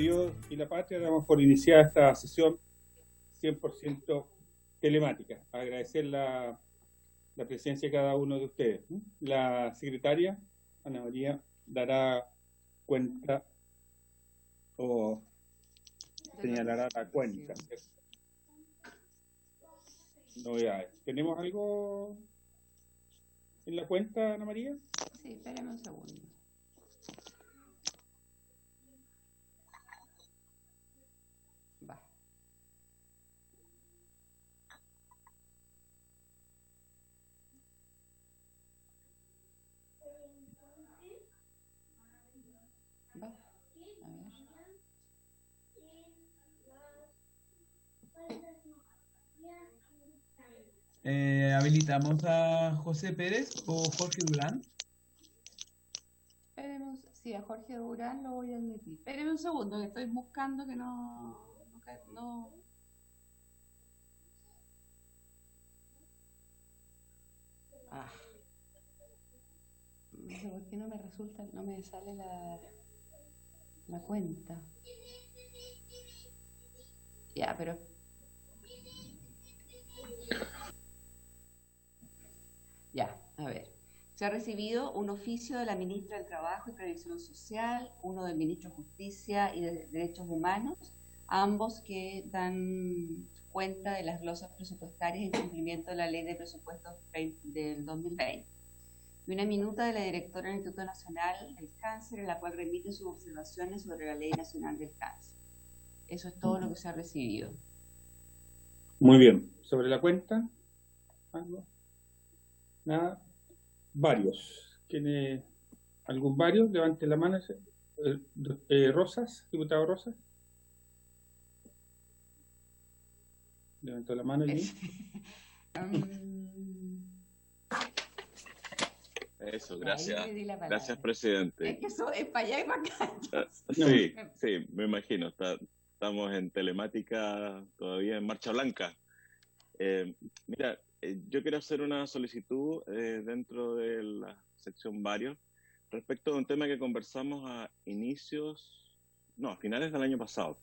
Dios y la patria, damos por iniciada esta sesión 100% telemática. Agradecer la presencia de cada uno de ustedes. La secretaria, Ana María, dará cuenta o señalará la cuenta. Novedades. ¿Tenemos algo en la cuenta, Ana María? Sí, espérame un segundo. Va. Va. A ver. ¿Habilitamos a José Pérez o Jorge Durán? Esperemos, sí, a Jorge Durán lo voy a admitir. Espérame un segundo, que estoy buscando que no. Ah. No sé por qué no me resulta, no me sale la cuenta. Ya, pero. Ya, a ver. Se ha recibido un oficio de la ministra del Trabajo y Previsión Social, uno del ministro de Justicia y de Derechos Humanos, ambos que dan cuenta de las glosas presupuestarias en cumplimiento de la Ley de Presupuestos del 2020. Y una minuta de la directora del Instituto Nacional del Cáncer, en la cual remite sus observaciones sobre la Ley Nacional del Cáncer. Eso es todo lo que se ha recibido. Muy bien. ¿Sobre la cuenta? ¿Algo? Nada. Varios. ¿Tiene algún varios? Levante la mano. Rosas, diputado Rosas. Levantó la mano y Eso, gracias. Gracias, presidente. Es que eso es para allá y para acá. Sí, me imagino. Estamos en telemática todavía en marcha blanca. Mira, yo quiero hacer una solicitud dentro de la sección varios respecto a un tema que conversamos a finales del año pasado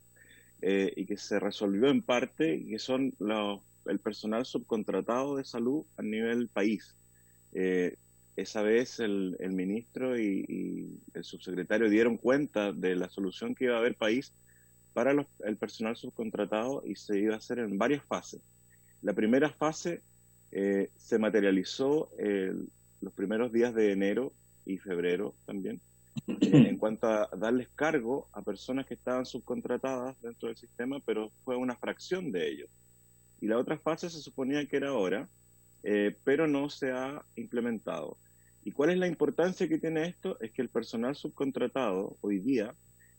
y que se resolvió en parte, que son el personal subcontratado de salud a nivel país. Esa vez el ministro y el subsecretario dieron cuenta de la solución que iba a haber país para el personal subcontratado y se iba a hacer en varias fases. La primera fase se materializó los primeros días de enero y febrero también, en cuanto a darles cargo a personas que estaban subcontratadas dentro del sistema, pero fue una fracción de ellos. Y la otra fase se suponía que era ahora, pero no se ha implementado. ¿Y cuál es la importancia que tiene esto? Es que el personal subcontratado hoy día,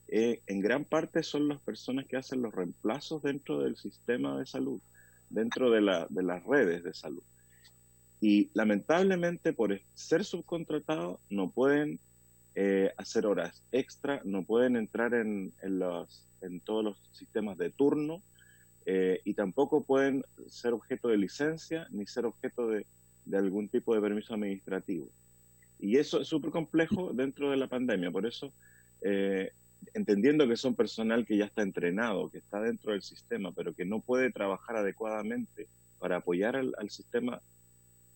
en gran parte son las personas que hacen los reemplazos dentro del sistema de salud, dentro de las redes de salud. Y lamentablemente por ser subcontratados no pueden hacer horas extra, no pueden entrar en todos los sistemas de turno y tampoco pueden ser objeto de licencia ni ser objeto de algún tipo de permiso administrativo. Y eso es súper complejo dentro de la pandemia, por eso entendiendo que son personal que ya está entrenado, que está dentro del sistema, pero que no puede trabajar adecuadamente para apoyar al sistema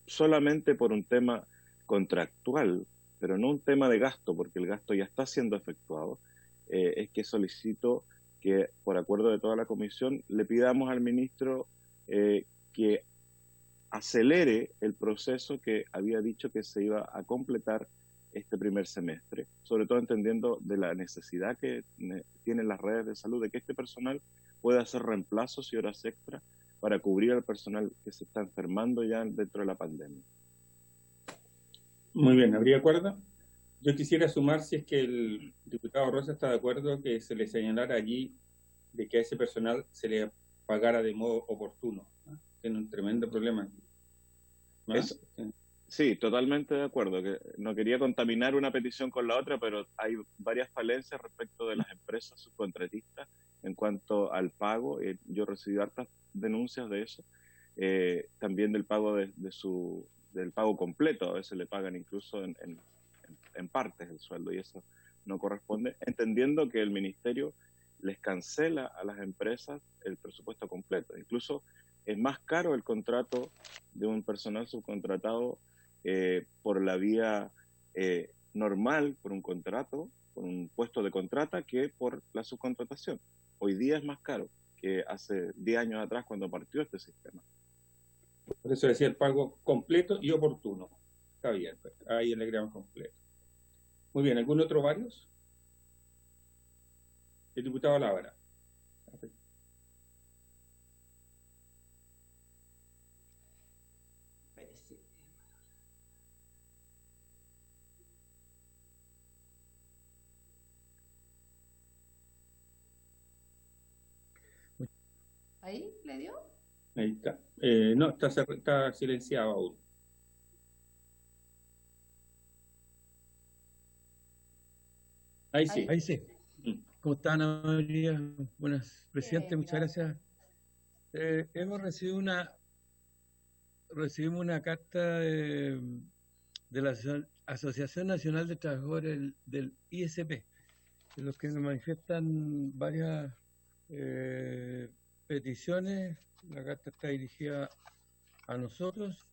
solamente por un tema contractual, pero no un tema de gasto, porque el gasto ya está siendo efectuado, es que solicito que, por acuerdo de toda la comisión, le pidamos al ministro que acelere el proceso que había dicho que se iba a completar este primer semestre, sobre todo entendiendo de la necesidad que tienen las redes de salud de que este personal pueda hacer reemplazos y horas extra para cubrir al personal que se está enfermando ya dentro de la pandemia. Muy bien, ¿habría acuerdo? Yo quisiera sumar, si es que el diputado Rosa está de acuerdo, que se le señalara allí de que a ese personal se le pagara de modo oportuno, ¿no? Tiene un tremendo problema. ¿No? Sí, totalmente de acuerdo. Que no quería contaminar una petición con la otra, pero hay varias falencias respecto de las empresas subcontratistas en cuanto al pago. Yo recibí hartas denuncias de eso. También del pago del pago completo. A veces le pagan incluso en partes el sueldo y eso no corresponde. Entendiendo que el ministerio les cancela a las empresas el presupuesto completo. Incluso es más caro el contrato de un personal subcontratado por la vía normal, por un contrato, por un puesto de contrata, que por la subcontratación. Hoy día es más caro que hace 10 años atrás cuando partió este sistema. Por eso decía el pago completo y oportuno. Está bien, pues, ahí le agregamos completo. Muy bien, ¿algún otro varios? El diputado Labra. ¿Ahí le dio? Ahí está. No, está silenciado aún. Ahí sí. Ahí sí. ¿Cómo están, Ana María? Buenas, presidente, Bien, muchas gracias. Recibimos una carta de la Asociación Nacional de Trabajadores del ISP, de los que nos manifiestan varias peticiones. La carta está dirigida a nosotros.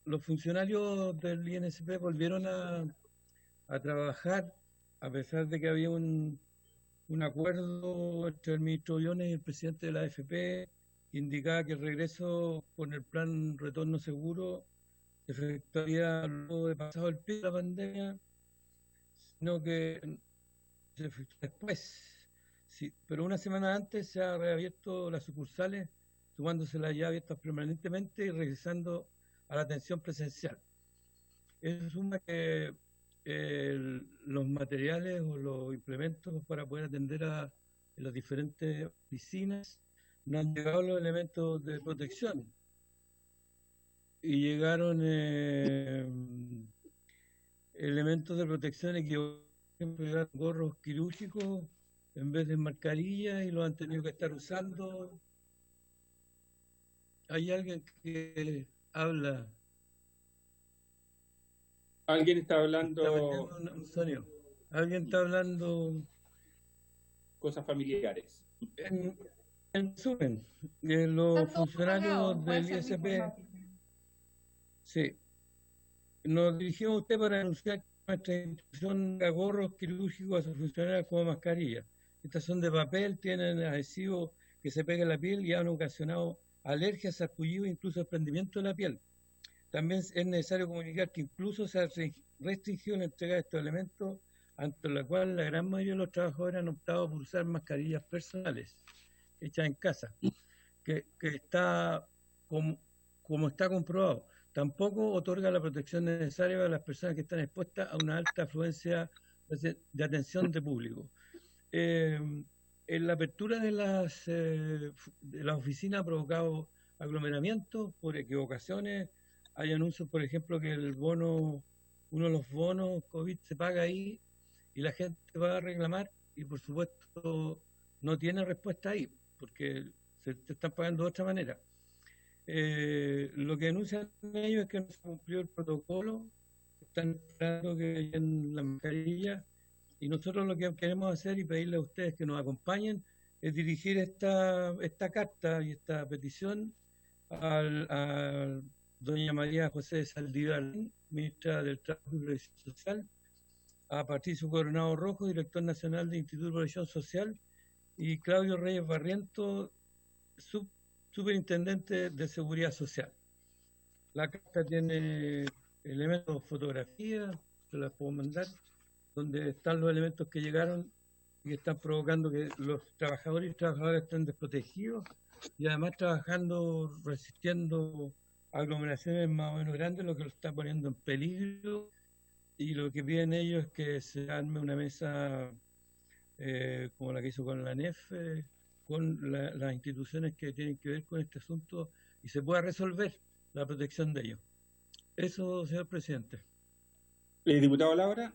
Los funcionarios del INSP volvieron a trabajar, a pesar de que había un acuerdo entre el ministro Briones y el presidente de la AFP, que indicaba que el regreso con el plan retorno seguro se efectuaría luego de pasado el pico de la pandemia, sino que se efectuó después. Sí, pero una semana antes se ha reabierto las sucursales, sumándoselas ya abiertas permanentemente y regresando a la atención presencial. Eso suma que los materiales o los implementos para poder atender a las diferentes oficinas, no han llegado los elementos de protección. Y llegaron elementos de protección equivocados, por ejemplo, llegaron gorros quirúrgicos en vez de mascarillas y los han tenido que estar usando. Hay alguien que habla. Alguien está hablando Alguien está hablando cosas familiares. En resumen, los funcionarios del ISP, sí, nos dirigimos a usted para anunciar que nuestra institución da gorros quirúrgicos a sus funcionarios como mascarillas. Estas son de papel, tienen adhesivo que se pega en la piel y han ocasionado alergias, sarpullidos e incluso desprendimiento de la piel. También es necesario comunicar que incluso se ha restringido la entrega de estos elementos, ante la cual la gran mayoría de los trabajadores han optado por usar mascarillas personales hechas en casa, que está como está comprobado. Tampoco otorga la protección necesaria a las personas que están expuestas a una alta afluencia de atención de público. En la apertura de las oficinas ha provocado aglomeramientos por equivocaciones. Hay anuncios, por ejemplo, que uno de los bonos COVID se paga ahí y la gente va a reclamar y, por supuesto, no tiene respuesta ahí, porque se te están pagando de otra manera. Lo que denuncian ellos es que no se cumplió el protocolo, están esperando que lleguen las mascarillas, y nosotros lo que queremos hacer y pedirle a ustedes que nos acompañen es dirigir esta carta y esta petición a doña María José Saldívar, ministra del Trabajo y Previsión Social, a Patricio Coronado Rojo, director nacional del Instituto de Previsión Social, y Claudio Reyes Barriento, superintendente de Seguridad Social. La carta tiene elementos de fotografía, se las puedo mandar, donde están los elementos que llegaron y que están provocando que los trabajadores y trabajadoras estén desprotegidos y además trabajando, resistiendo aglomeraciones más o menos grandes, lo que lo está poniendo en peligro. Y lo que piden ellos es que se arme una mesa como la que hizo con la ANEF, con las instituciones que tienen que ver con este asunto y se pueda resolver la protección de ellos. Eso, señor presidente. Diputado Labra,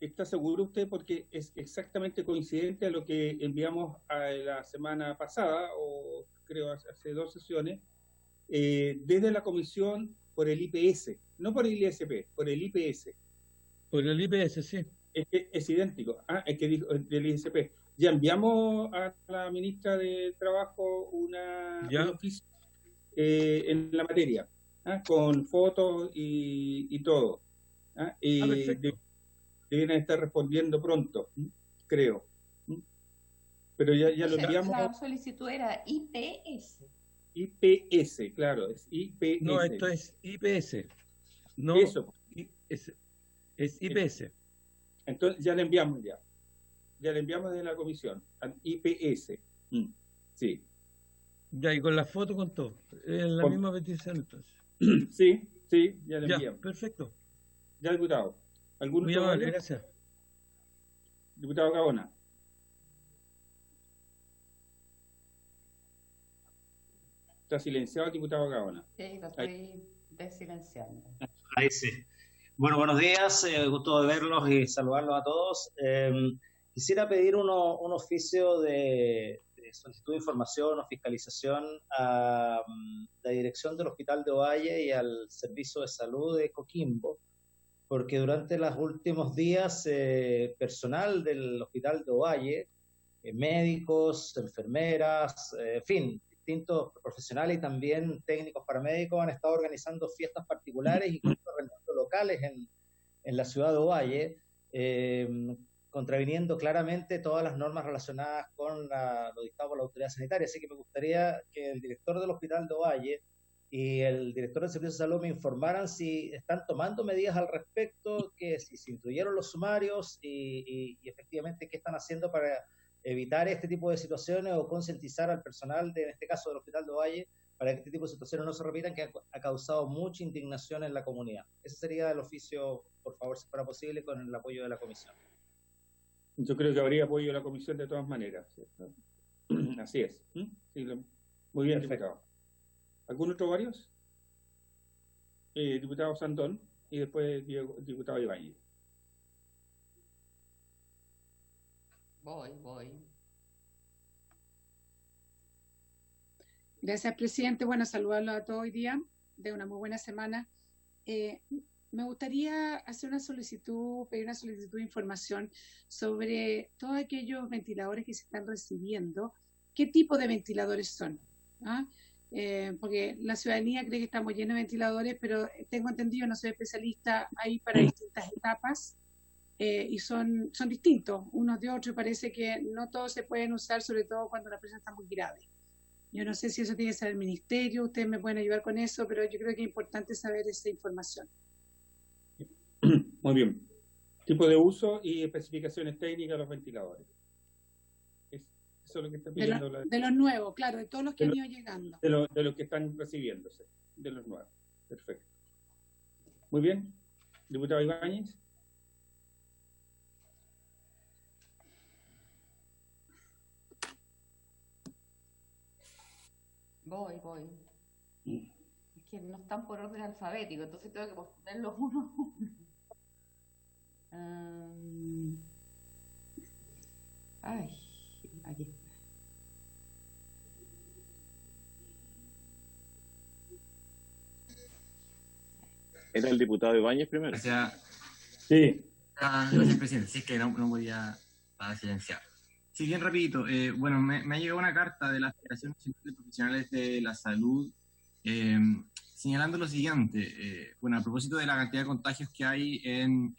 ¿está seguro usted? Porque es exactamente coincidente a lo que enviamos la semana pasada, o creo hace 2 sesiones, desde la comisión por el IPS, no por el ISP, por el IPS. Por el IPS, sí. es idéntico. Es que dijo del ISP. Ya enviamos a la ministra de Trabajo un oficio en la materia, con fotos y todo. Y deben estar respondiendo pronto, creo. Pero ya lo enviamos. La solicitud era IPS. IPS, claro, es IPS. No, esto es IPS. No, eso. Es IPS. Entonces ya le enviamos ya. Ya le enviamos de la comisión, al IPS. Sí. Ya, y con la foto con todo. La misma petición entonces. Sí, ya le enviamos. Perfecto. Ya, diputado. ¿Algún Muy otro? amable, gracias. Diputado Gaona. Está silenciado el diputado Gaona. Sí, lo estoy desilenciando. Ahí sí. Bueno, buenos días, gusto de verlos y saludarlos a todos. Quisiera pedir un oficio de solicitud de información o fiscalización a la dirección del Hospital de Ovalle y al Servicio de Salud de Coquimbo, porque durante los últimos días personal del Hospital de Ovalle, médicos, enfermeras, en fin, distintos profesionales y también técnicos paramédicos han estado organizando fiestas particulares y reuniones locales en la ciudad de Ovalle, contraviniendo claramente todas las normas relacionadas con lo dictado por la autoridad sanitaria. Así que me gustaría que el director del Hospital de Ovalle y el director del Servicio de Salud me informaran si están tomando medidas al respecto, que si se incluyeron los sumarios y efectivamente qué están haciendo para evitar este tipo de situaciones o concientizar al personal, en este caso del Hospital de Ovalle, para que este tipo de situaciones no se repitan, que ha causado mucha indignación en la comunidad. Ese sería el oficio, por favor, si fuera posible, con el apoyo de la comisión. Yo creo que habría apoyo de la comisión de todas maneras, ¿cierto? Así es. Sí, muy bien, perfecto. Diputado. ¿Algún otro varios? Diputado Sandón y después diputado Ibáñez. Voy. Gracias, presidente. Bueno, saludarlos a todos hoy día, de una muy buena semana. Me gustaría hacer pedir una solicitud de información sobre todos aquellos ventiladores que se están recibiendo. ¿Qué tipo de ventiladores son? Porque la ciudadanía cree que estamos llenos de ventiladores, pero tengo entendido, no soy especialista, hay para distintas etapas. Y son distintos unos de otros, parece que no todos se pueden usar, sobre todo cuando la persona está muy grave. Yo no sé si eso tiene que ser el ministerio, ustedes me pueden ayudar con eso, pero yo creo que es importante saber esa información. Muy bien. Tipo de uso y especificaciones técnicas de los ventiladores. Eso es lo que está pidiendo de los nuevos, claro, de todos los que han ido llegando. De los que están recibiéndose, de los nuevos. Perfecto. Muy bien. Diputado Ibáñez. Voy. Es que no están por orden alfabético, entonces tengo que ponerlos uno a uno. Aquí está. ¿Era el diputado Ibáñez primero? Gracias. Sí. Gracias, presidente. Sí, es que no podía silenciar. Sí, bien rapidito. Bueno, me ha llegado una carta de la Federación Nacional de Profesionales de la Salud señalando lo siguiente. Bueno, a propósito de la cantidad de contagios que hay en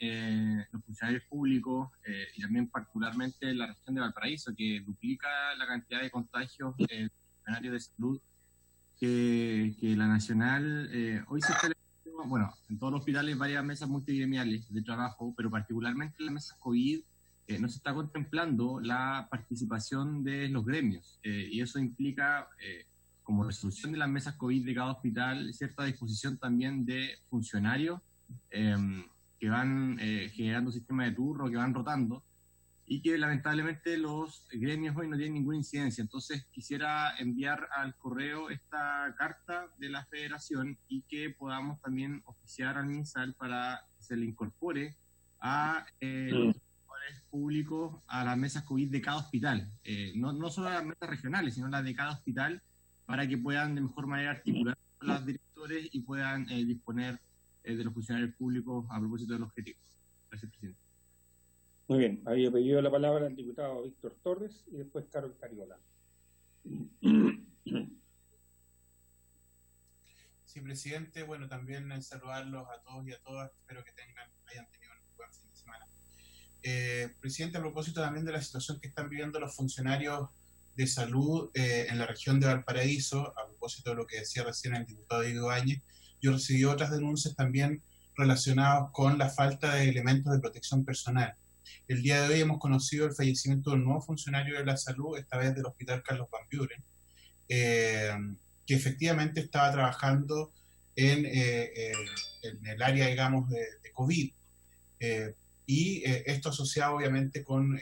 los funcionarios públicos y también particularmente en la región de Valparaíso, que duplica la cantidad de contagios en funcionarios de salud que la nacional. Hoy se está, bueno, en todos los hospitales varias mesas multigremiales de trabajo, pero particularmente en las mesas COVID no se está contemplando la participación de los gremios y eso implica, como resolución de las mesas COVID de cada hospital, cierta disposición también de funcionarios que van generando sistemas de turno, que van rotando y que lamentablemente los gremios hoy no tienen ninguna incidencia. Entonces quisiera enviar al correo esta carta de la federación y que podamos también oficiar al MinSal para que se le incorpore a los públicos a las mesas COVID de cada hospital, no solo a las mesas regionales, sino las de cada hospital, para que puedan de mejor manera articular con los directores y puedan disponer de los funcionarios públicos a propósito del objetivo. Gracias, presidente. Muy bien, había pedido la palabra el diputado Víctor Torres y después Carol Cariola. Sí, presidente, bueno, también saludarlos a todos y a todas, espero que hayan tenido un buen fin de semana. Presidente, a propósito también de la situación que están viviendo los funcionarios de salud en la región de Valparaíso, a propósito de lo que decía recién el diputado Diego Áñez, yo recibí otras denuncias también relacionadas con la falta de elementos de protección personal. El día de hoy hemos conocido el fallecimiento de un nuevo funcionario de la salud, esta vez del Hospital Carlos Van Buren, que efectivamente estaba trabajando en el área, digamos, de COVID. Y esto asociado obviamente con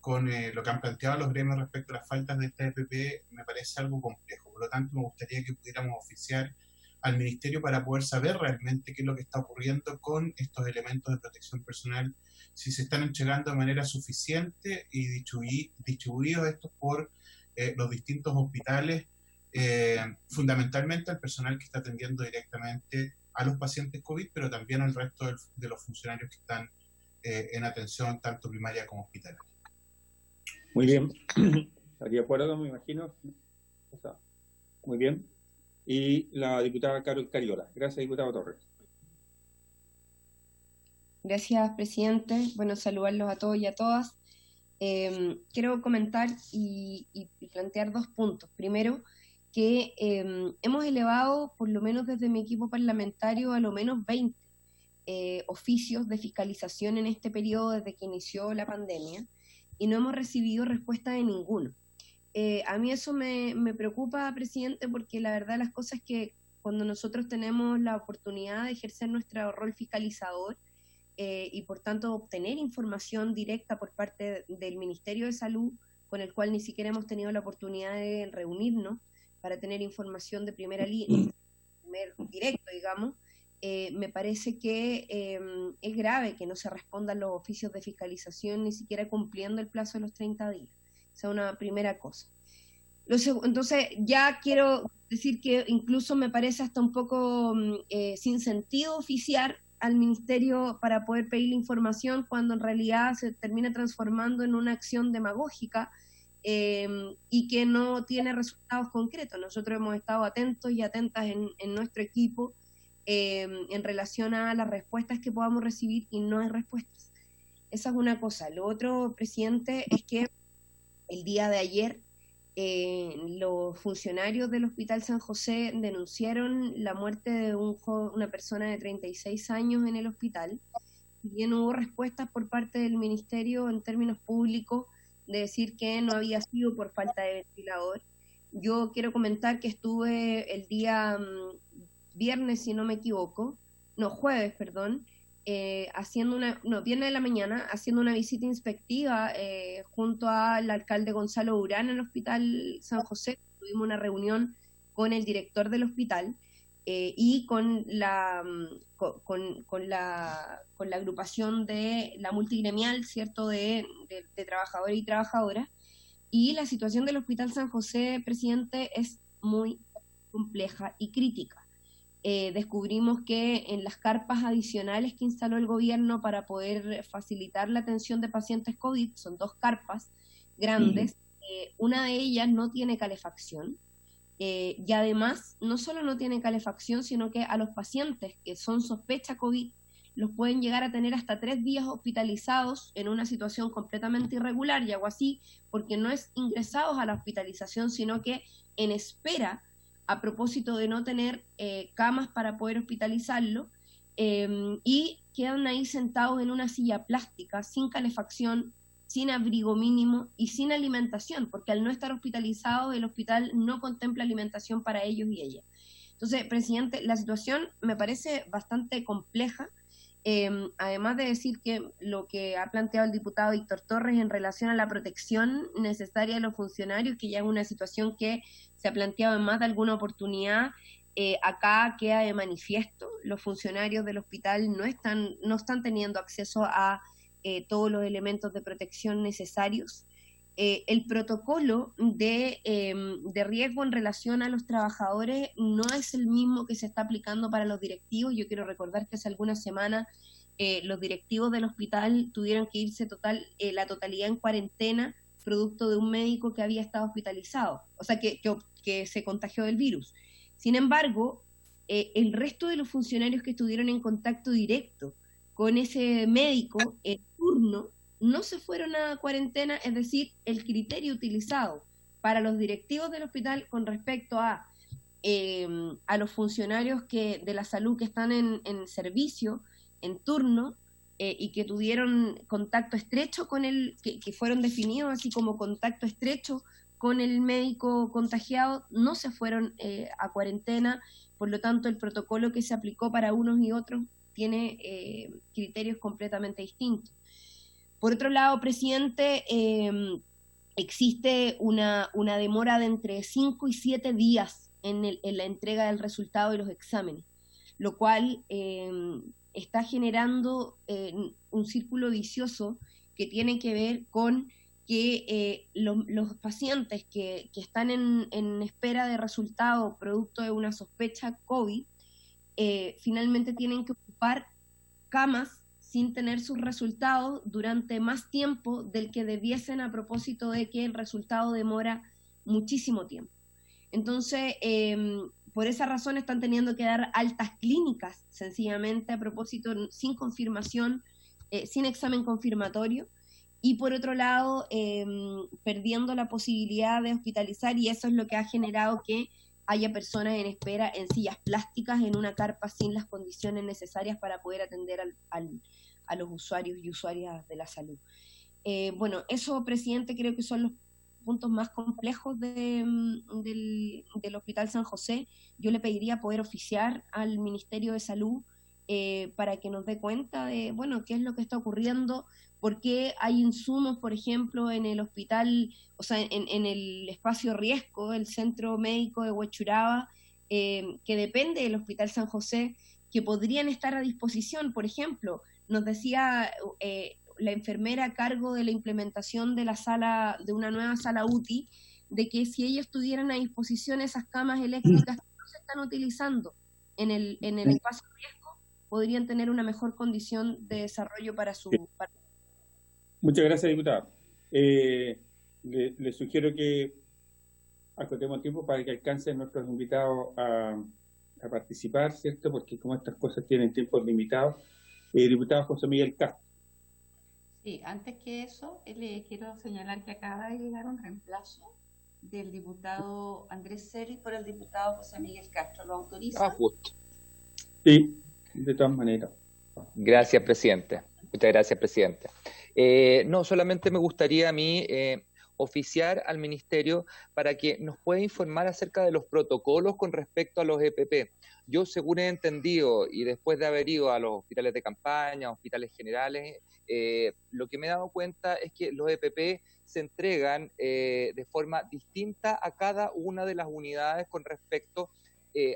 lo que han planteado los gremios respecto a las faltas de esta EPP me parece algo complejo. Por lo tanto, me gustaría que pudiéramos oficiar al Ministerio para poder saber realmente qué es lo que está ocurriendo con estos elementos de protección personal, si se están entregando de manera suficiente y distribuidos estos por los distintos hospitales, fundamentalmente al personal que está atendiendo directamente a los pacientes COVID, pero también al resto de los funcionarios que están en atención tanto primaria como hospitalaria. Muy bien, estaría de acuerdo, me imagino. Muy bien. Y la diputada Carol Cariola. Gracias, diputado Torres. Gracias, presidente. Bueno, saludarlos a todos y a todas. Quiero comentar y plantear dos puntos. Primero, que hemos elevado, por lo menos desde mi equipo parlamentario, a lo menos 20 oficios de fiscalización en este periodo desde que inició la pandemia, y no hemos recibido respuesta de ninguno. A mí eso me preocupa, presidente, porque la verdad las cosas es que cuando nosotros tenemos la oportunidad de ejercer nuestro rol fiscalizador y por tanto obtener información directa por parte del Ministerio de Salud, con el cual ni siquiera hemos tenido la oportunidad de reunirnos para tener información de primera línea, directo, digamos, me parece que es grave que no se respondan los oficios de fiscalización ni siquiera cumpliendo el plazo de los 30 días. Esa es una primera cosa. Entonces, ya quiero decir que incluso me parece hasta un poco sin sentido oficiar al Ministerio para poder pedir la información cuando en realidad se termina transformando en una acción demagógica y que no tiene resultados concretos. Nosotros hemos estado atentos y atentas en nuestro equipo en relación a las respuestas que podamos recibir y no hay respuestas. Esa es una cosa. Lo otro, presidente, es que el día de ayer los funcionarios del Hospital San José denunciaron la muerte de una persona de 36 años en el hospital. Si bien hubo respuestas por parte del Ministerio en términos públicos de decir que no había sido por falta de ventilador, yo quiero comentar que estuve el día viernes, si no me equivoco, jueves, perdón, viernes de la mañana, haciendo una visita inspectiva junto al alcalde Gonzalo Urán en el Hospital San José. Tuvimos una reunión con el director del hospital y con la agrupación de la multigremial, ¿cierto?, de trabajadores y trabajadoras. Y la situación del Hospital San José, presidente, es muy compleja y crítica. Descubrimos que en las carpas adicionales que instaló el gobierno para poder facilitar la atención de pacientes COVID, son 2 carpas grandes, una de ellas no tiene calefacción, y además no solo no tiene calefacción, sino que a los pacientes que son sospecha COVID los pueden llegar a tener hasta 3 días hospitalizados en una situación completamente irregular, y hago así porque no es ingresados a la hospitalización, sino que en espera, a propósito de no tener camas para poder hospitalizarlo, y quedan ahí sentados en una silla plástica, sin calefacción, sin abrigo mínimo y sin alimentación, porque al no estar hospitalizados, el hospital no contempla alimentación para ellos y ellas. Entonces, presidente, la situación me parece bastante compleja, además de decir que lo que ha planteado el diputado Víctor Torres en relación a la protección necesaria de los funcionarios, que ya es una situación que se ha planteado en más de alguna oportunidad, acá queda de manifiesto. Los funcionarios del hospital no están teniendo acceso a todos los elementos de protección necesarios. El protocolo de riesgo en relación a los trabajadores no es el mismo que se está aplicando para los directivos. Yo quiero recordar que hace algunas semanas los directivos del hospital tuvieron que irse la totalidad en cuarentena, producto de un médico que había estado hospitalizado, o sea, que se contagió del virus. Sin embargo, el resto de los funcionarios que estuvieron en contacto directo con ese médico en turno no se fueron a cuarentena, es decir, el criterio utilizado para los directivos del hospital con respecto a los funcionarios de la salud que están en servicio, en turno, y que tuvieron contacto estrecho con que fueron definidos así como contacto estrecho con el médico contagiado, no se fueron a cuarentena. Por lo tanto, el protocolo que se aplicó para unos y otros tiene criterios completamente distintos. Por otro lado, presidente, existe una demora de entre 5 y 7 días en la entrega del resultado de los exámenes, lo cual está generando un círculo vicioso que tiene que ver con que los pacientes que están en espera de resultado producto de una sospecha COVID, finalmente tienen que ocupar camas sin tener sus resultados durante más tiempo del que debiesen, a propósito de que el resultado demora muchísimo tiempo. Entonces, por esa razón están teniendo que dar altas clínicas, sencillamente, a propósito, sin confirmación, sin examen confirmatorio, y por otro lado, perdiendo la posibilidad de hospitalizar, y eso es lo que ha generado que haya personas en espera en sillas plásticas, en una carpa, sin las condiciones necesarias para poder atender a los usuarios y usuarias de la salud. Bueno, eso, presidente, creo que son los puntos más complejos del Hospital San José. Yo le pediría poder oficiar al Ministerio de Salud para que nos dé cuenta de, bueno, qué es lo que está ocurriendo, por qué hay insumos, por ejemplo, en el hospital, o sea, en el espacio Riesco, el centro médico de Huechuraba, que depende del Hospital San José, que podrían estar a disposición. Por ejemplo, nos decía la enfermera a cargo de la implementación de una nueva sala UTI, de que si ellos tuvieran a disposición esas camas eléctricas que no se están utilizando en el espacio Riesgo, podrían tener una mejor condición de desarrollo para su... Muchas gracias, diputado. Le sugiero que acotemos tiempo para que alcancen nuestros invitados a participar, ¿cierto? Porque como estas cosas tienen tiempos limitados. Diputado José Miguel Castro. Sí, antes que eso, le quiero señalar que acaba de llegar un reemplazo del diputado Andrés Celis por el diputado José Miguel Castro. ¿Lo autoriza? Justo. Sí, de todas maneras. Gracias, presidente. Muchas gracias, presidente. No, solamente me gustaría a mí oficiar al Ministerio para que nos pueda informar acerca de los protocolos con respecto a los EPP. Yo, según he entendido, y después de haber ido a los hospitales de campaña, hospitales generales, lo que me he dado cuenta es que los EPP se entregan de forma distinta a cada una de las unidades con respecto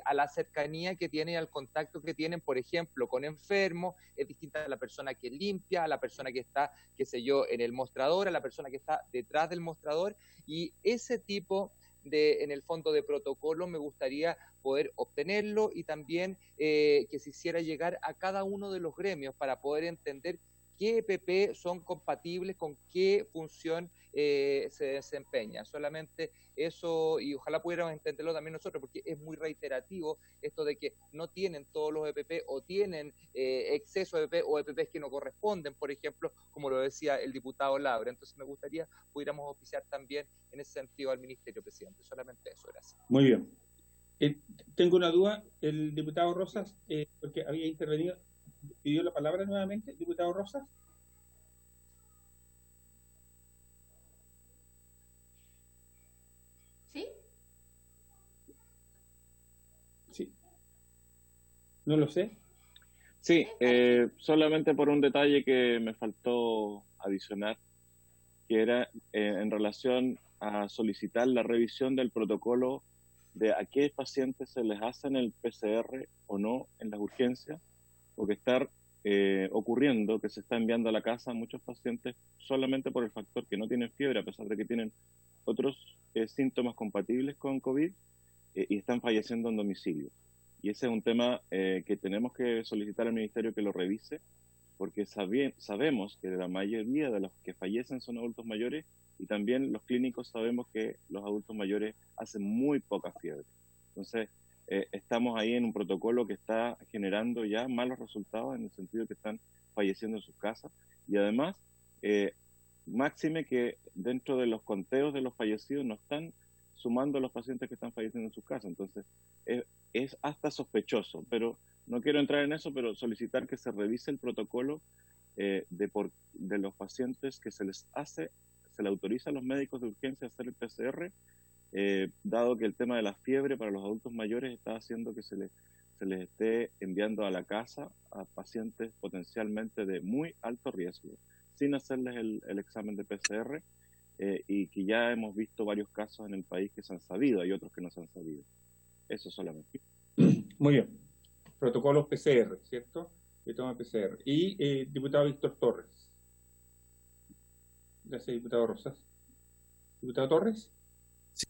a la cercanía que tienen, al contacto que tienen, por ejemplo, con enfermos. Es distinta a la persona que limpia, a la persona que está, qué sé yo, en el mostrador, a la persona que está detrás del mostrador, y ese tipo de, en el fondo, de protocolo me gustaría poder obtenerlo, y también que se hiciera llegar a cada uno de los gremios para poder entender qué EPP son compatibles con qué función se desempeña. Solamente eso, y ojalá pudiéramos entenderlo también nosotros, porque es muy reiterativo esto de que no tienen todos los EPP, o tienen exceso de EPP, o EPPs que no corresponden, por ejemplo, como lo decía el diputado Labra. Entonces me gustaría pudiéramos oficiar también en ese sentido al Ministerio, presidente. Solamente eso, gracias. Muy bien. Tengo una duda. El diputado Rosas, porque había intervenido, pidió la palabra nuevamente, diputado Rosas. ¿Sí? Sí. No lo sé. Sí, solamente por un detalle que me faltó adicionar, que era en relación a solicitar la revisión del protocolo de a qué pacientes se les hacen el PCR o no en las urgencias, porque está ocurriendo que se está enviando a la casa a muchos pacientes solamente por el factor que no tienen fiebre, a pesar de que tienen otros síntomas compatibles con COVID, y están falleciendo en domicilio. Y ese es un tema que tenemos que solicitar al Ministerio que lo revise, porque sabemos que la mayoría de los que fallecen son adultos mayores y también los clínicos sabemos que los adultos mayores hacen muy poca fiebre. Entonces, estamos ahí en un protocolo que está generando ya malos resultados en el sentido que están falleciendo en sus casas y además, máxime que dentro de los conteos de los fallecidos no están sumando los pacientes que están falleciendo en sus casas. Entonces, es hasta sospechoso, pero no quiero entrar en eso, pero solicitar que se revise el protocolo de los pacientes que se les autoriza a los médicos de urgencia hacer el PCR, dado que el tema de la fiebre para los adultos mayores está haciendo que se les esté enviando a la casa a pacientes potencialmente de muy alto riesgo, sin hacerles el examen de PCR, y que ya hemos visto varios casos en el país que se han sabido, hay otros que no se han sabido. Eso solamente. Muy bien. Protocolos PCR, ¿cierto? Que toma PCR. Y diputado Víctor Torres. Gracias, diputado Rosas. ¿Diputado Torres? Sí.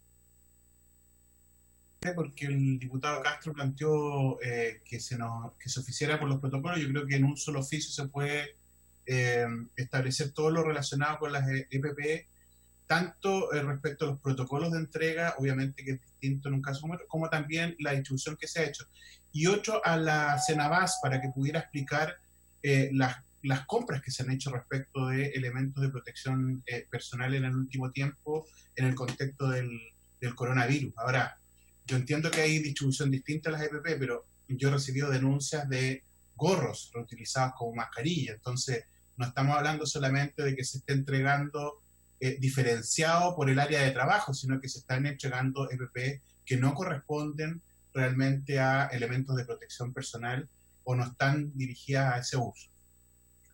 Porque el diputado Castro planteó que se oficiara por los protocolos. Yo creo que en un solo oficio se puede establecer todo lo relacionado con las EPP, tanto respecto a los protocolos de entrega, obviamente que es distinto en un caso como también la distribución que se ha hecho. Y otro a la Cenabás para que pudiera explicar las compras que se han hecho respecto de elementos de protección personal en el último tiempo en el contexto del coronavirus. Ahora, yo entiendo que hay distribución distinta a las EPP, pero yo he recibido denuncias de gorros reutilizados como mascarilla. Entonces, no estamos hablando solamente de que se esté entregando diferenciado por el área de trabajo, sino que se están entregando EPP que no corresponden realmente a elementos de protección personal o no están dirigidas a ese uso.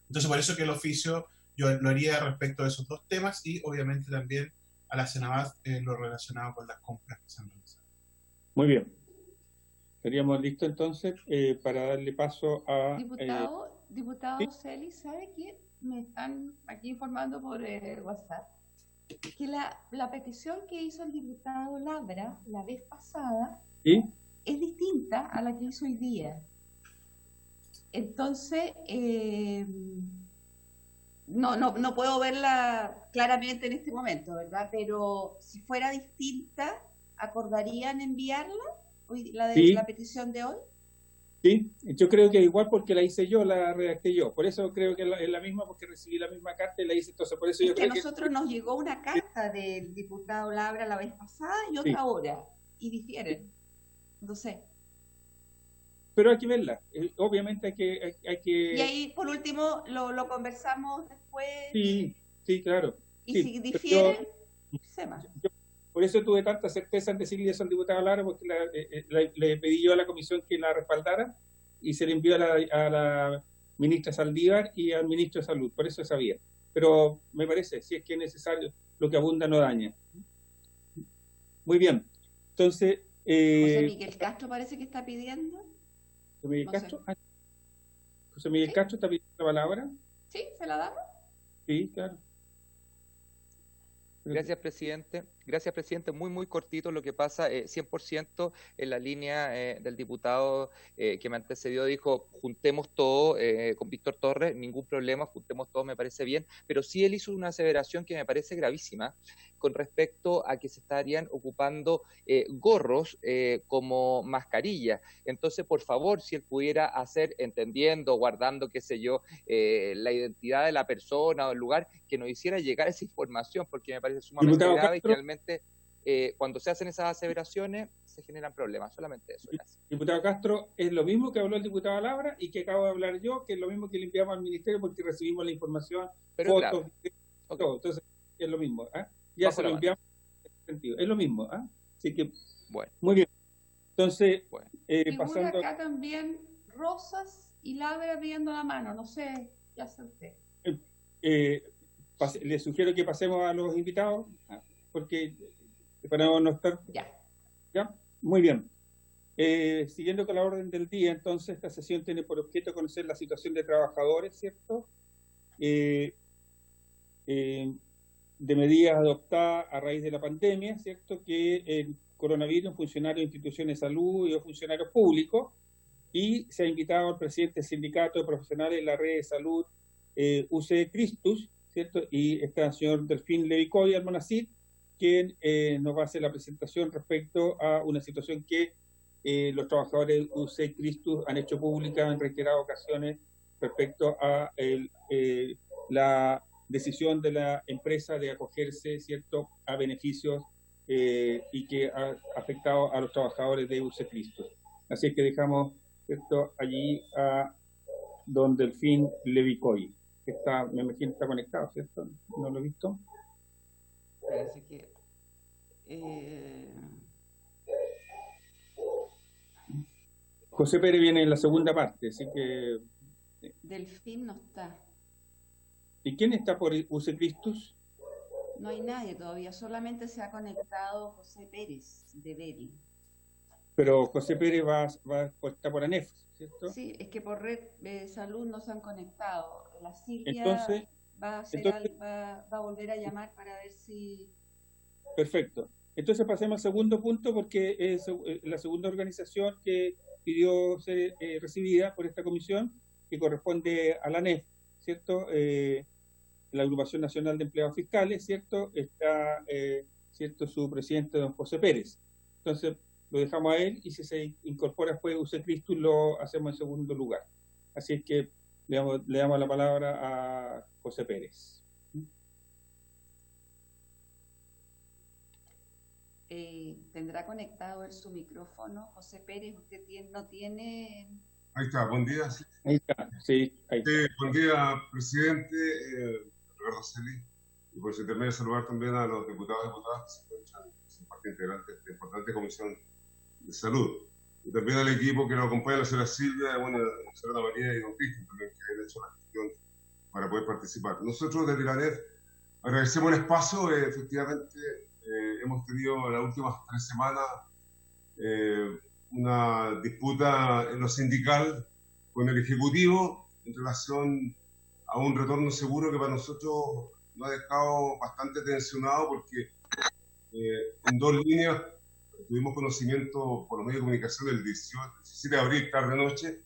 Entonces, por eso que el oficio yo lo haría respecto a esos dos temas y obviamente también a la Cenabás lo relacionado con las compras que se han realizado. Muy bien. Estaríamos listos entonces para darle paso a... Diputado ¿sí? Celi, ¿sabe qué? Me están aquí informando por WhatsApp que la petición que hizo el diputado Labra la vez pasada ¿sí? es distinta a la que hizo hoy día. Entonces, no puedo verla claramente en este momento, ¿verdad? Pero si fuera distinta, ¿acordarían enviarla? Sí. La petición de hoy. Sí, yo creo que igual porque la hice yo, la redacté yo. Por eso creo que es la misma, porque recibí la misma carta y la hice. Entonces, por eso yo creo que a nosotros nos llegó una carta del diputado Labra la vez pasada y otra sí. ahora, y difieren. No sé. Pero hay que verla. Obviamente hay que... Y ahí, por último, lo conversamos después. Sí, sí, claro. Y sí, si difieren, por eso tuve tanta certeza en decirle eso al diputado Lara, porque le pedí yo a la comisión que la respaldara y se le envió a la ministra Saldívar y al ministro de Salud. Por eso sabía. Pero me parece, si es que es necesario, lo que abunda no daña. Muy bien. Entonces... José Miguel Castro parece que está pidiendo. José Miguel Castro. José Miguel Castro está pidiendo la palabra. ¿Sí? ¿Se la damos? Sí, claro. Gracias, presidente. Gracias, presidente. Muy, muy cortito lo que pasa, 100% en la línea del diputado que me antecedió, dijo, juntemos todo con Víctor Torres, ningún problema, juntemos todo, me parece bien, pero sí él hizo una aseveración que me parece gravísima con respecto a que se estarían ocupando gorros como mascarilla. Entonces, por favor, si él pudiera hacer, entendiendo, guardando, qué sé yo, la identidad de la persona o el lugar, que nos hiciera llegar esa información, porque me parece sumamente diputado grave Castro, y finalmente cuando se hacen esas aseveraciones se generan problemas, solamente eso. Gracias. Diputado Castro, es lo mismo que habló el diputado Labra y que acabo de hablar yo, que es lo mismo que le enviamos al ministerio porque recibimos la información, pero fotos, claro. todo. Okay. Entonces, es lo mismo. Ya se lo enviamos en ese sentido. Es lo mismo. Así que, bueno. Muy bien. Entonces, bueno. pasando... acá también Rosas y Labra pidiendo la mano, no sé, ya sé usted. Le sugiero que pasemos a los invitados, porque para no estar... ¿Ya? Muy bien. Siguiendo con la orden del día, entonces, esta sesión tiene por objeto conocer la situación de trabajadores, ¿cierto? De medidas adoptadas a raíz de la pandemia, ¿cierto? Que el coronavirus, funcionarios de instituciones de salud y funcionarios públicos y se ha invitado al presidente del Sindicato de Profesionales de la Red de Salud UC Christus, ¿cierto? Y está el señor Delfín Levicoy Almonacid, quien nos va a hacer la presentación respecto a una situación que los trabajadores UC Christus han hecho pública en reiteradas ocasiones respecto a la decisión de la empresa de acogerse, ¿cierto?, a beneficios y que ha afectado a los trabajadores de UC Christus. Así que dejamos, ¿cierto?, allí a don Delfín Levicoy, que está, me imagino está conectado, ¿cierto? ¿No lo he visto? Parece que... José Pérez viene en la segunda parte, así que... Delfín no está. ¿Y quién está por UC Christus? No hay nadie todavía, solamente se ha conectado José Pérez de Beri. Pero José Pérez está por ANEF, ¿cierto? Sí, es que por Red de Salud no se han conectado. La Silvia entonces, va a volver a llamar para ver si... Perfecto. Entonces pasemos al segundo punto, porque es la segunda organización que pidió ser recibida por esta comisión, que corresponde a la ANEF, ¿cierto? La Agrupación Nacional de Empleados Fiscales, ¿cierto? Está, ¿cierto?, su presidente, don José Pérez. Entonces, lo dejamos a él, y si se incorpora después UC Christus, lo hacemos en segundo lugar. Así es que le damos la palabra a José Pérez. ¿Tendrá conectado él su micrófono? José Pérez, usted no tiene... Ahí está, buen día. Ahí está, sí. Ahí está. Buen día, presidente Roberto Celi, y por su intermedio saludar también a los diputados y diputadas que son parte integrante de esta importante comisión de salud, y también al equipo que nos acompaña, la señora Silvia, bueno, la señora María y don Cristian también, que han hecho la gestión para poder participar. Nosotros desde la ANEF agradecemos el espacio. Efectivamente hemos tenido en las últimas 3 semanas una disputa en lo sindical con el Ejecutivo en relación a un retorno seguro que para nosotros nos ha dejado bastante tensionado, porque en 2 líneas tuvimos conocimiento por los medios de comunicación el 17 de abril, tarde-noche,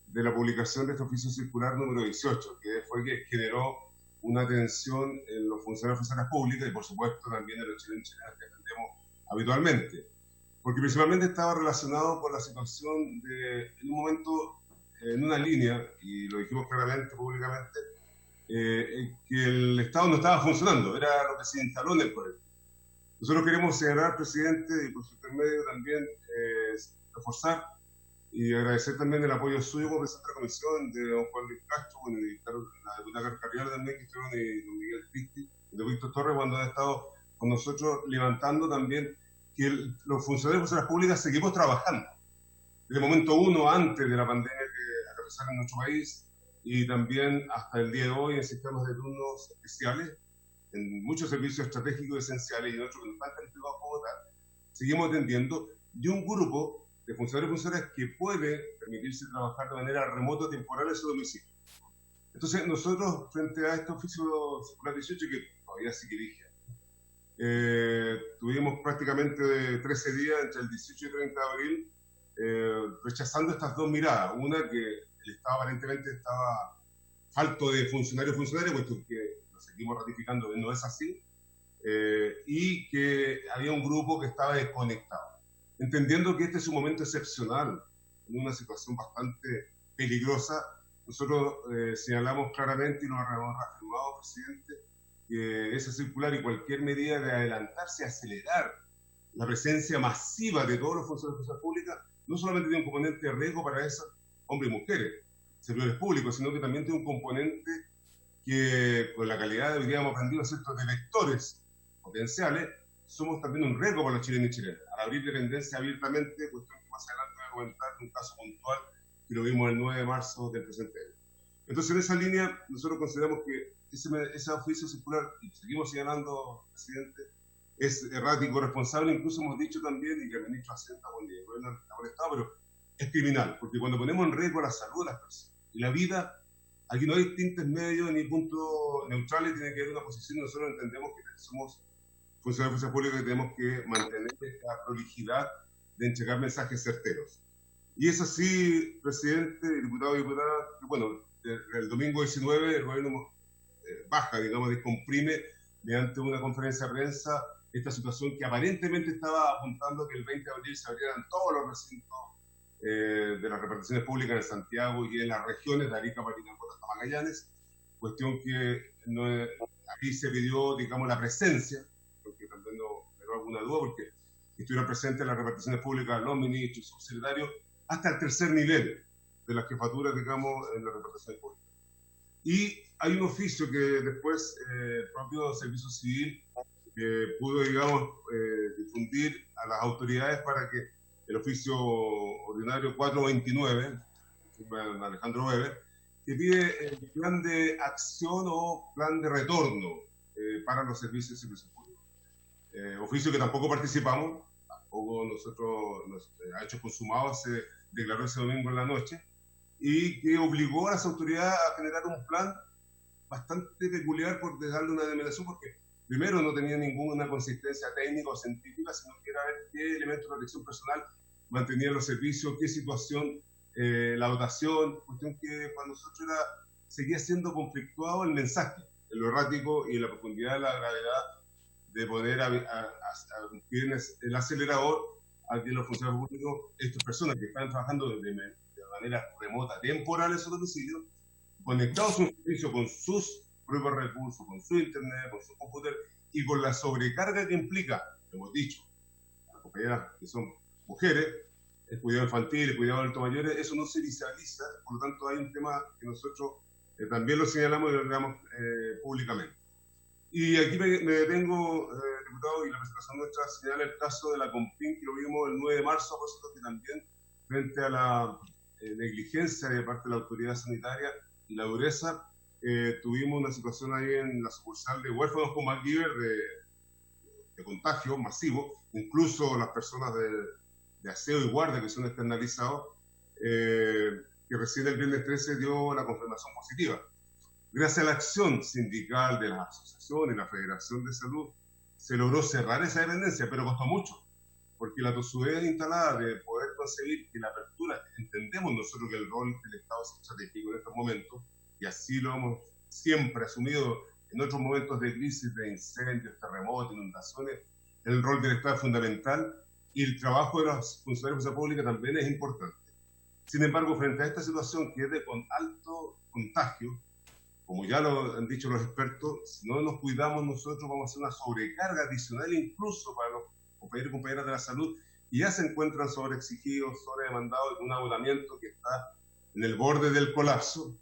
de la publicación de este oficio circular número 18, que fue que generó una tensión en los funcionarios y funcionarias públicas, y por supuesto también en los chilenos y chilenas que atendemos habitualmente, porque principalmente estaba relacionado con la situación de, en un momento, en una línea, y lo dijimos claramente, públicamente, que el Estado no estaba funcionando, era lo que se instaló en el poder. Nosotros queremos señalar, presidente, y por su intermedio también reforzar y agradecer también el apoyo suyo como presidente de la comisión, de don Juan Luis Castro, bueno, y la diputada Carrial también, que estuvieron, y don Miguel Cristi, y don Víctor Torres, cuando han estado con nosotros levantando también que los funcionarios y funcionarias públicas seguimos trabajando. Desde el momento 1, antes de la pandemia que atravesara en nuestro país, y también hasta el día de hoy en sistemas de turnos especiales, en muchos servicios estratégicos esenciales y en otros que no están calificados como tal, seguimos atendiendo, y un grupo de funcionarios y funcionarias que puede permitirse trabajar de manera remota temporal en su domicilio. Entonces, nosotros, frente a este oficio circular 18, que todavía sigue vigente, tuvimos prácticamente 13 días entre el 18 y 30 de abril rechazando estas 2 miradas. Una, que el Estado aparentemente estaba falto de funcionarios y funcionarias, puesto que lo seguimos ratificando que no es así, y que había un grupo que estaba desconectado. Entendiendo que este es un momento excepcional, en una situación bastante peligrosa, nosotros señalamos claramente, y lo hemos reafirmado, presidente, que esa circular y cualquier medida de adelantarse, acelerar la presencia masiva de todos los funcionarios de fuerzas públicas, no solamente tiene un componente de riesgo para esos hombres y mujeres, servidores públicos, sino que también tiene un componente que, con la calidad de hoy día hemos aprendido, ¿cierto?, de vectores potenciales, somos también un riesgo para los chilenos y chilenas. Al abrir dependencia abiertamente, cuestión que más adelante voy a comentar, un caso puntual que lo vimos el 9 de marzo del presente año. Entonces, en esa línea, nosotros consideramos que ese oficio circular, y seguimos señalando, presidente, es errático, responsable, incluso hemos dicho también, y que el ministro Hacienda ha molestado, pero es criminal, porque cuando ponemos en riesgo la salud de las personas y la vida, aquí no hay tintes medios ni puntos neutrales, tiene que haber una posición. Nosotros entendemos que somos funcionarios de fuerza pública, que tenemos que mantener esta prolijidad de entregar mensajes certeros. Y es así, presidente, diputado y diputada, que bueno, el domingo 19 el gobierno baja, digamos, descomprime mediante una conferencia de prensa esta situación que aparentemente estaba apuntando que el 20 de abril se abrieran todos los recintos de las reparticiones públicas en Santiago y en las regiones de Arica, Parinacota, Magallanes, cuestión que aquí se pidió, digamos, la presencia, porque también no me da alguna duda, porque estuvieron presentes en las reparticiones públicas los ministros, subsecretarios, hasta el tercer nivel de las jefaturas, digamos, en las reparticiones públicas. Y hay un oficio que después el propio Servicio Civil pudo, digamos, difundir a las autoridades para que el oficio ordinario 429, Alejandro Weber, que pide el plan de acción o plan de retorno para los servicios públicos. Oficio que tampoco participamos, tampoco nosotros, a hechos consumados, se declaró ese domingo en la noche, y que obligó a las autoridades a generar un plan bastante peculiar, por darle una denominación, porque primero no tenía ninguna consistencia técnica o científica, sino que era ver qué elementos de protección personal mantenían los servicios, qué situación, la dotación, cuestión que para nosotros seguía siendo conflictuado el mensaje, en lo errático y en la profundidad de la gravedad de poder cumplir el acelerador a que los funcionarios públicos, estas personas que están trabajando de manera remota, temporal en su domicilio, conectados a un servicio con sus propios recursos, con su internet, con su computador y con la sobrecarga que implica, hemos dicho, las compañeras que son mujeres, el cuidado infantil, el cuidado de adultos mayores, eso no se visualiza, por lo tanto hay un tema que nosotros también lo señalamos y lo hablamos públicamente. Y aquí me detengo, diputado, y la presentación nuestra señala el caso de la Compin, que lo vimos el 9 de marzo, por supuesto que también, frente a la negligencia de parte de la autoridad sanitaria y la dureza, tuvimos una situación ahí en la sucursal de huérfanos con MacGyver de contagio masivo, incluso las personas de aseo y guardia que son externalizados, que recién el viernes 13 dio la confirmación positiva. Gracias a la acción sindical de las asociaciones y la Federación de Salud, se logró cerrar esa dependencia, pero costó mucho, porque la tosudez instalada de poder conseguir que la apertura, entendemos nosotros que el rol del Estado es estratégico en estos momentos, y así lo hemos siempre asumido en otros momentos de crisis, de incendios, terremotos, inundaciones, el rol del Estado es fundamental, y el trabajo de los funcionarios de la pública también es importante. Sin embargo, frente a esta situación que es de alto contagio, como ya lo han dicho los expertos, si no nos cuidamos nosotros vamos a hacer una sobrecarga adicional incluso para los compañeros y compañeras de la salud, y ya se encuentran sobreexigidos, sobredemandados, con un agotamiento que está en el borde del colapso,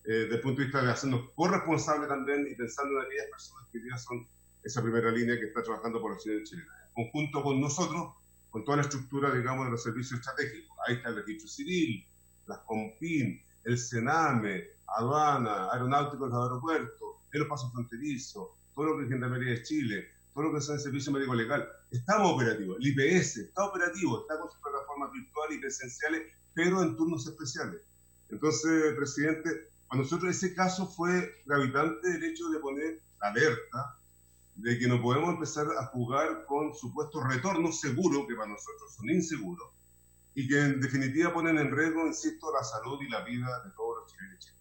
desde el punto de vista de hacernos corresponsables también y pensando en aquellas personas que ya son esa primera línea que está trabajando por la ciudad chilena. En conjunto con nosotros, con toda la estructura, digamos, de los servicios estratégicos. Ahí está el registro civil, las COMPIN, el CENAME, aduana, aeronáutico de los aeropuertos, los pasos fronterizos, todo lo que es Gendarmería de Chile, todo lo que es el servicio médico legal. Estamos operativos, el IPS está operativo, está con sus plataformas virtuales y presenciales, pero en turnos especiales. Entonces, presidente, para nosotros ese caso fue gravitante el hecho de poner alerta de que no podemos empezar a jugar con supuestos retornos seguros, que para nosotros son inseguros, y que en definitiva ponen en riesgo, insisto, la salud y la vida de todos los chilenos y chilenas.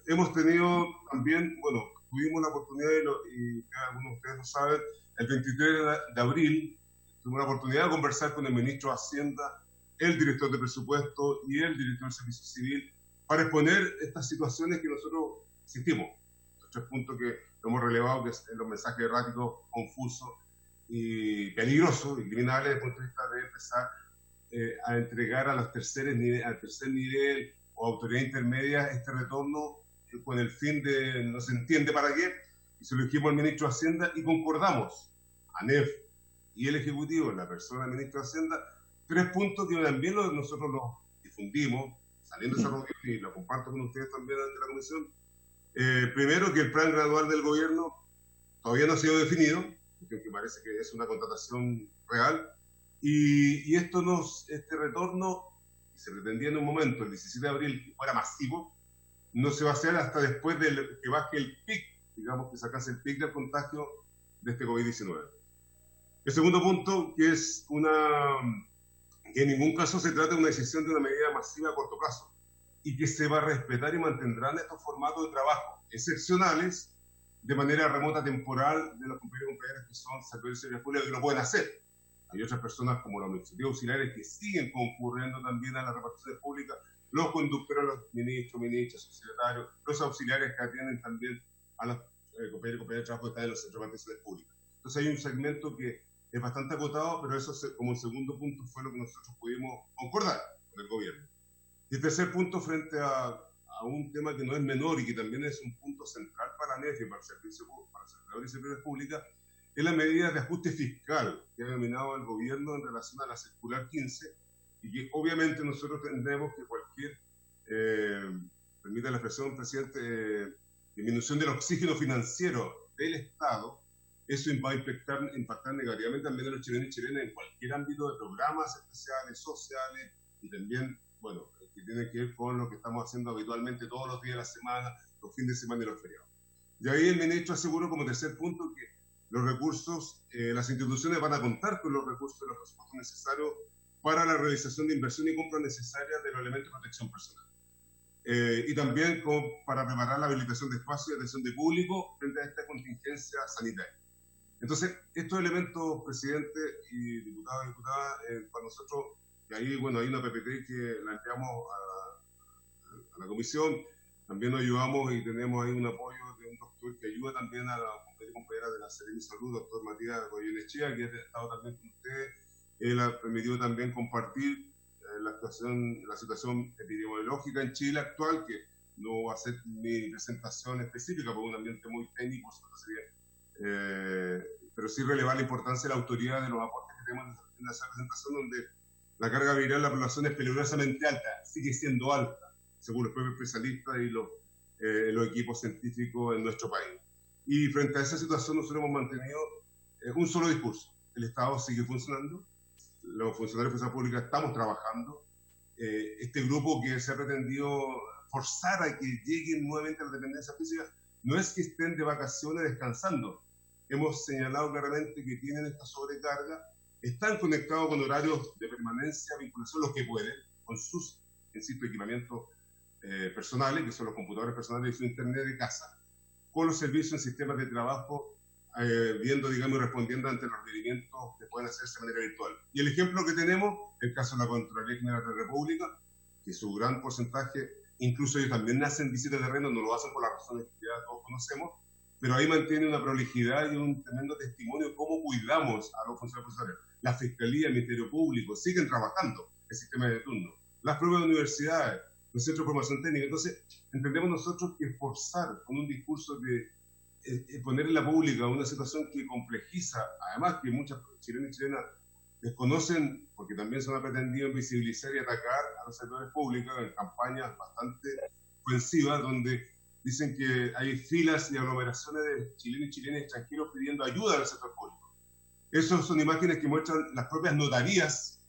Hemos tenido también, bueno, tuvimos la oportunidad, y algunos de ustedes lo saben, el 23 de abril, tuvimos la oportunidad de conversar con el ministro de Hacienda, el director de presupuesto y el director del Servicio Civil para exponer estas situaciones que nosotros insistimos. Los 3 puntos que hemos relevado, que es los mensajes erráticos, confusos y peligrosos y criminales desde el punto de vista de empezar a entregar a los al tercer nivel o autoridad intermedia este retorno con el fin de no se entiende para qué, y se lo dijimos al ministro de Hacienda y concordamos, ANEF y el Ejecutivo, en la persona del ministro de Hacienda, 3 puntos que también nosotros los difundimos, saliendo de esa reunión y lo comparto con ustedes también ante la comisión. Primero, que el plan gradual del gobierno todavía no ha sido definido, que parece que es una contratación real, y este retorno, que se pretendía en un momento, el 17 de abril, que fuera masivo, no se va a hacer hasta después de que baje el pic, digamos, que sacase el pic del contagio de este COVID-19. El segundo punto, que es una que en ningún caso se trata de una decisión de una medida masiva a corto plazo y que se va a respetar y mantendrán estos formatos de trabajo excepcionales de manera remota temporal de los compañeros y compañeras que son servidores de seguridad pública que lo pueden hacer. Hay otras personas como los administrativos auxiliares que siguen concurriendo también a las reparticiones públicas, los conductores, los ministros, ministras, secretarios, los auxiliares que atienden también a los compañeros y compañeras de trabajo que están en los centros de reparticiones públicas. Entonces hay un segmento que es bastante acotado, pero eso como el segundo punto fue lo que nosotros pudimos concordar con el gobierno. Y el tercer punto, frente a un tema que no es menor y que también es un punto central para la NEF y para el servicio, para el servidor y servidores públicas, es la medida de ajuste fiscal que ha denominado el gobierno en relación a la circular 15 y que obviamente nosotros tendremos que cualquier, permita la expresión, presidente, disminución del oxígeno financiero del Estado, eso va a impactar negativamente también a los chilenos y chilenas en cualquier ámbito de programas especiales, sociales y también, bueno, que tiene que ver con lo que estamos haciendo habitualmente todos los días de la semana, los fines de semana y los feriados. Y ahí el ministro aseguró como tercer punto que los recursos, las instituciones van a contar con los recursos de los presupuestos necesarios para la realización de inversión y compra necesarias de los elementos de protección personal. Y también para preparar la habilitación de espacios y atención de público frente a esta contingencia sanitaria. Entonces, estos elementos, presidente y diputados y diputadas, para nosotros, y ahí, bueno, hay una PPT que la enviamos a la comisión, también nos ayudamos y tenemos ahí un apoyo de un doctor que ayuda también a la compañera de la Seremi Salud, doctor Matías Goyenechea, que ha estado también con ustedes. Él ha permitido también compartir la situación epidemiológica en Chile actual, que no va a ser mi presentación específica, porque es un ambiente muy técnico, pero sí relevar la importancia de la autoridad de los aportes que tenemos en esa presentación, donde la carga viral de la población es peligrosamente alta, sigue siendo alta, según los propios especialistas y los equipos científicos en nuestro país. Y frente a esa situación nosotros hemos mantenido un solo discurso. El Estado sigue funcionando, los funcionarios de fuerza pública estamos trabajando. Este grupo que se ha pretendido forzar a que lleguen nuevamente a la dependencia física no es que estén de vacaciones descansando. Hemos señalado claramente que tienen esta sobrecarga, están conectados con horarios de permanencia, vinculación, los que pueden, con sus, insisto, equipamientos personales, que son los computadores personales y su internet de casa, con los servicios en sistemas de trabajo, viendo, digamos, y respondiendo ante los requerimientos que pueden hacerse de manera virtual. Y el ejemplo que tenemos, el caso de la Contraloría General de la República, que su gran porcentaje, incluso ellos también hacen visitas de terreno, no lo hacen por las razones que ya todos conocemos, pero ahí mantiene una prolijidad y un tremendo testimonio de cómo cuidamos a los funcionarios profesionales. La Fiscalía, el Ministerio Público, siguen trabajando el sistema de turno, las propias universidades, los centros de formación técnica. Entonces, entendemos nosotros que forzar con un discurso de poner en la pública una situación que complejiza, además que muchas chilenos y chilenas desconocen, porque también se han pretendido invisibilizar y atacar a los servidores públicos en campañas bastante ofensivas, donde dicen que hay filas y aglomeraciones de chilenos y chilenas extranjeros pidiendo ayuda al sector público. Esas son imágenes que muestran las propias notarías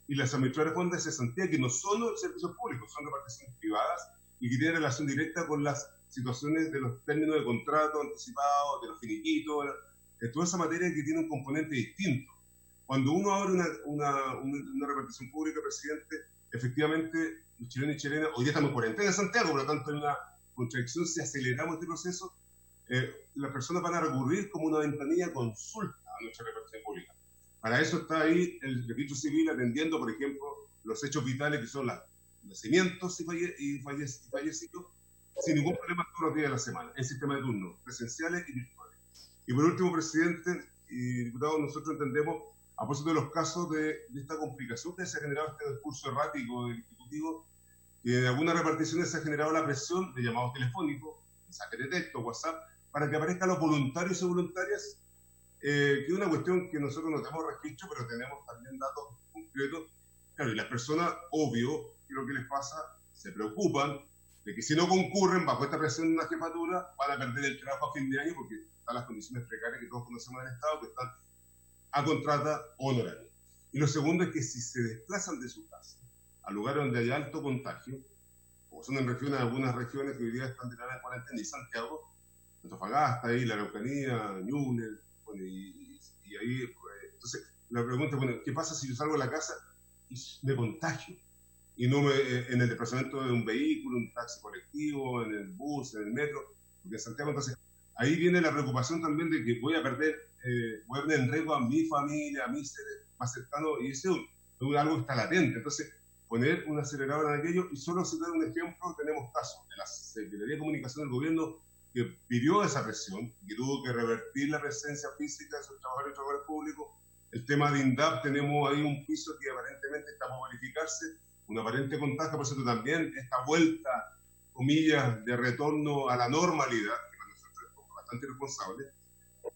y las administradoras de fondos de cesantía, que no son los servicios públicos, son reparticiones privadas y que tienen relación directa con las situaciones de los términos de contrato anticipados, de los finiquitos, de toda esa materia que tiene un componente distinto. Cuando uno abre una repartición pública, presidente, efectivamente, los chilenos y chilenas, hoy día estamos en cuarentena en Santiago, por lo tanto hay una contradicción. Si aceleramos este proceso, las personas van a recurrir como una ventanilla de consulta a nuestra repartición pública. Para eso está ahí el registro civil atendiendo, por ejemplo, los hechos vitales que son los nacimientos y fallecidos, sin ningún problema todos los días de la semana, en sistema de turno, presenciales y virtuales. Y por último, presidente y diputados, nosotros entendemos, a propósito de los casos de esta complicación que se ha generado este discurso errático del Ejecutivo, que en algunas reparticiones se ha generado la presión de llamados telefónicos, mensajes de texto, WhatsApp, para que aparezcan los voluntarios y voluntarias, que es una cuestión que nosotros no tenemos registro, pero tenemos también datos concretos. Claro, y las personas, obvio, que lo que les pasa, se preocupan de que si no concurren bajo esta presión de una jefatura, van a perder el trabajo a fin de año, porque están las condiciones precarias que todos conocemos del Estado, que están a contrata honoraria. Y lo segundo es que si se desplazan de su casa a lugares donde hay alto contagio, como son en algunas regiones que hoy día están declaradas en cuarentena, y Santiago, Antofagasta, ahí, la Araucanía, Ñuble, bueno, y ahí, pues, entonces la pregunta es, bueno, ¿qué pasa si yo salgo de la casa y de contagio, y no en el desplazamiento de un vehículo, un taxi colectivo, en el bus, en el metro, porque en Santiago, entonces, ahí viene la preocupación también de que voy a poner en riesgo a mi familia, a mis seres más cercanos, y eso es algo que está latente. Entonces, poner un acelerador en aquello, y solo citar un ejemplo, tenemos casos de la Secretaría de Comunicación del Gobierno que pidió esa presión, que tuvo que revertir la presencia física de sus trabajadores y trabajadores públicos. El tema de INDAP, tenemos ahí un piso que aparentemente está por verificarse, un aparente contagio, por cierto, también esta vuelta, comillas, de retorno a la normalidad, que para nosotros es bastante irresponsable.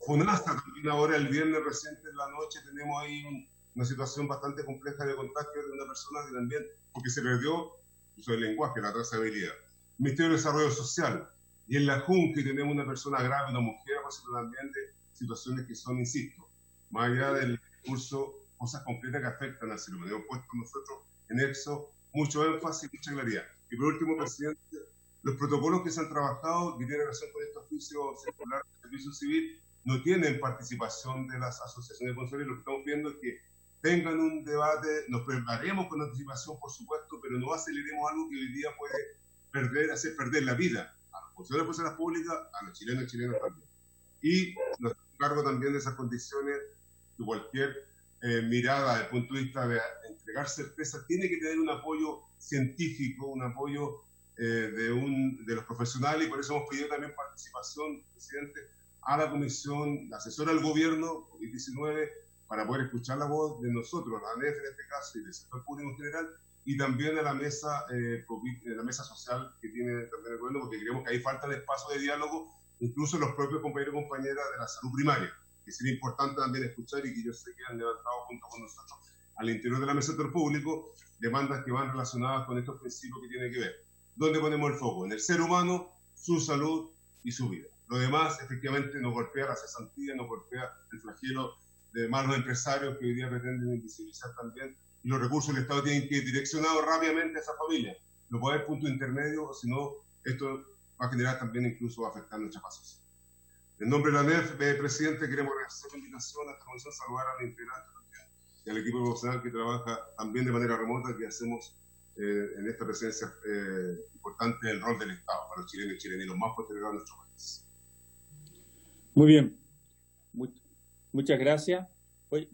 FONASA también ahora, el viernes reciente en la noche, tenemos ahí una situación bastante compleja de contagio de una persona que también, porque se perdió uso del lenguaje, la trazabilidad. Ministerio de Desarrollo Social, y en la Junta tenemos una persona grave, una mujer, por cierto, también de situaciones que son, insisto, más allá del discurso, cosas concretas que afectan al ser humano. Hemos puesto nosotros en eso mucho énfasis y mucha claridad. Y por último, presidente, los protocolos que se han trabajado, que tienen relación con este oficio circular de servicio civil, no tienen participación de las asociaciones de consumidores. Lo que estamos viendo es que tengan un debate, nos preparemos con anticipación, por supuesto, pero no aceleremos algo que hoy día puede hacer perder la vida a los funcionarios de personas públicas, a los chilenos y chilenas también. Y nos encargo también de esas condiciones que cualquier mirada desde el punto de vista de entregar certeza tiene que tener un apoyo científico, un apoyo de los profesionales, y por eso hemos pedido también participación, presidente, a la comisión, la asesora del gobierno, COVID-19, para poder escuchar la voz de nosotros, la ANEF en este caso, y del sector público en general, y también a la mesa, la mesa social que tiene también el gobierno, porque creemos que hay falta de espacio de diálogo, incluso los propios compañeros y compañeras de la salud primaria, que sería importante también escuchar, y que yo sé que han levantado junto con nosotros al interior de la mesa del sector público, demandas que van relacionadas con estos principios que tienen que ver. ¿Dónde ponemos el foco? En el ser humano, su salud y su vida. Lo demás, efectivamente, nos golpea la cesantía, nos golpea el flagelo de malos empresarios que hoy día pretenden invisibilizar también, y los recursos del Estado tienen que ir direccionados rápidamente a esa familia. No puede haber punto intermedio, sino esto va a generar también, incluso va a afectar nuestra paz social. En nombre de la ANEF, presidente, queremos agradecer la invitación a esta comisión, saludar a los integrantes también y al equipo profesional que trabaja también de manera remota, que hacemos en esta presencia importante del rol del Estado para los chilenos y chilenas y los más postergados de nuestro país. Muy bien. Muchas gracias. Hoy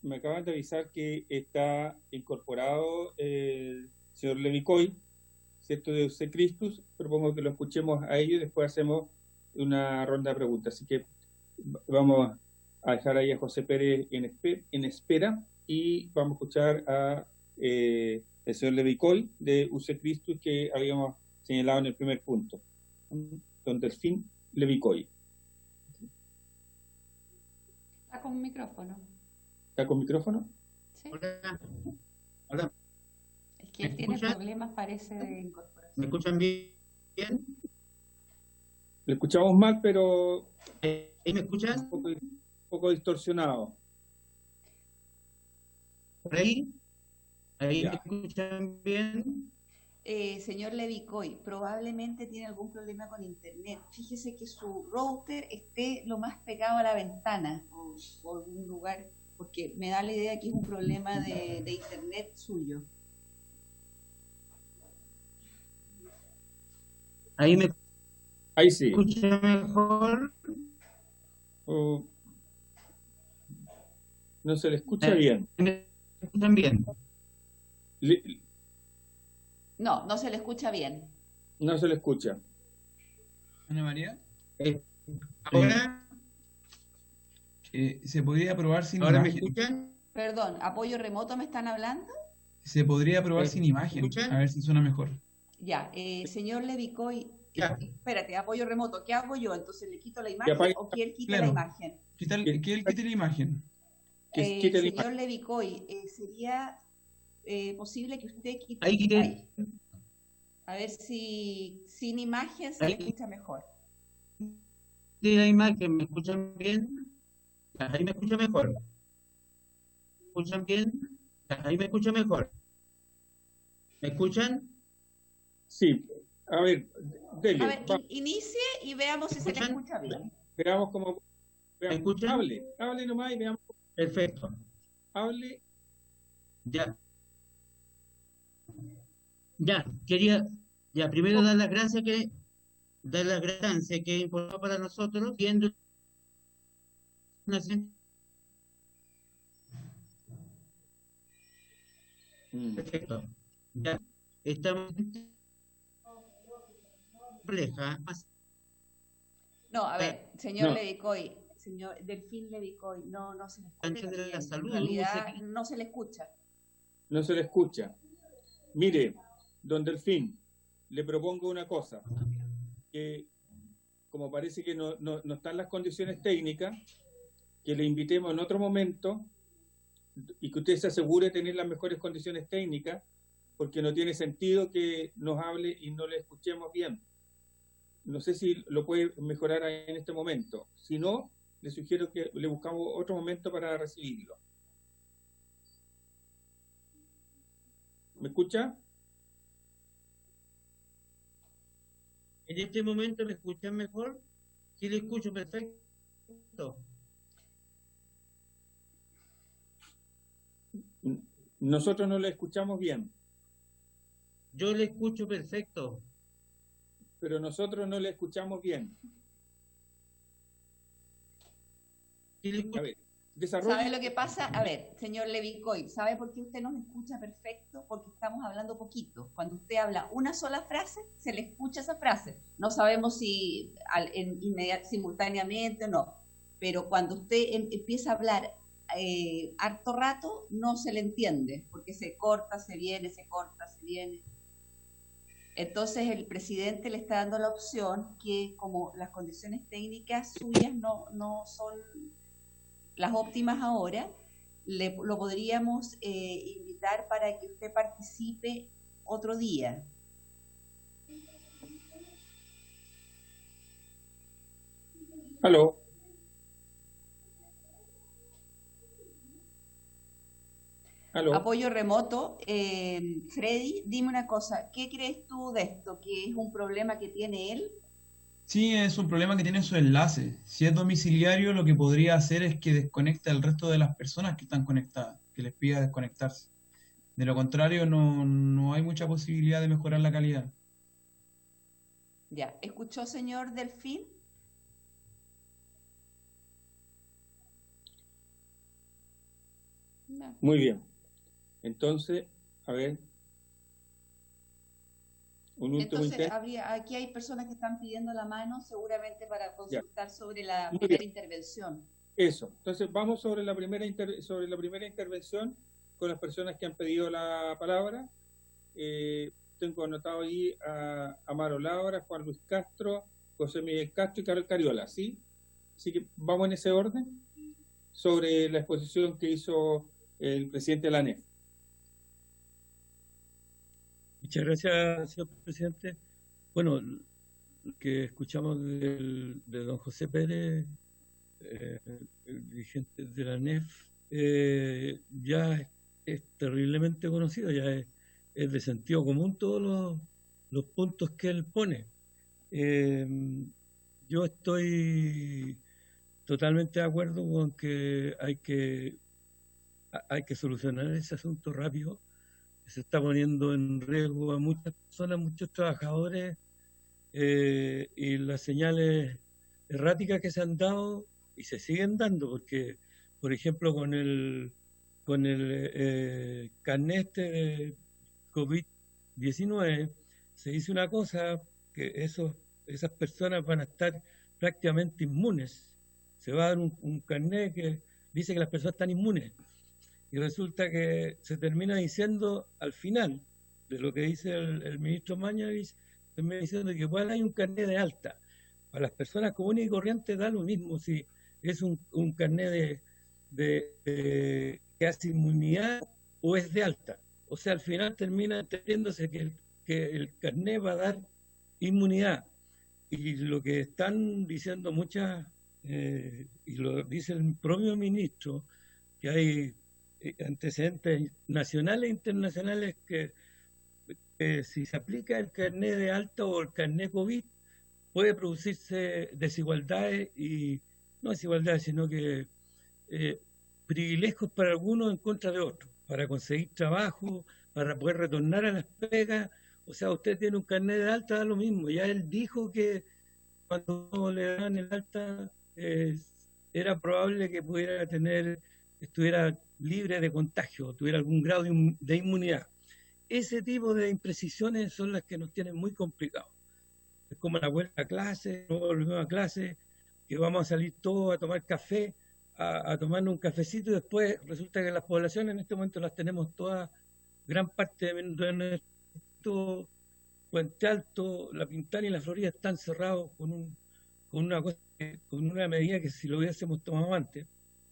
me acaban de avisar que está incorporado el señor Levicoy, ¿cierto?, de UC Christus. Propongo que lo escuchemos a ellos y después hacemos una ronda de preguntas. Así que vamos a dejar ahí a José Pérez en espera, y vamos a escuchar a el señor Levicoy de UC Christus, que habíamos señalado en el primer punto. Don Delfín Levicoy. ¿Está con micrófono? ¿Está con micrófono? Sí. Hola. Es que él tiene problemas, parece, de incorporación. ¿Me escuchan bien? Le escuchamos mal, pero ¿Y me escuchan? Un poco distorsionado. ¿Por ahí? ¿Ahí Ya. me escuchan bien? Señor Levicoy, probablemente tiene algún problema con internet. Fíjese que su router esté lo más pegado a la ventana o algún lugar, porque me da la idea que es un problema de internet suyo. Ahí sí. ¿Escucha mejor? No se le escucha bien. ¿Me escuchan bien? No se le escucha bien. No se le escucha. Ana María. ¿Ahora? ¿Se podría probar sin ¿Ahora me imagen? escuchan? Perdón, ¿apoyo remoto me están hablando? Se podría probar sin imagen, escuchan? a ver si suena mejor. Ya, señor Levicoy, Ya. espérate, apoyo remoto, ¿qué hago yo? Entonces, ¿le quito la imagen o que él quite Claro. la imagen? Que él quite la imagen. Señor Levicoy, ¿sería posible que usted quite Ahí quité. ahí? A ver si sin imagen se Ahí. escucha mejor. ¿De la imagen me escuchan bien? Ahí me escucha mejor. ¿Me escuchan bien? Ahí me escucha mejor. ¿Me escuchan? Sí. A ver, dele. A ver, inicie y veamos si se le ¿Escuchan? escucha bien. Veamos cómo. ¿Me escuchan? Hable nomás y veamos. Perfecto. Hable. Ya. Ya, quería ya primero dar las gracias que es importante para nosotros, viendo una perfecto. Ya estamos compleja. No, a ver, señor Levicoy, señor Delfín Levicoy, no se le escucha de la bien. salud, En realidad no se le escucha. No se le escucha. Mire, don Delfín, le propongo una cosa, que como parece que no están las condiciones técnicas, que le invitemos en otro momento y que usted se asegure de tener las mejores condiciones técnicas, porque no tiene sentido que nos hable y no le escuchemos bien. No sé si lo puede mejorar en este momento. Si no, le sugiero que le buscamos otro momento para recibirlo. ¿Me escucha? En este momento me escuchan mejor. Sí, le escucho perfecto. Nosotros no le escuchamos bien. Yo le escucho perfecto. Pero nosotros no le escuchamos bien. A ver, ¿Sabe lo que pasa? A ver, señor Levicoy, ¿sabe por qué usted nos escucha perfecto? Porque estamos hablando poquito. Cuando usted habla una sola frase, se le escucha esa frase. No sabemos si simultáneamente o no. Pero cuando usted empieza a hablar harto rato, no se le entiende, porque se corta, se viene, se corta, se viene. Entonces el presidente le está dando la opción que, como las condiciones técnicas suyas no son las óptimas ahora, lo podríamos invitar para que usted participe otro día. ¿Aló? ¿Aló? Apoyo remoto. Freddy, dime una cosa, ¿qué crees tú de esto? ¿Que es un problema que tiene él? Sí, es un problema que tiene su enlace. Si es domiciliario, lo que podría hacer es que desconecte al resto de las personas que están conectadas, que les pida desconectarse. De lo contrario, no hay mucha posibilidad de mejorar la calidad. Ya, ¿escuchó, señor Delfín? No. Muy bien. Entonces, a ver. Entonces, aquí hay personas que están pidiendo la mano seguramente para consultar sobre la primera intervención. Eso. Entonces, vamos sobre la primera intervención con las personas que han pedido la palabra. Tengo anotado ahí a Amaro Laura, Juan Luis Castro, José Miguel Castro y Carol Cariola, ¿sí? Así que vamos en ese orden sobre la exposición que hizo el presidente de la ANEF. Muchas gracias, señor presidente. Bueno, lo que escuchamos de don José Pérez, el dirigente de la ANEF, ya es terriblemente conocido, ya es de sentido común todos los puntos que él pone. Yo estoy totalmente de acuerdo con que hay que solucionar ese asunto rápido. Se está poniendo en riesgo a muchas personas, muchos trabajadores, y las señales erráticas que se han dado y se siguen dando, porque, por ejemplo, con el carnet de COVID-19 se dice una cosa, que esas personas van a estar prácticamente inmunes. Se va a dar un carnet que dice que las personas están inmunes. Y resulta que se termina diciendo al final de lo que dice el ministro Mañalich, termina diciendo que igual hay un carnet de alta. Para las personas comunes y corrientes da lo mismo si es un carnet que hace inmunidad o es de alta. O sea, al final termina entendiéndose que el carnet va a dar inmunidad. Y lo que están diciendo muchas, y lo dice el propio ministro, que hay antecedentes nacionales e internacionales que si se aplica el carnet de alta o el carnet COVID puede producirse desigualdades, y no desigualdades, sino que privilegios para algunos en contra de otros, para conseguir trabajo, para poder retornar a las pegas O sea, usted tiene un carnet de alta, da lo mismo. Ya él dijo que cuando le dan el alta era probable que estuviera libre de contagio, tuviera algún grado de inmunidad. Ese tipo de imprecisiones son las que nos tienen muy complicados. Es como la vuelta a clase, no volvemos a clase, que vamos a salir todos a tomar café, a tomarnos un cafecito, y después resulta que las poblaciones en este momento las tenemos todas, gran parte de nuestro Puente Alto, La Pintana y La Florida están cerrados con una medida que si lo hubiésemos tomado antes.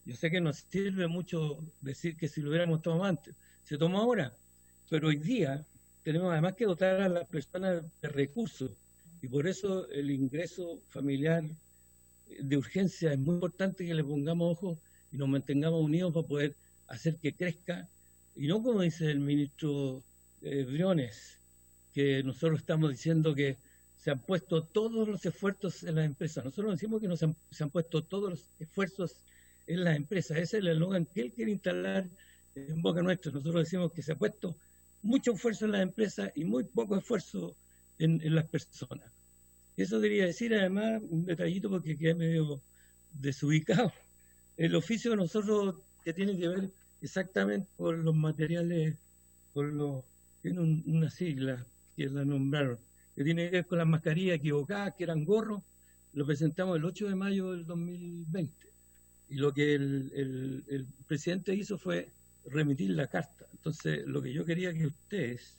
Yo sé que nos sirve mucho decir que si lo hubiéramos tomado antes, se tomó ahora, pero hoy día tenemos además que dotar a las personas de recursos, y por eso el ingreso familiar de urgencia es muy importante, que le pongamos ojo y nos mantengamos unidos para poder hacer que crezca, y no como dice el ministro Briones, que nosotros estamos diciendo que se han puesto todos los esfuerzos en las empresas. Nosotros decimos que se han puesto todos los esfuerzos en las empresas. Ese es el eslogan que él quiere instalar en boca nuestra. Nosotros decimos que se ha puesto mucho esfuerzo en las empresas y muy poco esfuerzo en las personas. Eso debería decir, además, un detallito porque quedé medio desubicado. El oficio de nosotros, que tiene que ver exactamente con los materiales, tiene una sigla que la nombraron, que tiene que ver con las mascarillas equivocadas, que eran gorros, lo presentamos el 8 de mayo del 2020. Y lo que el presidente hizo fue remitir la carta. Entonces, lo que yo quería que ustedes,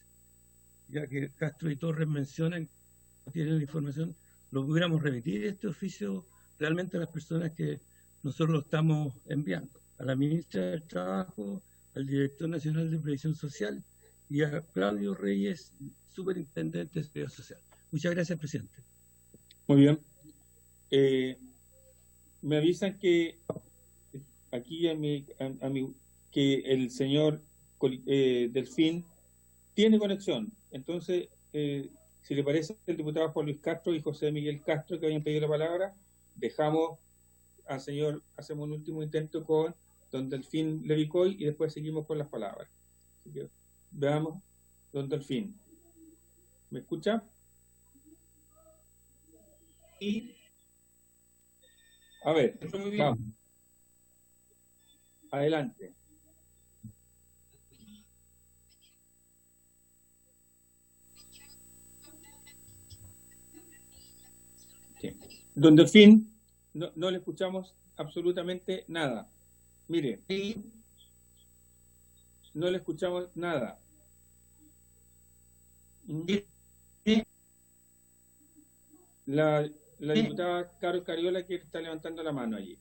ya que Castro y Torres mencionan, tienen la información, lo pudiéramos remitir este oficio realmente a las personas que nosotros lo estamos enviando, a la ministra del Trabajo, al director nacional de Previsión Social y a Claudio Reyes, superintendente de Seguridad Social. Muchas gracias, presidente. Muy bien. Me avisan que aquí que el señor Delfín tiene conexión. Entonces, si le parece, el diputado Juan Luis Castro y José Miguel Castro, que habían pedido la palabra, hacemos un último intento con don Delfín Levicoy y después seguimos con las palabras. Así que veamos, don Delfín. ¿Me escucha? Sí. A ver, Muy bien. vamos. Adelante. Sí. Don Delfín, no le escuchamos absolutamente nada. Mire, Sí. no le escuchamos nada. Sí. La diputada Carol Cariola, que está levantando la mano allí.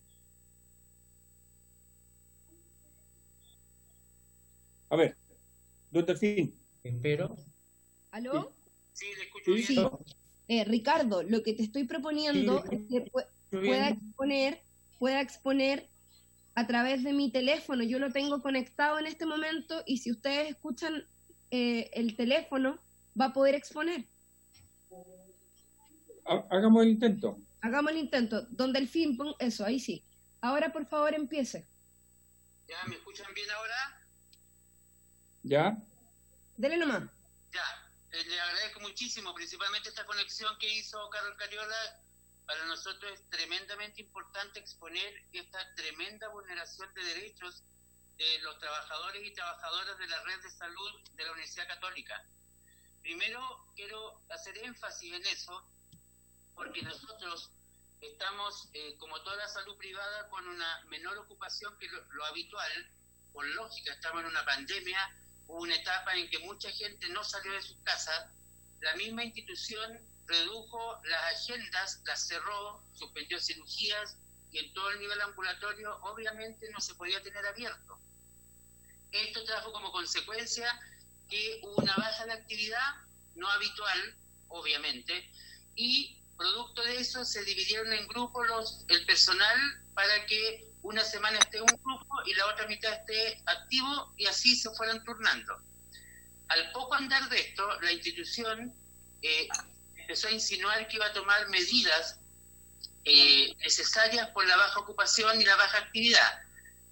A ver, don Delfín. Espero. ¿Aló? Sí, le escucho bien. Sí. Ricardo, lo que te estoy proponiendo es que pueda exponer a través de mi teléfono. Yo lo tengo conectado en este momento y si ustedes escuchan el teléfono, va a poder exponer. Hagamos el intento. Hagamos el intento. Don Delfín, eso, ahí sí. Ahora, por favor, empiece. ¿Ya me escuchan bien ahora? ¿Ya? Dele nomás. Ya, le agradezco muchísimo, principalmente esta conexión que hizo Carol Cariola. Para nosotros es tremendamente importante exponer esta tremenda vulneración de derechos de los trabajadores y trabajadoras de la red de salud de la Universidad Católica. Primero, quiero hacer énfasis en eso, porque nosotros estamos, como toda la salud privada, con una menor ocupación que lo habitual. Por lógica, estamos en una pandemia, hubo una etapa en que mucha gente no salió de sus casas. La misma institución redujo las agendas, las cerró, suspendió cirugías y en todo el nivel ambulatorio obviamente no se podía tener abierto. Esto trajo como consecuencia que hubo una baja de actividad, no habitual, obviamente, y producto de eso se dividieron en grupos el personal para que una semana esté un grupo y la otra mitad esté activo y así se fueran turnando. Al poco andar de esto, la institución empezó a insinuar que iba a tomar medidas necesarias por la baja ocupación y la baja actividad.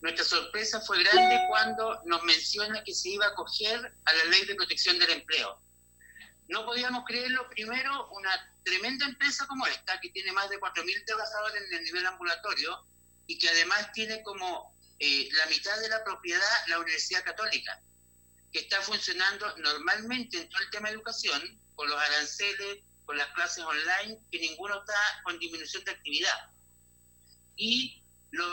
Nuestra sorpresa fue grande cuando nos menciona que se iba a acoger a la Ley de Protección del Empleo. no podíamos creerlo. Primero, una tremenda empresa como esta, que tiene más de 4.000 trabajadores en el nivel ambulatorio y que además tiene como la mitad de la propiedad la Universidad Católica, que está funcionando normalmente en todo el tema de educación, con los aranceles, con las clases online, que ninguno está con disminución de actividad. Y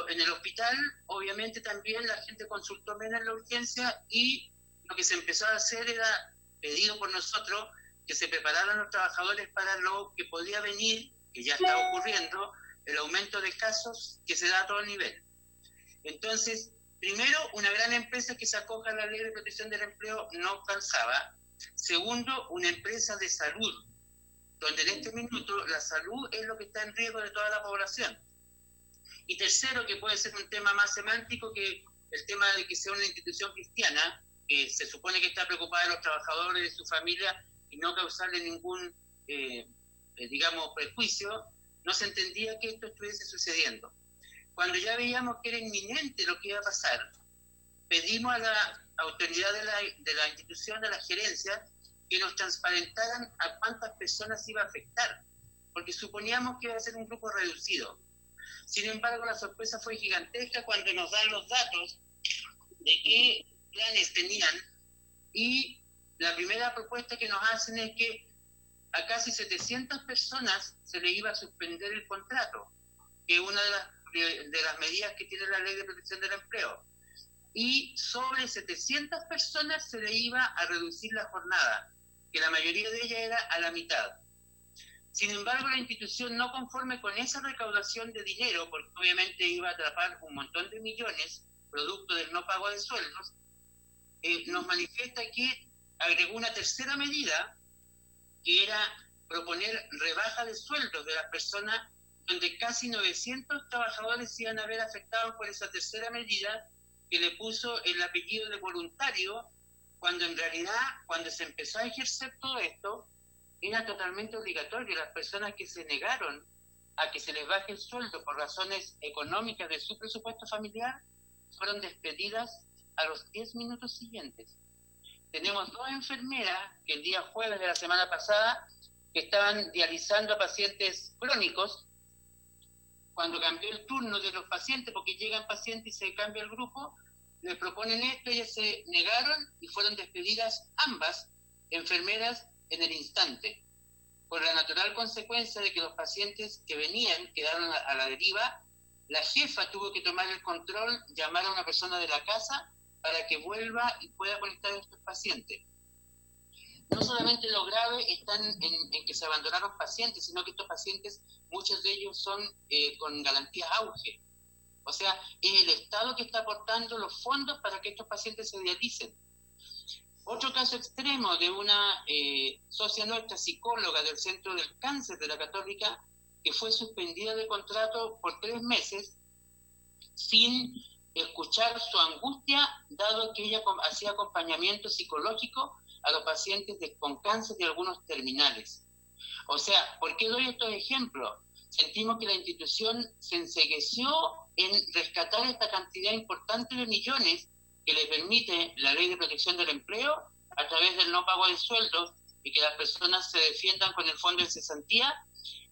en el hospital, obviamente, también la gente consultó menos en la urgencia y lo que se empezó a hacer era, pedido por nosotros, que se prepararan los trabajadores para lo que podía venir, que ya está ocurriendo, el aumento de casos que se da a todo nivel. Entonces, primero, una gran empresa que se acoja a la Ley de Protección del Empleo no calzaba. Segundo, una empresa de salud, donde en este minuto la salud es lo que está en riesgo de toda la población. Y tercero, que puede ser un tema más semántico, que el tema de que sea una institución cristiana, que se supone que está preocupada de los trabajadores, de su familia, y no causarle ningún, digamos, prejuicio, no se entendía que esto estuviese sucediendo. Cuando ya veíamos que era inminente lo que iba a pasar, pedimos a la autoridad de la institución, de la gerencia, que nos transparentaran a cuántas personas iba a afectar, porque suponíamos que iba a ser un grupo reducido. Sin embargo, la sorpresa fue gigantesca cuando nos dan los datos de qué planes tenían, y la primera propuesta que nos hacen es que a casi 700 personas se le iba a suspender el contrato, que es una de las medidas que tiene la Ley de Protección del Empleo, y sobre 700 personas se le iba a reducir la jornada, que la mayoría de ellas era a la mitad. Sin embargo, la institución, no conforme con esa recaudación de dinero, porque obviamente iba a atrapar un montón de millones, producto del no pago de sueldos, nos manifiesta que agregó una tercera medida, que era proponer rebaja de sueldos de las personas, donde casi 900 trabajadores iban a ver afectados por esa tercera medida, que le puso el apellido de voluntario, cuando en realidad, cuando se empezó a ejercer todo esto, era totalmente obligatorio. Las personas que se negaron a que se les baje el sueldo por razones económicas de su presupuesto familiar fueron despedidas a los 10 minutos siguientes. Tenemos 2 enfermeras que el día jueves de la semana pasada que estaban dializando a pacientes crónicos. Cuando cambió el turno de los pacientes, porque llegan pacientes y se cambia el grupo, les proponen esto, ellas se negaron y fueron despedidas ambas enfermeras en el instante, por la natural consecuencia de que los pacientes que venían quedaron a la deriva. La jefa tuvo que tomar el control, llamar a una persona de la casa para que vuelva y pueda conectar a estos pacientes. No solamente lo grave está en que se abandonaron pacientes, sino que estos pacientes, muchos de ellos son con garantías auge. O sea, es el Estado que está aportando los fondos para que estos pacientes se dialicen. Otro caso extremo de una socia nuestra, psicóloga del Centro del Cáncer de la Católica, que fue suspendida de contrato por 3 meses sin escuchar su angustia, dado que ella hacía acompañamiento psicológico a los pacientes con cáncer y algunos terminales. O sea, ¿por qué doy estos ejemplos? Sentimos que la institución se encegueció en rescatar esta cantidad importante de millones que le permite la Ley de Protección del Empleo a través del no pago de sueldos, y que las personas se defiendan con el fondo de cesantía,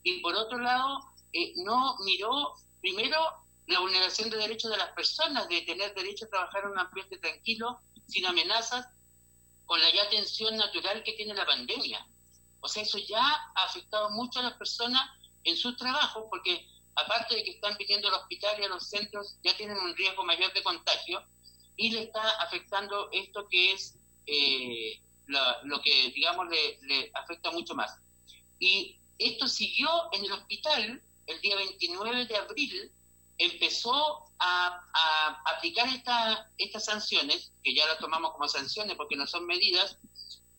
y por otro lado no miró primero la vulneración de derechos de las personas, de tener derecho a trabajar en un ambiente tranquilo, sin amenazas, con la ya tensión natural que tiene la pandemia. O sea, eso ya ha afectado mucho a las personas en sus trabajos, porque aparte de que están viniendo al hospital y a los centros, ya tienen un riesgo mayor de contagio, y le está afectando esto que es lo que, digamos, le afecta mucho más. Y esto siguió en el hospital. El día 29 de abril empezó a aplicar estas sanciones, que ya las tomamos como sanciones porque no son medidas,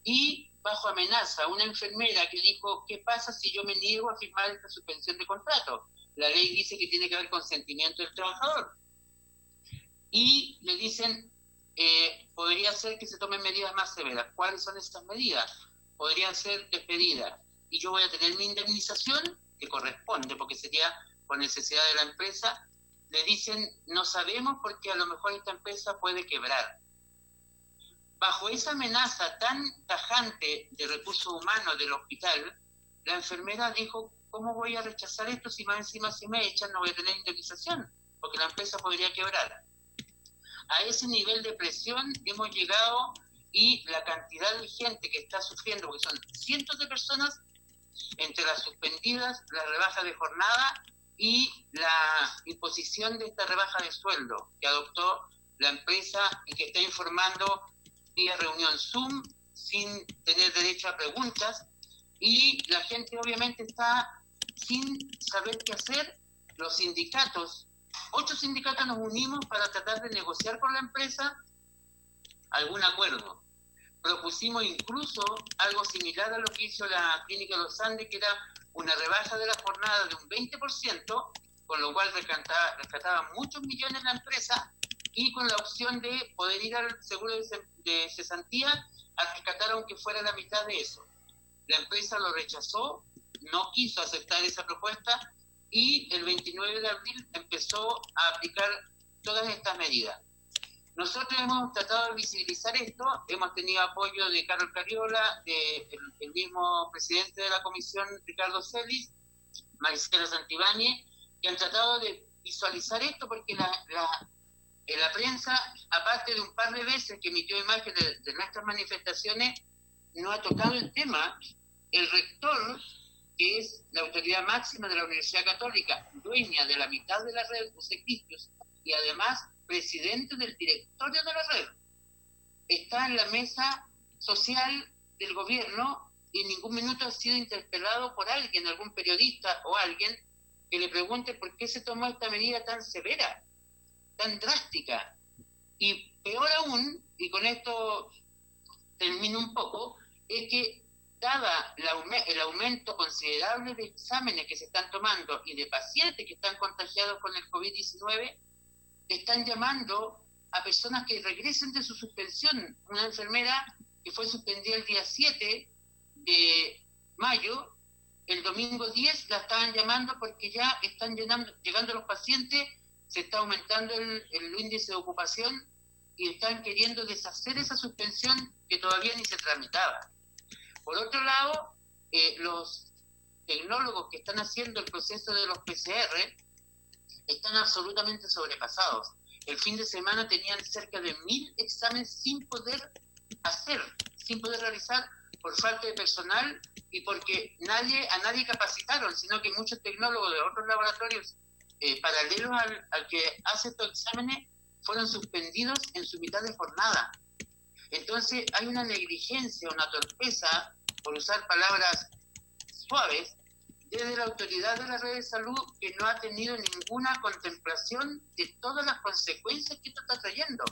y bajo amenaza, una enfermera que dijo: ¿qué pasa si yo me niego a firmar esta suspensión de contrato? La ley dice que tiene que haber consentimiento del trabajador. Y le dicen, podría ser que se tomen medidas más severas. ¿Cuáles son estas medidas? Podrían ser despedidas, y yo voy a tener mi indemnización, que corresponde, porque sería por necesidad de la empresa. Le dicen, no sabemos porque a lo mejor esta empresa puede quebrar. bajo esa amenaza tan tajante de recursos humanos del hospital, la enfermera dijo, ¿cómo voy a rechazar esto si más encima si me echan no voy a tener indemnización? Porque la empresa podría quebrar. A ese nivel de presión hemos llegado y la cantidad de gente que está sufriendo, porque son cientos de personas, entre las suspendidas, la rebaja de jornada y la imposición de esta rebaja de sueldo que adoptó la empresa y que está informando vía reunión Zoom sin tener derecho a preguntas, y la gente obviamente está sin saber qué hacer. Los sindicatos, 8 sindicatos nos unimos para tratar de negociar con la empresa algún acuerdo. Propusimos incluso algo similar a lo que hizo la Clínica Los Andes, que era una rebaja de la jornada de un 20%, con lo cual rescataba muchos millones la empresa, y con la opción de poder ir al seguro de cesantía a rescatar aunque fuera la mitad de eso. La empresa lo rechazó, no quiso aceptar esa propuesta, y el 29 de abril empezó a aplicar todas estas medidas. Nosotros hemos tratado de visibilizar esto, hemos tenido apoyo de Carlos Cariola, del mismo presidente de la comisión, Ricardo Celis, Maricela Santibáñez, que han tratado de visualizar esto, porque la prensa, aparte de un par de veces que emitió imágenes de nuestras manifestaciones, no ha tocado el tema. El rector, que es la autoridad máxima de la Universidad Católica, dueña de la mitad de la red de servicios y además presidente del directorio de la red, está en la mesa social del gobierno y en ningún minuto ha sido interpelado por alguien, algún periodista o alguien que le pregunte por qué se tomó esta medida tan severa, tan drástica. Y peor aún, y con esto termino un poco, es que dada el aumento considerable de exámenes que se están tomando y de pacientes que están contagiados con el COVID-19, están llamando a personas que regresen de su suspensión. Una enfermera que fue suspendida el día 7 de mayo, el domingo 10 la estaban llamando porque ya están llegando los pacientes, se está aumentando el índice de ocupación y están queriendo deshacer esa suspensión que todavía ni se tramitaba. Por otro lado, los tecnólogos que están haciendo el proceso de los PCR están absolutamente sobrepasados. El fin de semana tenían cerca de 1000 exámenes sin poder realizar por falta de personal y porque a nadie capacitaron, sino que muchos tecnólogos de otros laboratorios paralelos al que hace estos exámenes fueron suspendidos en su mitad de jornada. Entonces hay una negligencia, una torpeza, por usar palabras suaves, desde la autoridad de la red de salud, que no ha tenido ninguna contemplación de todas las consecuencias que esto está trayendo.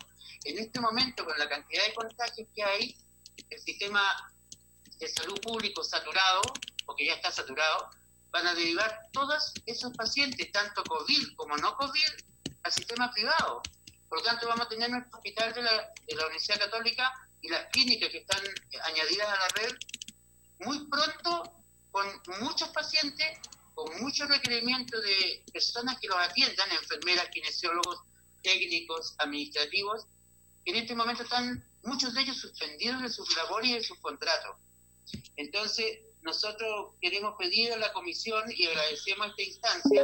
En este momento, con la cantidad de contagios que hay, el sistema de salud público saturado, porque ya está saturado, van a derivar todos esos pacientes, tanto COVID como no COVID, al sistema privado. Por lo tanto, vamos a tener nuestro hospital de la Universidad Católica y las clínicas que están añadidas a la red muy pronto, con muchos pacientes, con mucho requerimiento de personas que los atiendan, enfermeras, kinesiólogos, técnicos, administrativos, que en este momento están muchos de ellos suspendidos de sus labores y de sus contratos. Entonces, nosotros queremos pedir a la comisión y agradecemos esta instancia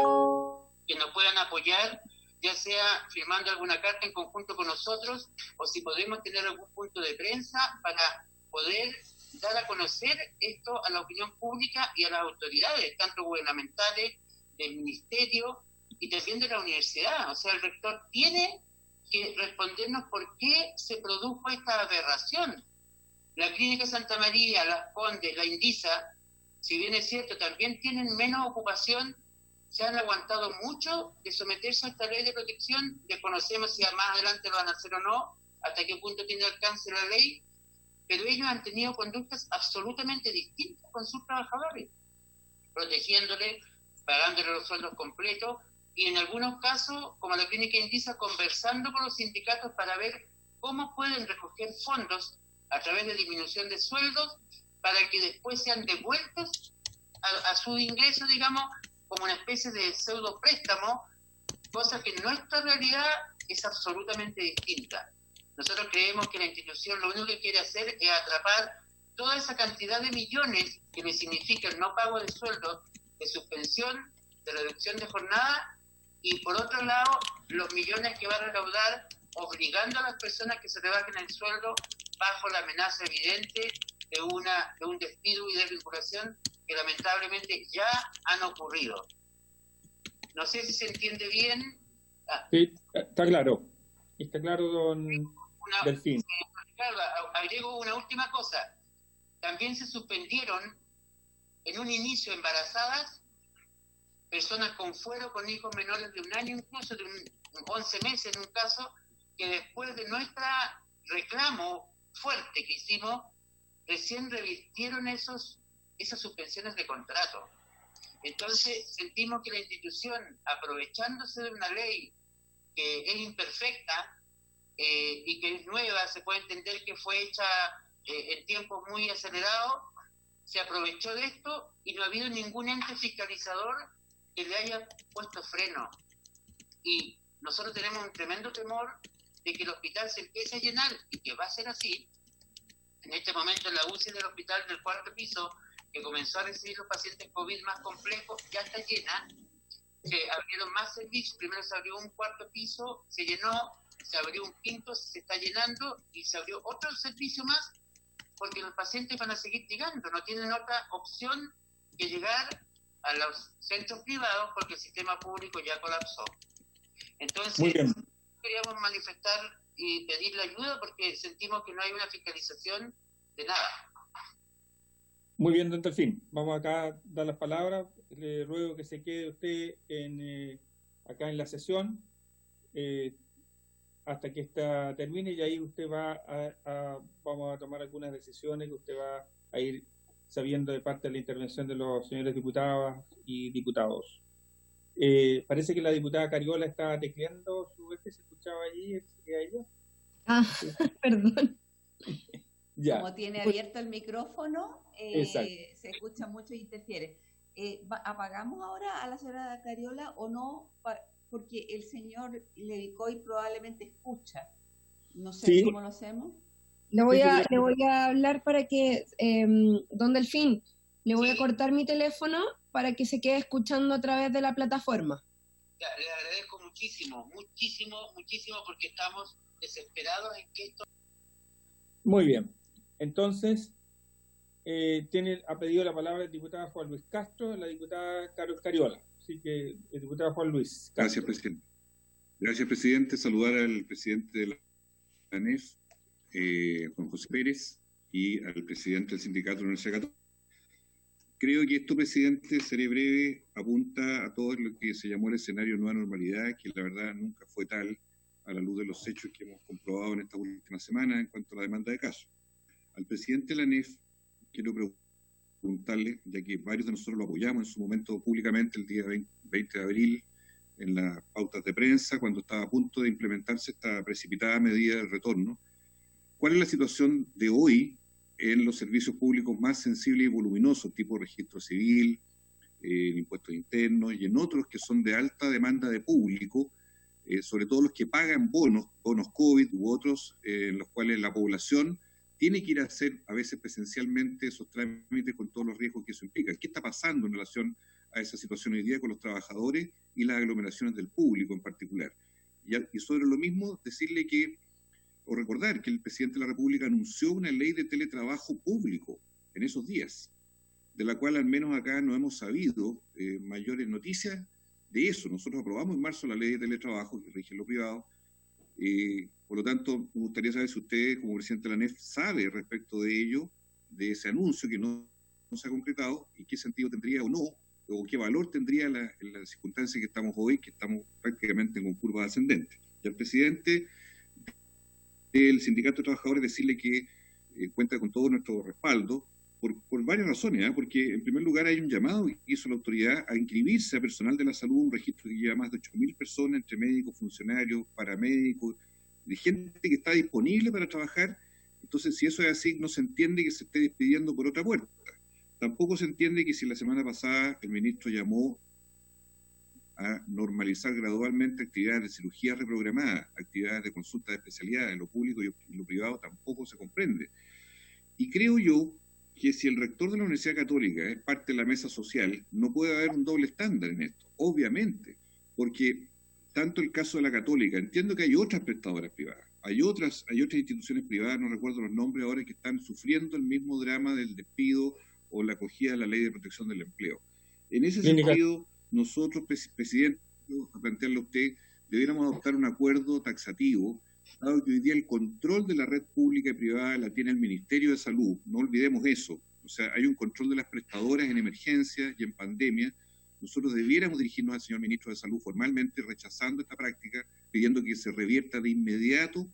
que nos puedan apoyar, ya sea firmando alguna carta en conjunto con nosotros o si podemos tener algún punto de prensa para poder dar a conocer esto a la opinión pública y a las autoridades, tanto gubernamentales, del ministerio y también de la universidad. O sea, el rector tiene que respondernos por qué se produjo esta aberración. La Clínica Santa María, Las Condes, la Indisa, si bien es cierto, también tienen menos ocupación, se han aguantado mucho de someterse a esta ley de protección. Desconocemos si más adelante lo van a hacer o no, hasta qué punto tiene alcance la ley, pero ellos han tenido conductas absolutamente distintas con sus trabajadores, protegiéndoles, pagándoles los sueldos completos, y en algunos casos, como la Clínica Indisa, conversando con los sindicatos para ver cómo pueden recoger fondos a través de disminución de sueldos para que después sean devueltos a su ingreso, digamos, como una especie de pseudo préstamo, cosa que en nuestra realidad es absolutamente distinta. Nosotros creemos que la institución lo único que quiere hacer es atrapar toda esa cantidad de millones que le significa el no pago de sueldo, de suspensión, de reducción de jornada, y por otro lado, los millones que va a recaudar obligando a las personas que se rebajen el sueldo bajo la amenaza evidente de un despido y desvinculación que lamentablemente ya han ocurrido. No sé si se entiende bien. Sí, está claro. Está claro, don Delfín. Claro, agrego una última cosa. También se suspendieron en un inicio embarazadas, personas con fuero, con hijos menores de 1 año, incluso de 11 meses en un caso, que después de nuestro reclamo fuerte que hicimos, recién revirtieron esas suspensiones de contrato. Entonces sentimos que la institución, aprovechándose de una ley que es imperfecta y que es nueva, se puede entender que fue hecha en tiempos muy acelerados, se aprovechó de esto y no ha habido ningún ente fiscalizador que le haya puesto freno. Y nosotros tenemos un tremendo temor de que el hospital se empiece a llenar, y que va a ser así. En este momento la UCI del hospital del 4º piso, que comenzó a recibir los pacientes COVID más complejos, ya está llena. Se abrieron más servicios. Primero se abrió un 4º piso, se llenó, se abrió un 5º, se está llenando, y se abrió otro servicio más, porque los pacientes van a seguir llegando, no tienen otra opción que llegar a los centros privados porque el sistema público ya colapsó. Entonces, queríamos manifestar y pedir la ayuda porque sentimos que no hay una fiscalización de nada. Muy bien, don Delfín. Vamos acá a dar las palabras. Le ruego que se quede usted acá en la sesión hasta que esta termine, y ahí usted vamos a tomar algunas decisiones que usted va a ir sabiendo de parte de la intervención de los señores diputadas y diputados. Parece que la diputada Cariola está tecleando su vez, ¿se escuchaba allí a ella? Sí. Perdón. Ya. Como tiene abierto el micrófono, se escucha mucho y interfiere. ¿Apagamos ahora a la señora Cariola o no? Porque el señor Levicoy probablemente escucha. No sé cómo lo hacemos. Le voy a hablar para que, don Delfín, le voy a cortar mi teléfono para que se quede escuchando a través de la plataforma. Ya, le agradezco muchísimo, porque estamos desesperados en que esto... Muy bien. Entonces, ha pedido la palabra el diputado Juan Luis Castro, la diputada Carol Cariola. Así que, el diputado Juan Luis Castro. Gracias, presidente. Gracias, presidente. Saludar al presidente de la ANEF, Juan José Pérez, y al presidente del sindicato de la Universidad Católica. Creo que esto, presidente, seré breve, apunta a todo lo que se llamó el escenario nueva normalidad, que la verdad nunca fue tal a la luz de los hechos que hemos comprobado en esta última semana en cuanto a la demanda de casos. Al presidente de la ANEF quiero preguntarle, ya que varios de nosotros lo apoyamos en su momento públicamente el día 20 de abril en las pautas de prensa, cuando estaba a punto de implementarse esta precipitada medida de retorno, ¿cuál es la situación de hoy en los servicios públicos más sensibles y voluminosos, tipo registro civil, impuestos internos, y en otros que son de alta demanda de público, sobre todo los que pagan bonos COVID u otros, en los cuales la población tiene que ir a hacer a veces presencialmente esos trámites con todos los riesgos que eso implica? ¿Qué está pasando en relación a esa situación hoy día con los trabajadores y las aglomeraciones del público en particular? Y sobre lo mismo, decirle que, o recordar que el presidente de la República anunció una ley de teletrabajo público en esos días, de la cual al menos acá no hemos sabido mayores noticias de eso. Nosotros aprobamos en marzo la ley de teletrabajo que rige lo privado. Por lo tanto, me gustaría saber si usted, como presidente de la ANEF, sabe respecto de ello, de ese anuncio que no se ha concretado, y qué sentido tendría o no, o qué valor tendría en la circunstancia que estamos hoy, que estamos prácticamente con curva ascendente. Y al presidente del Sindicato de Trabajadores decirle que cuenta con todo nuestro respaldo por varias razones, porque en primer lugar hay un llamado que hizo la autoridad a inscribirse a personal de la salud, un registro que lleva más de 8.000 personas, entre médicos, funcionarios, paramédicos, de gente que está disponible para trabajar. Entonces, si eso es así, no se entiende que se esté despidiendo por otra puerta. Tampoco se entiende que si la semana pasada el ministro llamó a normalizar gradualmente actividades de cirugía reprogramada, actividades de consulta de especialidad en lo público y lo privado tampoco se comprende. Y creo yo que si el rector de la Universidad Católica es parte de la mesa social, no puede haber un doble estándar en esto, obviamente, porque tanto el caso de la Católica, entiendo que hay otras prestadoras privadas, hay otras instituciones privadas, no recuerdo los nombres ahora, que están sufriendo el mismo drama del despido o la acogida de la Ley de Protección del Empleo. En ese sentido, nosotros, presidente, a plantearle a usted, debiéramos adoptar un acuerdo taxativo, dado que hoy día el control de la red pública y privada la tiene el Ministerio de Salud, no olvidemos eso. O sea, hay un control de las prestadoras en emergencia y en pandemia. Nosotros debiéramos dirigirnos al señor Ministro de Salud formalmente rechazando esta práctica, pidiendo que se revierta de inmediato,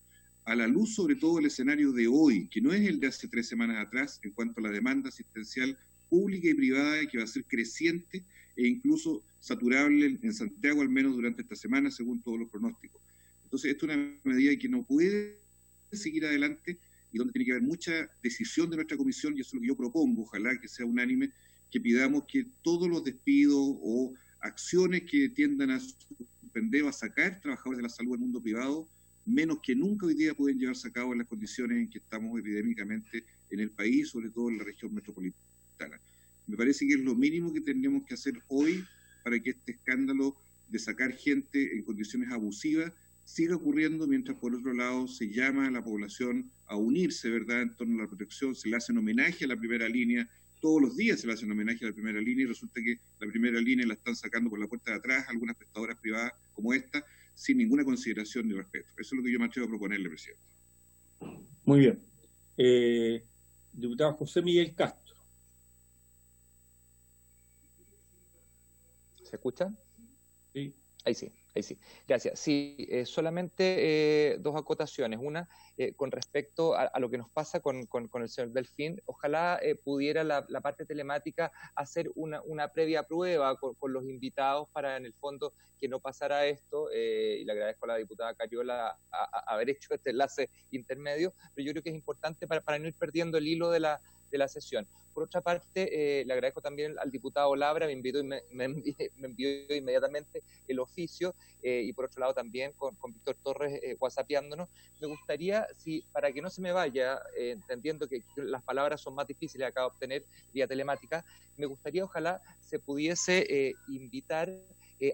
a la luz sobre todo del escenario de hoy, que no es el de hace 3 semanas atrás, en cuanto a la demanda asistencial pública y privada, que va a ser creciente e incluso saturable en Santiago, al menos durante esta semana, según todos los pronósticos. Entonces, esto es una medida que no puede seguir adelante y donde tiene que haber mucha decisión de nuestra comisión, y eso es lo que yo propongo, ojalá que sea unánime, que pidamos que todos los despidos o acciones que tiendan a suspender o a sacar trabajadores de la salud del mundo privado, menos que nunca hoy día pueden llevarse a cabo en las condiciones en que estamos epidémicamente en el país, sobre todo en la región metropolitana. Me parece que es lo mínimo que tendríamos que hacer hoy para que este escándalo de sacar gente en condiciones abusivas siga ocurriendo, mientras por otro lado se llama a la población a unirse, ¿verdad?, en torno a la protección, se le hacen homenaje a la primera línea, todos los días se le hacen homenaje a la primera línea y resulta que la primera línea la están sacando por la puerta de atrás algunas prestadoras privadas como esta, sin ninguna consideración ni respeto. Eso es lo que yo me atrevo a proponerle, presidente. Muy bien. Diputado José Miguel Castro. ¿Se escucha? Sí. Ahí sí, ahí sí. Gracias. Sí, solamente 2 acotaciones. Una, con respecto a lo que nos pasa con el señor Delfín, ojalá pudiera la parte telemática hacer una previa prueba con los invitados para, en el fondo, que no pasara esto, y le agradezco a la diputada Cariola haber hecho este enlace intermedio, pero yo creo que es importante para no ir perdiendo el hilo de la sesión. Por otra parte, le agradezco también al diputado Labra, me envió inmediatamente el oficio, y por otro lado también con Víctor Torres whatsappeándonos. Me gustaría, para que no se me vaya, entendiendo que las palabras son más difíciles acá de obtener vía telemática, me gustaría ojalá se pudiese invitar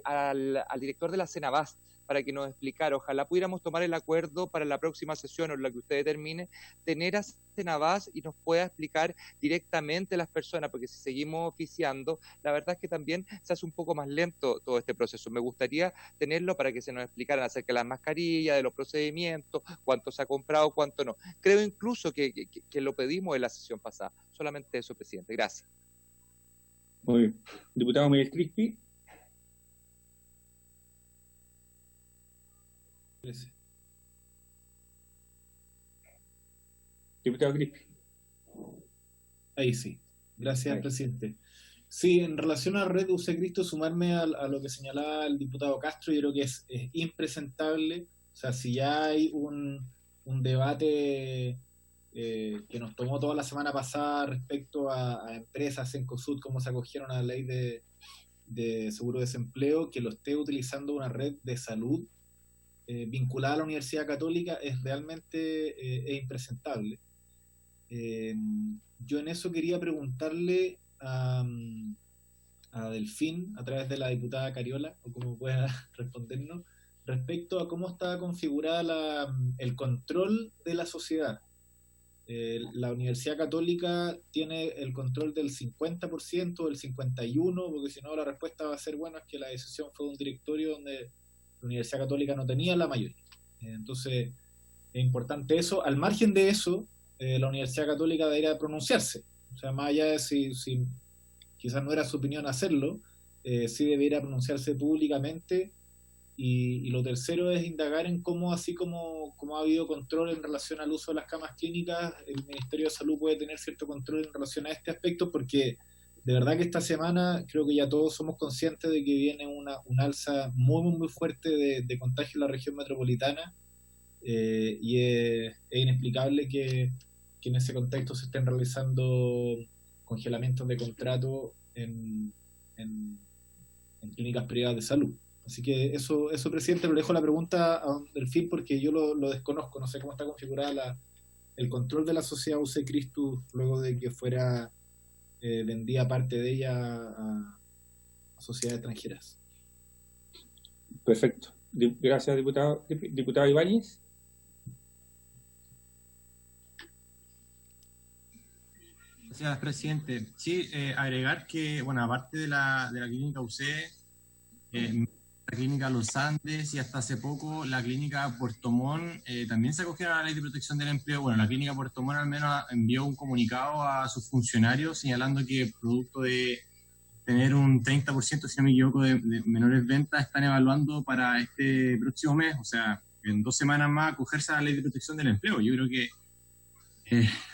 al director de la Cenabast para que nos explicara, ojalá pudiéramos tomar el acuerdo para la próxima sesión o en la que usted determine, tener a Cenabast y nos pueda explicar directamente las personas, porque si seguimos oficiando, la verdad es que también se hace un poco más lento todo este proceso. Me gustaría tenerlo para que se nos explicaran acerca de las mascarillas, de los procedimientos, cuánto se ha comprado, cuánto no. Creo incluso que lo pedimos en la sesión pasada. Solamente eso, presidente. Gracias. Muy bien. Diputado Miguel Crispi. Diputado Crispi. Ahí sí. Gracias, presidente. Sí, en relación a Red UC Cristo, sumarme a lo que señalaba el diputado Castro, yo creo que es impresentable. O sea, si ya hay un debate que nos tomó toda la semana pasada respecto a empresas en COSUD, cómo se acogieron a la ley de seguro de desempleo, que lo esté utilizando una red de salud vinculada a la Universidad Católica es realmente impresentable. Yo en eso quería preguntarle a Delfín, a través de la diputada Cariola, o como pueda respondernos, respecto a cómo está configurada el control de la sociedad. La Universidad Católica tiene el control del 50%, del 51%, porque si no la respuesta va a ser, bueno, es que la decisión fue de un directorio donde la Universidad Católica no tenía la mayoría. Entonces, es importante eso. Al margen de eso, la Universidad Católica debería pronunciarse. O sea, más allá de si quizás no era su opinión hacerlo, sí debería pronunciarse públicamente. Y lo tercero es indagar en cómo, así como ha habido control en relación al uso de las camas clínicas, el Ministerio de Salud puede tener cierto control en relación a este aspecto, porque de verdad que esta semana creo que ya todos somos conscientes de que viene una alza muy fuerte de contagio en la región metropolitana, y es inexplicable que en ese contexto se estén realizando congelamientos de contrato en clínicas privadas de salud. Así que eso, presidente, le dejo la pregunta a Delfín porque yo lo desconozco, no sé cómo está configurada el control de la sociedad UC Christus luego de que fuera vendida parte de ella a sociedades extranjeras. Perfecto. Gracias, diputado. Diputado Ibáñez. Gracias, presidente. Sí, agregar que, bueno, aparte de la clínica UC, la clínica Los Andes y hasta hace poco la clínica Puerto Montt también se acogieron a la Ley de Protección del Empleo. Bueno, la clínica Puerto Montt al menos envió un comunicado a sus funcionarios señalando que producto de tener un 30%, si no me equivoco, de menores ventas, están evaluando para este próximo mes, o sea, en 2 semanas más, acogerse a la Ley de Protección del Empleo. Yo creo que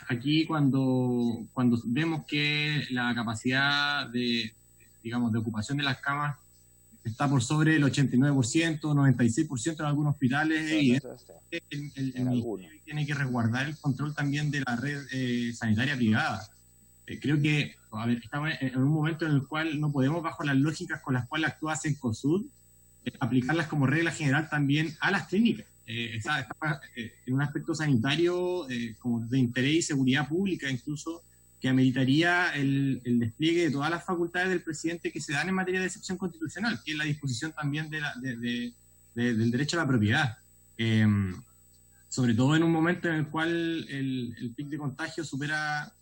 aquí cuando vemos que la capacidad de ocupación de las camas está por sobre el 89%, 96% en algunos hospitales, el Ministerio tiene que resguardar el control también de la red sanitaria privada. Creo que estamos en un momento en el cual no podemos, bajo las lógicas con las cuales actúa Cencosud, aplicarlas como regla general también a las clínicas. Está en un aspecto sanitario como de interés y seguridad pública incluso, que ameritaría el despliegue de todas las facultades del presidente que se dan en materia de excepción constitucional, que es la disposición también del derecho a la propiedad. Sobre todo en un momento en el cual el pic de contagio supera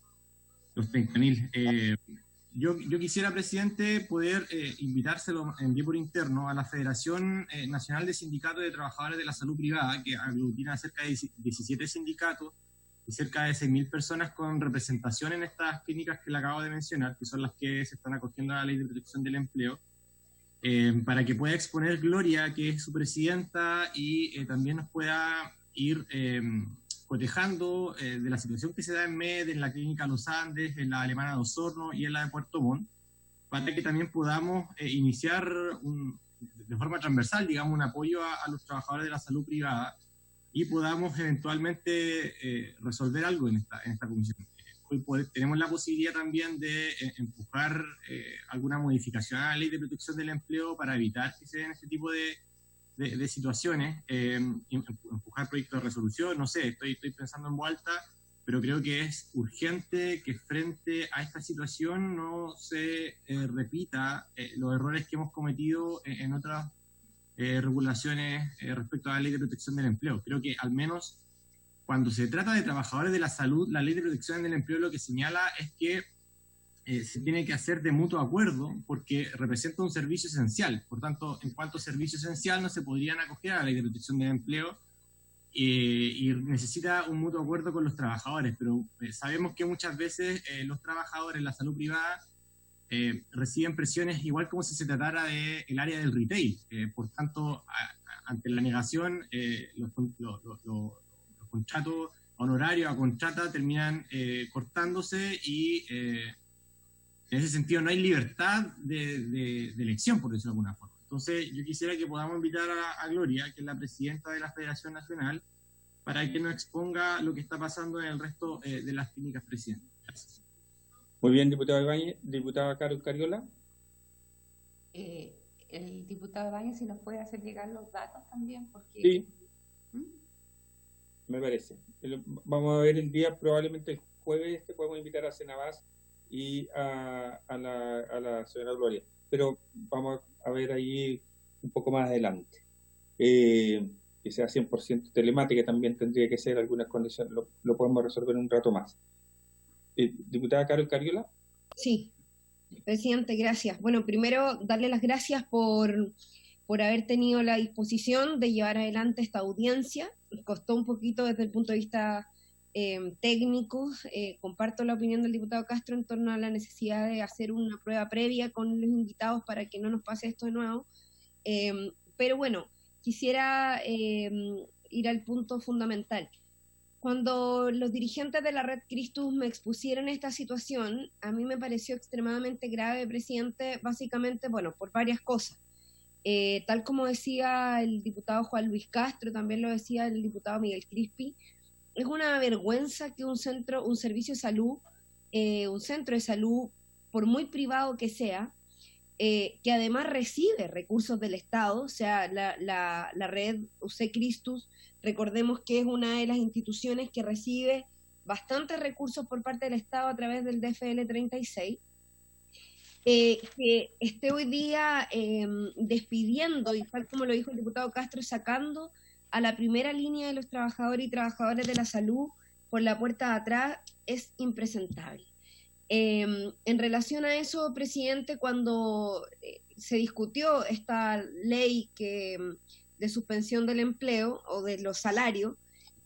los 30.000. Yo quisiera, presidente, poder invitárselo en vía por interno a la Federación Nacional de Sindicatos de Trabajadores de la Salud Privada, que aglutina cerca de 17 sindicatos y cerca de 6.000 personas con representación en estas clínicas que le acabo de mencionar, que son las que se están acogiendo a la Ley de Protección del Empleo, para que pueda exponer Gloria, que es su presidenta, y también nos pueda ir cotejando de la situación que se da en MED, en la clínica Los Andes, en la alemana de Osorno y en la de Puerto Montt, para que también podamos iniciar de forma transversal, digamos, un apoyo a los trabajadores de la salud privada y podamos eventualmente resolver algo en esta comisión. Hoy tenemos la posibilidad también de empujar alguna modificación a la Ley de Protección del Empleo para evitar que se den este tipo de situaciones, empujar proyectos de resolución, no sé, estoy pensando en voz alta, pero creo que es urgente que frente a esta situación no se repita los errores que hemos cometido en otras regulaciones respecto a la Ley de Protección del Empleo. Creo que al menos cuando se trata de trabajadores de la salud, la Ley de Protección del Empleo lo que señala es que se tiene que hacer de mutuo acuerdo porque representa un servicio esencial. Por tanto, en cuanto a servicio esencial no se podrían acoger a la Ley de Protección del Empleo y necesita un mutuo acuerdo con los trabajadores, pero sabemos que muchas veces los trabajadores en la salud privada reciben presiones igual como si se tratara del área del retail. Por tanto, ante la negación, los contratos honorarios a contrata terminan cortándose y en ese sentido no hay libertad de elección, por decirlo de alguna forma. Entonces yo quisiera que podamos invitar a Gloria, que es la presidenta de la Federación Nacional, para que nos exponga lo que está pasando en el resto de las clínicas, presidente. Gracias. Muy bien, diputado Ibáñez. Diputada Carol Cariola. El diputado Ibáñez, si nos puede hacer llegar los datos también, porque... Sí, me parece. Vamos a ver el día, probablemente el jueves podemos invitar a Senabas y a la señora Gloria, pero vamos a ver ahí un poco más adelante. Que sea 100% telemática también tendría que ser algunas condiciones, lo podemos resolver un rato más. Diputada Carol Cariola. Sí, presidente, gracias. Bueno, primero darle las gracias por haber tenido la disposición de llevar adelante esta audiencia. Costó un poquito desde el punto de vista técnico. Comparto la opinión del diputado Castro en torno a la necesidad de hacer una prueba previa con los invitados para que no nos pase esto de nuevo. Pero bueno, quisiera ir al punto fundamental. Cuando los dirigentes de la Red Christus me expusieron esta situación, a mí me pareció extremadamente grave, presidente, básicamente, bueno, por varias cosas. Tal como decía el diputado Juan Luis Castro, también lo decía el diputado Miguel Crispi, es una vergüenza que un servicio de salud, un centro de salud, por muy privado que sea, que además recibe recursos del Estado, o sea, la red UC Christus, recordemos que es una de las instituciones que recibe bastantes recursos por parte del Estado a través del DFL 36, que esté hoy día despidiendo, y tal como lo dijo el diputado Castro, sacando a la primera línea de los trabajadores y trabajadoras de la salud por la puerta de atrás, es impresentable. En relación a eso, presidente, cuando se discutió esta ley de suspensión del empleo o de los salarios,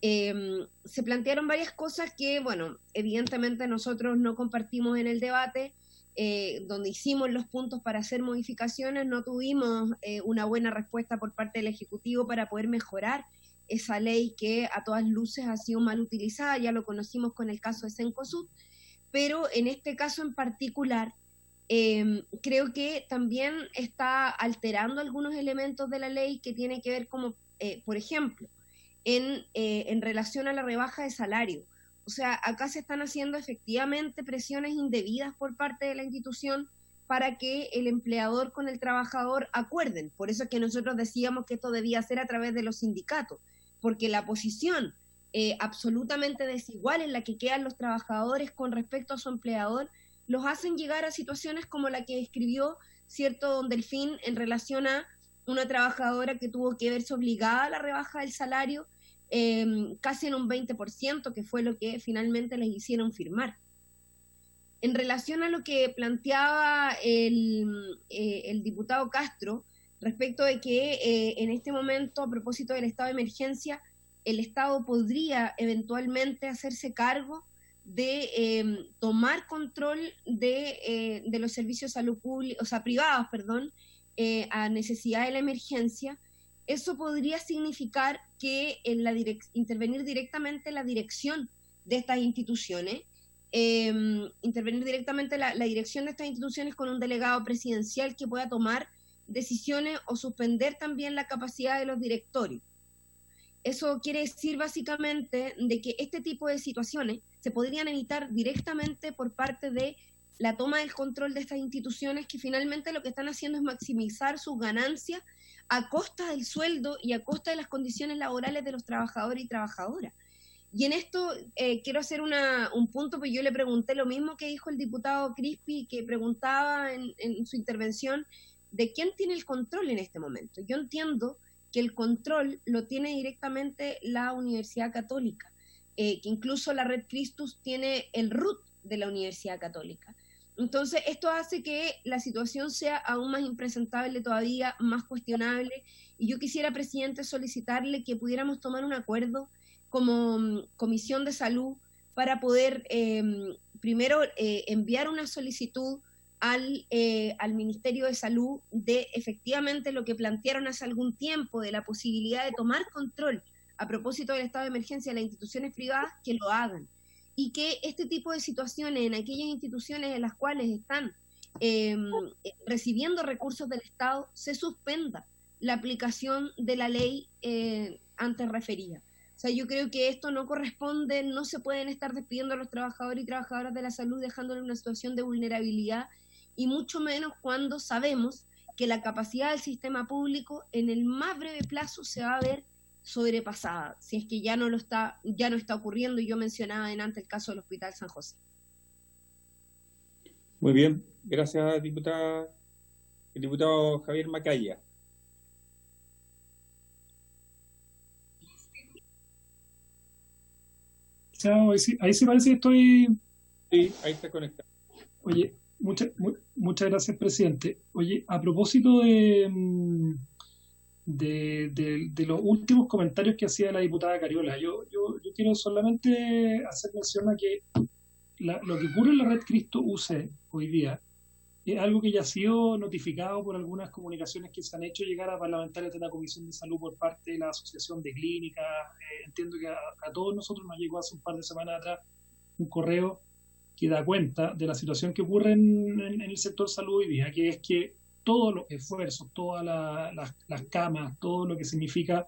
se plantearon varias cosas que, bueno, evidentemente nosotros no compartimos en el debate, donde hicimos los puntos para hacer modificaciones, no tuvimos una buena respuesta por parte del Ejecutivo para poder mejorar esa ley que a todas luces ha sido mal utilizada. Ya lo conocimos con el caso de Cencosud, pero en este caso en particular creo que también está alterando algunos elementos de la ley que tiene que ver como, por ejemplo, en relación a la rebaja de salario. O sea, acá se están haciendo efectivamente presiones indebidas por parte de la institución para que el empleador con el trabajador acuerden. Por eso es que nosotros decíamos que esto debía ser a través de los sindicatos, porque la posición absolutamente desigual en la que quedan los trabajadores con respecto a su empleador los hacen llegar a situaciones como la que describió, ¿cierto?, don Delfín, en relación a una trabajadora que tuvo que verse obligada a la rebaja del salario, casi en un 20%, que fue lo que finalmente les hicieron firmar. En relación a lo que planteaba el diputado Castro, respecto de que en este momento, a propósito del estado de emergencia, el Estado podría eventualmente hacerse cargo de tomar control de los servicios de salud pública, o sea, privados, perdón, a necesidad de la emergencia. Eso podría significar que intervenir directamente en la dirección de estas instituciones, intervenir directamente la dirección de estas instituciones con un delegado presidencial que pueda tomar decisiones o suspender también la capacidad de los directorios. Eso quiere decir básicamente de que este tipo de situaciones se podrían evitar directamente por parte de la toma del control de estas instituciones, que finalmente lo que están haciendo es maximizar sus ganancias a costa del sueldo y a costa de las condiciones laborales de los trabajadores y trabajadoras. Y en esto quiero hacer un punto, porque yo le pregunté lo mismo que dijo el diputado Crispi, que preguntaba en su intervención, de quién tiene el control en este momento. Yo entiendo que el control lo tiene directamente la Universidad Católica, que incluso la Red Christus tiene el root de la Universidad Católica. Entonces, esto hace que la situación sea aún más impresentable todavía, más cuestionable, y yo quisiera, presidente, solicitarle que pudiéramos tomar un acuerdo como Comisión de Salud para poder, primero, enviar una solicitud al Ministerio de Salud de efectivamente lo que plantearon hace algún tiempo de la posibilidad de tomar control a propósito del estado de emergencia de las instituciones privadas, que lo hagan, y que este tipo de situaciones en aquellas instituciones en las cuales están recibiendo recursos del Estado, se suspenda la aplicación de la ley antes referida. O sea, yo creo que esto no corresponde, no se pueden estar despidiendo a los trabajadores y trabajadoras de la salud dejándoles en una situación de vulnerabilidad, y mucho menos cuando sabemos que la capacidad del sistema público en el más breve plazo se va a ver sobrepasada, si es que ya no está ocurriendo, y yo mencionaba antes el caso del Hospital San José. Muy bien, gracias, diputada. El diputado Javier Macaya. Chao, ahí sí parece que estoy... Sí, ahí está conectado. Oye, muchas gracias, presidente. Oye, a propósito de los últimos comentarios que hacía la diputada Cariola, yo quiero solamente hacer mención a que lo que ocurre en la Red Cristo UC hoy día es algo que ya ha sido notificado por algunas comunicaciones que se han hecho llegar a parlamentarios de la Comisión de Salud por parte de la Asociación de Clínicas. Entiendo que a todos nosotros nos llegó hace un par de semanas atrás un correo que da cuenta de la situación que ocurre en el sector salud hoy día, que es que todos los esfuerzos, todas las camas, todo lo que significa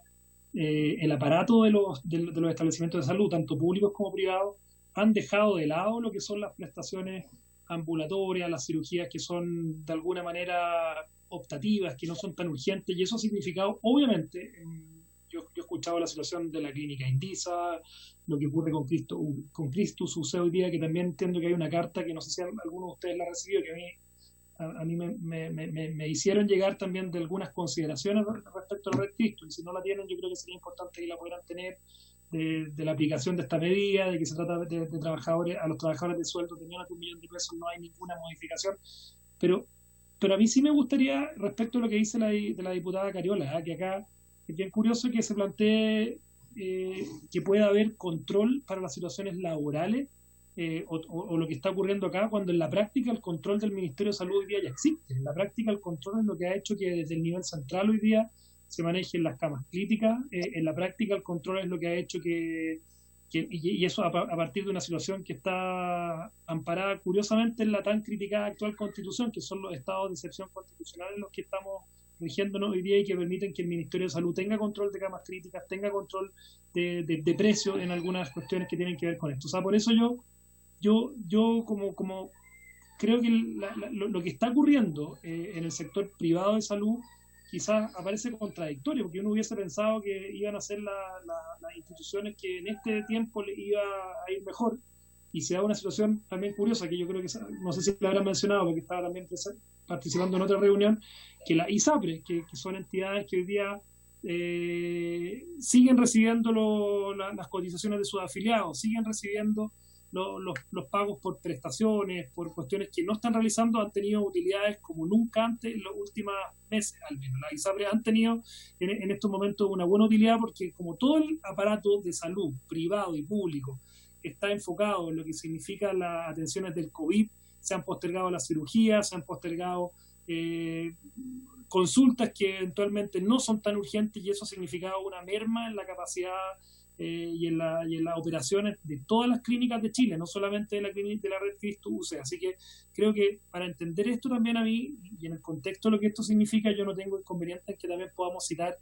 el aparato de los establecimientos de salud, tanto públicos como privados, han dejado de lado lo que son las prestaciones ambulatorias, las cirugías que son de alguna manera optativas, que no son tan urgentes, y eso ha significado, obviamente, yo he escuchado la situación de la clínica Indisa, lo que ocurre con Christus UC hoy día, que también entiendo que hay una carta que no sé si alguno de ustedes la recibió, que a mí me hicieron llegar también de algunas consideraciones respecto a la red Christus, y si no la tienen yo creo que sería importante que la pudieran tener, de la aplicación de esta medida, de que se trata de trabajadores, a los trabajadores de sueldo de menos de $1.000.000 no hay ninguna modificación, pero a mí sí me gustaría, respecto a lo que dice de la diputada Cariola, que acá es bien curioso que se plantee que pueda haber control para las situaciones laborales, o lo que está ocurriendo acá, cuando en la práctica el control del Ministerio de Salud hoy día ya existe. En la práctica el control es lo que ha hecho que desde el nivel central hoy día se manejen las camas críticas. En la práctica el control es lo que ha hecho y eso a partir de una situación que está amparada curiosamente en la tan criticada actual Constitución, que son los estados de excepción constitucional en los que estamos rigiéndonos hoy día, y que permiten que el Ministerio de Salud tenga control de camas críticas, tenga control de precios en algunas cuestiones que tienen que ver con esto. O sea, por eso yo como creo que lo que está ocurriendo en el sector privado de salud quizás aparece contradictorio, porque uno hubiese pensado que iban a ser las instituciones que en este tiempo le iba a ir mejor, y se da una situación también curiosa, que yo creo que, no sé si la habrán mencionado, porque estaba también participando en otra reunión, que la ISAPRE, que son entidades que hoy día siguen recibiendo las cotizaciones de sus afiliados, siguen recibiendo los pagos por prestaciones, por cuestiones que no están realizando, han tenido utilidades como nunca antes en los últimos meses, al menos. Las ISAPRE han tenido en estos momentos una buena utilidad, porque como todo el aparato de salud, privado y público, está enfocado en lo que significa las atenciones del COVID, se han postergado las cirugías, se han postergado consultas que eventualmente no son tan urgentes, y eso ha significado una merma en la capacidad y en las operaciones de todas las clínicas de Chile, no solamente de la red Christus UC. Así que creo que para entender esto también a mí, y en el contexto de lo que esto significa, yo no tengo inconveniente en que también podamos citar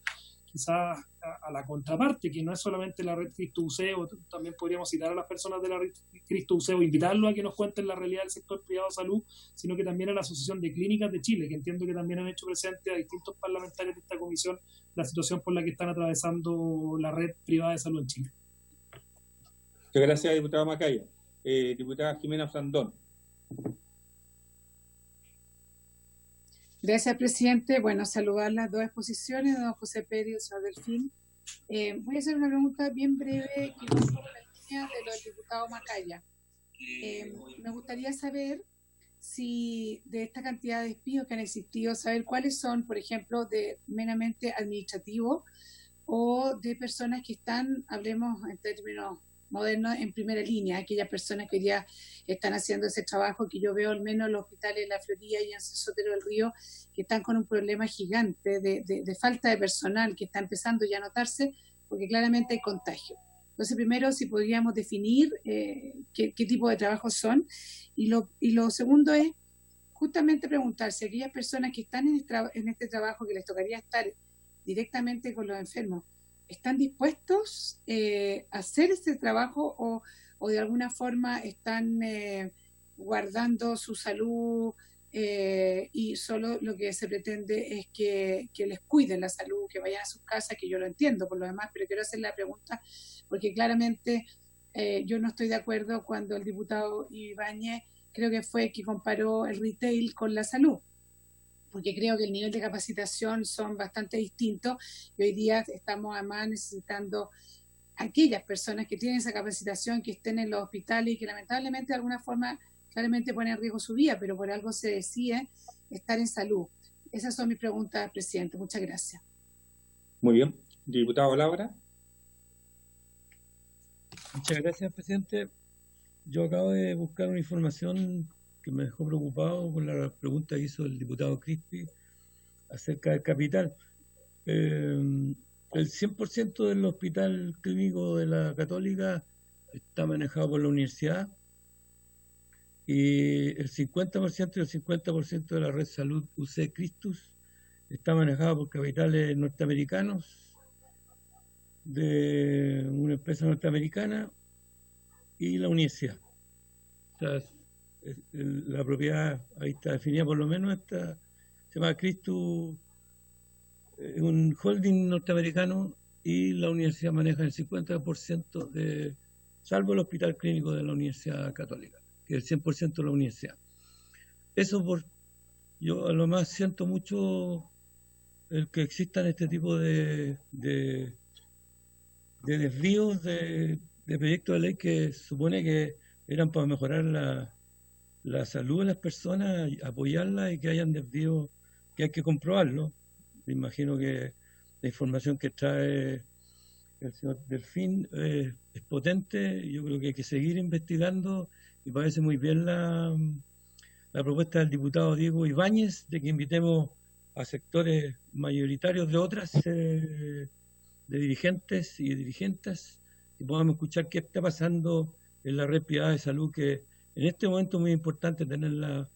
quizás a la contraparte, que no es solamente la red Christus UC, o también podríamos citar a las personas de la red Christus UC o invitarlos a que nos cuenten la realidad del sector privado de salud, sino que también a la Asociación de Clínicas de Chile, que entiendo que también han hecho presente a distintos parlamentarios de esta comisión la situación por la que están atravesando la red privada de salud en Chile. Muchas gracias, diputada Macaya. Diputada Jimena Sandón. Gracias, presidente. Bueno, saludar las dos exposiciones de don José Pérez y el señor Delfín. Voy a hacer una pregunta bien breve que va sobre la línea de los diputados Macaya. Me gustaría saber si de esta cantidad de despidos que han existido, saber cuáles son, por ejemplo, de meramente administrativo o de personas que están, hablemos en términos modernos, en primera línea, aquellas personas que hoy día están haciendo ese trabajo que yo veo al menos en los hospitales de La Florida y en Sotero del Río, que están con un problema gigante de falta de personal que está empezando ya a notarse, porque claramente hay contagio. Entonces, primero, si podríamos definir qué tipo de trabajos son, y lo segundo es justamente preguntarse a aquellas personas que están en este trabajo, que les tocaría estar directamente con los enfermos, ¿están dispuestos a hacer este trabajo o de alguna forma están guardando su salud y solo lo que se pretende es que les cuiden la salud, que vayan a sus casas, que yo lo entiendo por lo demás, pero quiero hacer la pregunta porque claramente yo no estoy de acuerdo cuando el diputado Ibáñez creo que fue que comparó el retail con la salud, porque creo que el nivel de capacitación son bastante distintos y hoy día estamos además necesitando aquellas personas que tienen esa capacitación, que estén en los hospitales y que lamentablemente de alguna forma claramente ponen en riesgo su vida, pero por algo se decide estar en salud. Esas son mis preguntas, presidente. Muchas gracias. Muy bien. Diputado Laura. Muchas gracias, presidente. Yo acabo de buscar una información que me dejó preocupado con la pregunta que hizo el diputado Crispi acerca del capital. El 100% del hospital clínico de la Católica está manejado por la universidad y el 50% y el 50% de la red salud UC Christus está manejado por capitales norteamericanos de una empresa norteamericana y la universidad. O sea, la propiedad, ahí está definida por lo menos, esta, se llama Christus, un holding norteamericano, y la universidad maneja el 50% de, salvo el hospital clínico de la Universidad Católica, que es el 100% de la universidad. Eso yo a lo más siento mucho el que existan este tipo de desvíos de proyectos de ley que supone que eran para mejorar la salud de las personas, apoyarlas, y que hayan desvíos que hay que comprobarlo. Me imagino que la información que trae el señor Delfín es potente. Yo creo que hay que seguir investigando, y parece muy bien la propuesta del diputado Diego Ibáñez de que invitemos a sectores mayoritarios de otras de dirigentes y dirigentes, y podamos escuchar qué está pasando en la red privada de salud, que en este momento es muy importante tenerla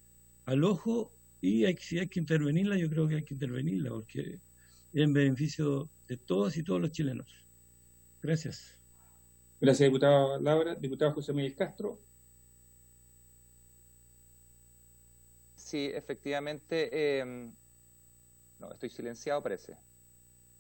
al ojo, y si hay que intervenirla, yo creo que hay que intervenirla, porque es en beneficio de todos y todos los chilenos. Gracias. Gracias, diputada Laura. Diputado José Miguel Castro. Sí, efectivamente. No, estoy silenciado, parece.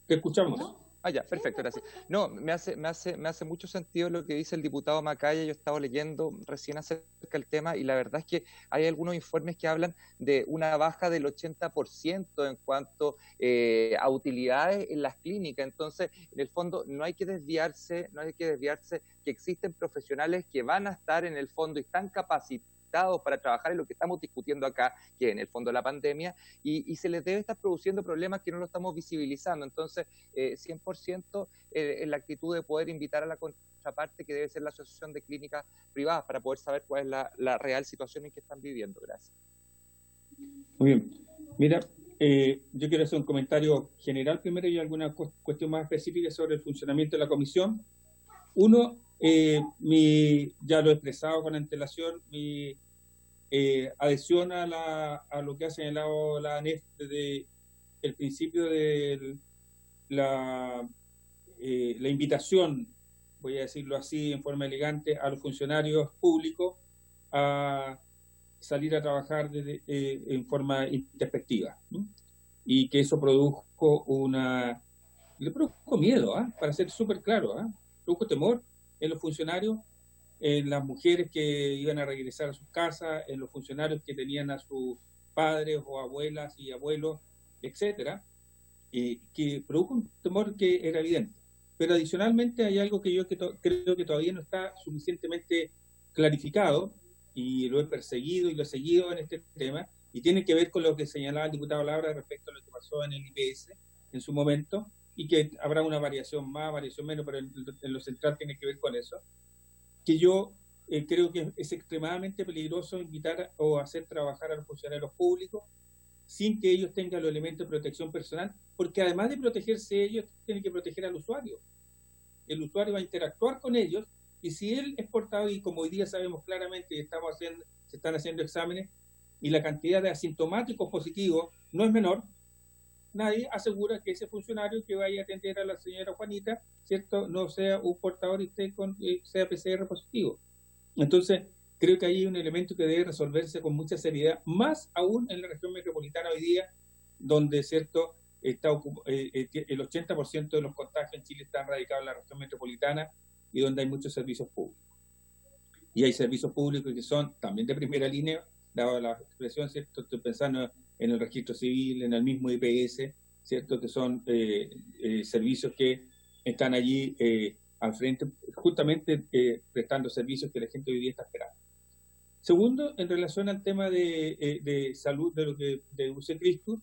Te escuchamos. Ah, ya, perfecto, gracias. No, me hace mucho sentido lo que dice el diputado Macaya. Yo estaba leyendo recién acerca del tema, y la verdad es que hay algunos informes que hablan de una baja del 80% en cuanto a utilidades en las clínicas. Entonces, en el fondo, no hay que desviarse que existen profesionales que van a estar en el fondo y están capacitados para trabajar en lo que estamos discutiendo acá, que en el fondo la pandemia, y se les debe estar produciendo problemas que no lo estamos visibilizando. Entonces, 100% en la actitud de poder invitar a la contraparte, que debe ser la Asociación de Clínicas Privadas, para poder saber cuál es la real situación en que están viviendo. Gracias. Muy bien. Mira, yo quiero hacer un comentario general primero y alguna cuestión más específica sobre el funcionamiento de la comisión. Uno, ya lo he expresado con antelación, mi adhesión a lo que ha señalado la ANEF desde el principio de la invitación, voy a decirlo así en forma elegante, a los funcionarios públicos a salir a trabajar en forma introspectiva, ¿no? Y que eso le produjo miedo, para ser súper claro, produjo temor en los funcionarios, en las mujeres que iban a regresar a sus casas, en los funcionarios que tenían a sus padres o abuelas y abuelos, etcétera, que produjo un temor que era evidente. Pero adicionalmente hay algo que yo creo que todavía no está suficientemente clarificado, y lo he perseguido y lo he seguido en este tema, y tiene que ver con lo que señalaba el diputado Laura respecto a lo que pasó en el IPS en su momento, y que habrá una variación más, variación menos, pero en lo central tiene que ver con eso, que yo creo que es extremadamente peligroso invitar o hacer trabajar a los funcionarios públicos sin que ellos tengan los elementos de protección personal, porque además de protegerse ellos, tienen que proteger al usuario. El usuario va a interactuar con ellos, y si él es portador, y como hoy día sabemos claramente, y se están haciendo exámenes, y la cantidad de asintomáticos positivos no es menor, nadie asegura que ese funcionario que vaya a atender a la señora Juanita, ¿cierto?, no sea un portador y sea PCR positivo. Entonces, creo que hay un elemento que debe resolverse con mucha seriedad, más aún en la región metropolitana hoy día, donde, ¿cierto?, el 80% de los contagios en Chile están radicados en la región metropolitana, y donde hay muchos servicios públicos. Y hay servicios públicos que son también de primera línea, dado la expresión, ¿cierto? Estoy pensando en el registro civil, en el mismo IPS, ¿cierto? Que son servicios que están allí al frente, justamente prestando servicios que la gente hoy día está esperando. Segundo, en relación al tema de salud de UC Christus,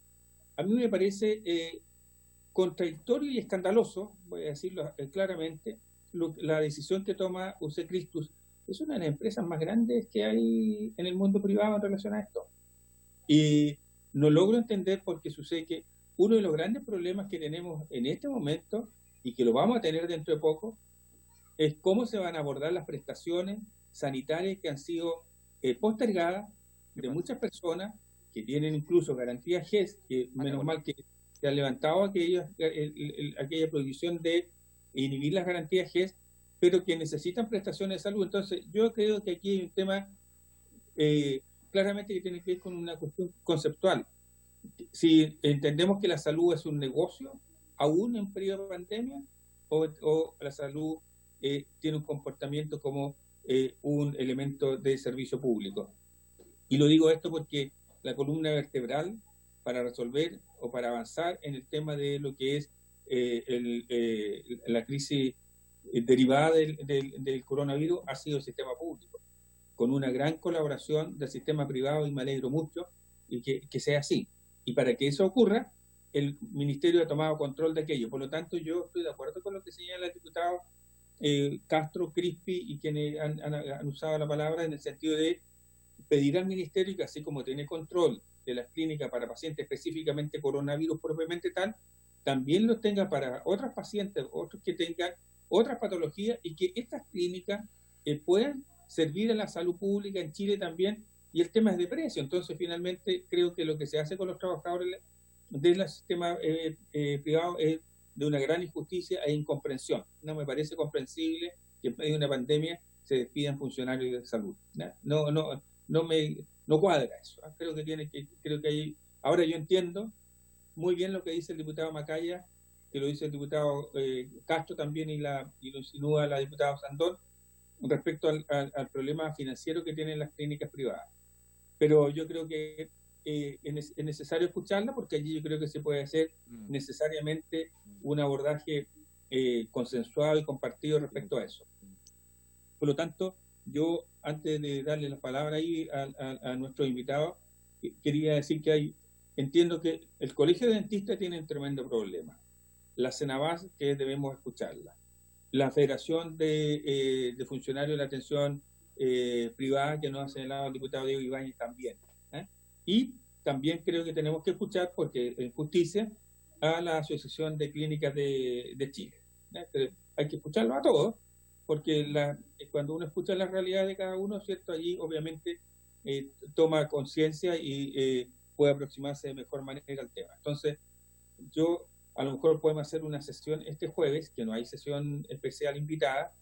a mí me parece contradictorio y escandaloso, voy a decirlo claramente, la decisión que toma UC Christus. Es una de las empresas más grandes que hay en el mundo privado en relación a esto. Y no logro entender por qué sucede que uno de los grandes problemas que tenemos en este momento, y que lo vamos a tener dentro de poco, es cómo se van a abordar las prestaciones sanitarias que han sido postergadas de muchas personas que tienen incluso garantías GES, que menos mal que se ha levantado aquella prohibición de inhibir las garantías GES, pero que necesitan prestaciones de salud. Entonces, yo creo que aquí hay un tema claramente que tiene que ver con una cuestión conceptual. Si entendemos que la salud es un negocio, aún en periodo de pandemia, o la salud tiene un comportamiento como un elemento de servicio público. Y lo digo esto porque la columna vertebral para resolver o para avanzar en el tema de lo que es la crisis derivada del coronavirus ha sido el sistema público, con una gran colaboración del sistema privado, y me alegro mucho y que sea así. Y para que eso ocurra, el Ministerio ha tomado control de aquello. Por lo tanto, yo estoy de acuerdo con lo que señala el diputado Castro, Crispi y quienes han usado la palabra, en el sentido de pedir al Ministerio que, así como tiene control de las clínicas para pacientes específicamente coronavirus propiamente tal, también los tenga para otras pacientes, otros que tengan otras patologías, y que estas clínicas puedan servir a la salud pública en Chile también. Y el tema es de precio. Entonces, finalmente, creo que lo que se hace con los trabajadores del sistema privado es de una gran injusticia e incomprensión. No me parece comprensible que en medio de una pandemia se despidan funcionarios de salud. No cuadra eso. Creo que hay. Ahora yo entiendo muy bien lo que dice el diputado Macaya, que lo dice el diputado Castro también, y lo insinúa la diputada Sandón, respecto al problema financiero que tienen las clínicas privadas. Pero yo creo que es necesario escucharla, porque allí yo creo que se puede hacer necesariamente un abordaje consensuado y compartido respecto a eso. Por lo tanto, yo, antes de darle la palabra ahí a nuestro invitado, quería decir que entiendo que el Colegio de Dentistas tiene un tremendo problema. La Cenabas, que debemos escucharla. La Federación de Funcionarios de la Atención Privada, que nos ha señalado el diputado Diego Ibáñez también. Y también creo que tenemos que escuchar, porque en justicia, a la Asociación de Clínicas de Chile. Pero hay que escucharlo a todos, porque cuando uno escucha la realidad de cada uno, ¿cierto? Allí obviamente toma conciencia y puede aproximarse de mejor manera al tema. Entonces, a lo mejor podemos hacer una sesión este jueves, que no hay sesión especial invitada,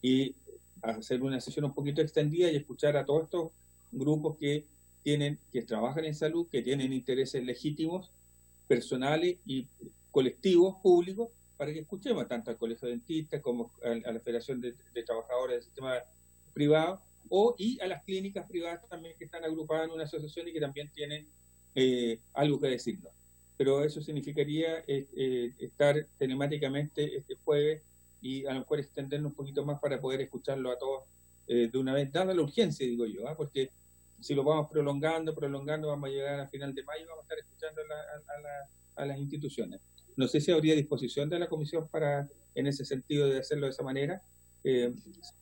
y hacer una sesión un poquito extendida y escuchar a todos estos grupos que trabajan en salud, que tienen intereses legítimos, personales y colectivos públicos, para que escuchemos tanto al Colegio de Dentistas como a la Federación de Trabajadores del Sistema Privado, y a las clínicas privadas también, que están agrupadas en una asociación y que también tienen algo que decirnos. Pero eso significaría estar telemáticamente este jueves y a lo mejor extendernos un poquito más para poder escucharlo a todos de una vez, dada la urgencia, digo yo, porque si lo vamos prolongando, vamos a llegar a final de mayo y vamos a estar escuchando a las instituciones. No sé si habría disposición de la comisión en ese sentido, de hacerlo de esa manera,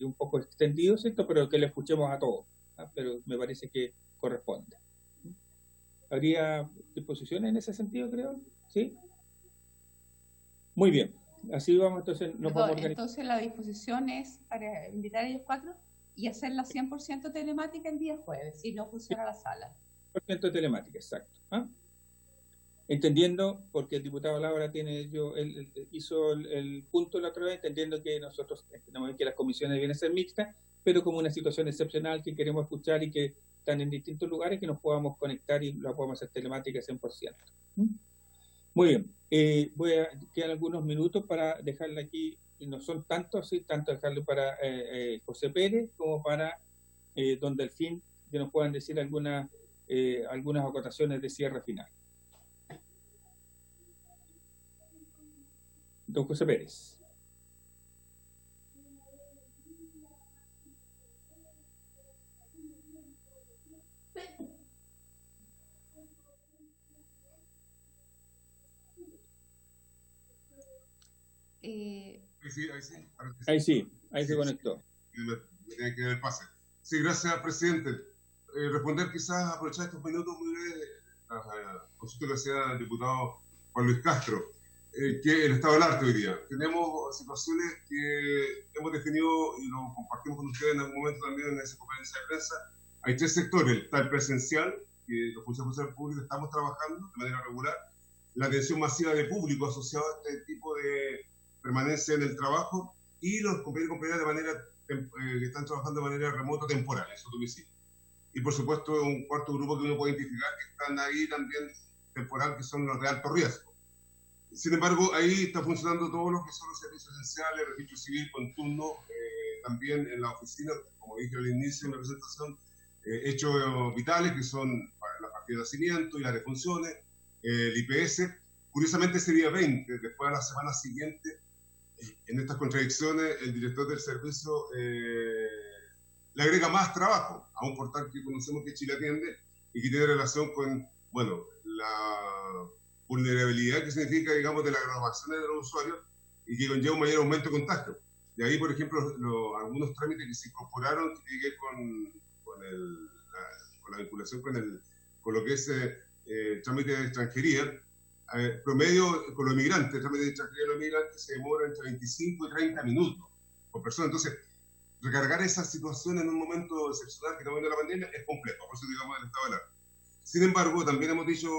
un poco extendido, ¿cierto? Pero que lo escuchemos a todos, pero me parece que corresponde. ¿Habría disposición en ese sentido, creo? ¿Sí? Muy bien. Así vamos, entonces nos vamos a organizar. Entonces la disposición es para invitar a ellos 4 y hacerla 100% telemática el día jueves, si no funciona la sala. 100% telemática, exacto. Entendiendo, porque el diputado Laura hizo el punto la otra vez, entendiendo que nosotros entendemos que las comisiones deben ser mixtas, pero como una situación excepcional que queremos escuchar y que están en distintos lugares, que nos podamos conectar y la podamos hacer telemática 100%. Muy bien. Quedan algunos minutos para dejarle aquí, y no son tantos, tanto dejarlo para José Pérez como para don Delfín, que nos puedan decir algunas acotaciones de cierre final. Don José Pérez. Ahí se conectó. Tiene que ver pase. Sí, gracias, presidente. Responder, quizás aprovechar estos minutos muy breves, la consulta que hacía el diputado Juan Luis Castro, que el estado del arte hoy día. Tenemos situaciones que hemos definido y lo compartimos con ustedes en algún momento también en esa conferencia de prensa. Hay 3 sectores: está el presencial, que los funcionarios públicos estamos trabajando de manera regular, la atención masiva de público asociado a este tipo de permanencia en el trabajo, y los compañeros y compañeras que están trabajando de manera remota temporal en su domicilio. y por supuesto un cuarto grupo que uno puede identificar que están ahí también temporal, que son los de alto riesgo. Sin embargo, ahí está funcionando todo lo que son los servicios esenciales, el registro civil con turno, también en la oficina, como dije al inicio de la presentación, hechos vitales que son la partida de nacimiento y las defunciones, el IPS. Curiosamente ese día 20, después de la semana siguiente, en estas contradicciones, el director del servicio le agrega más trabajo a un portal que conocemos que Chile atiende y que tiene relación con, bueno, la vulnerabilidad que significa, digamos, de las grabaciones de los usuarios y que conlleva un mayor aumento de contagio. De ahí, por ejemplo, algunos trámites que se incorporaron que tienen que ver con la vinculación con lo que es trámite de extranjería. Promedio con los inmigrantes, el trámite de extranjería de los inmigrantes se demora entre 25 y 30 minutos por persona. Entonces, recargar esa situación en un momento excepcional que estamos viendo la pandemia es complejo, por eso digamos el estado de alarma. Sin embargo, también hemos dicho,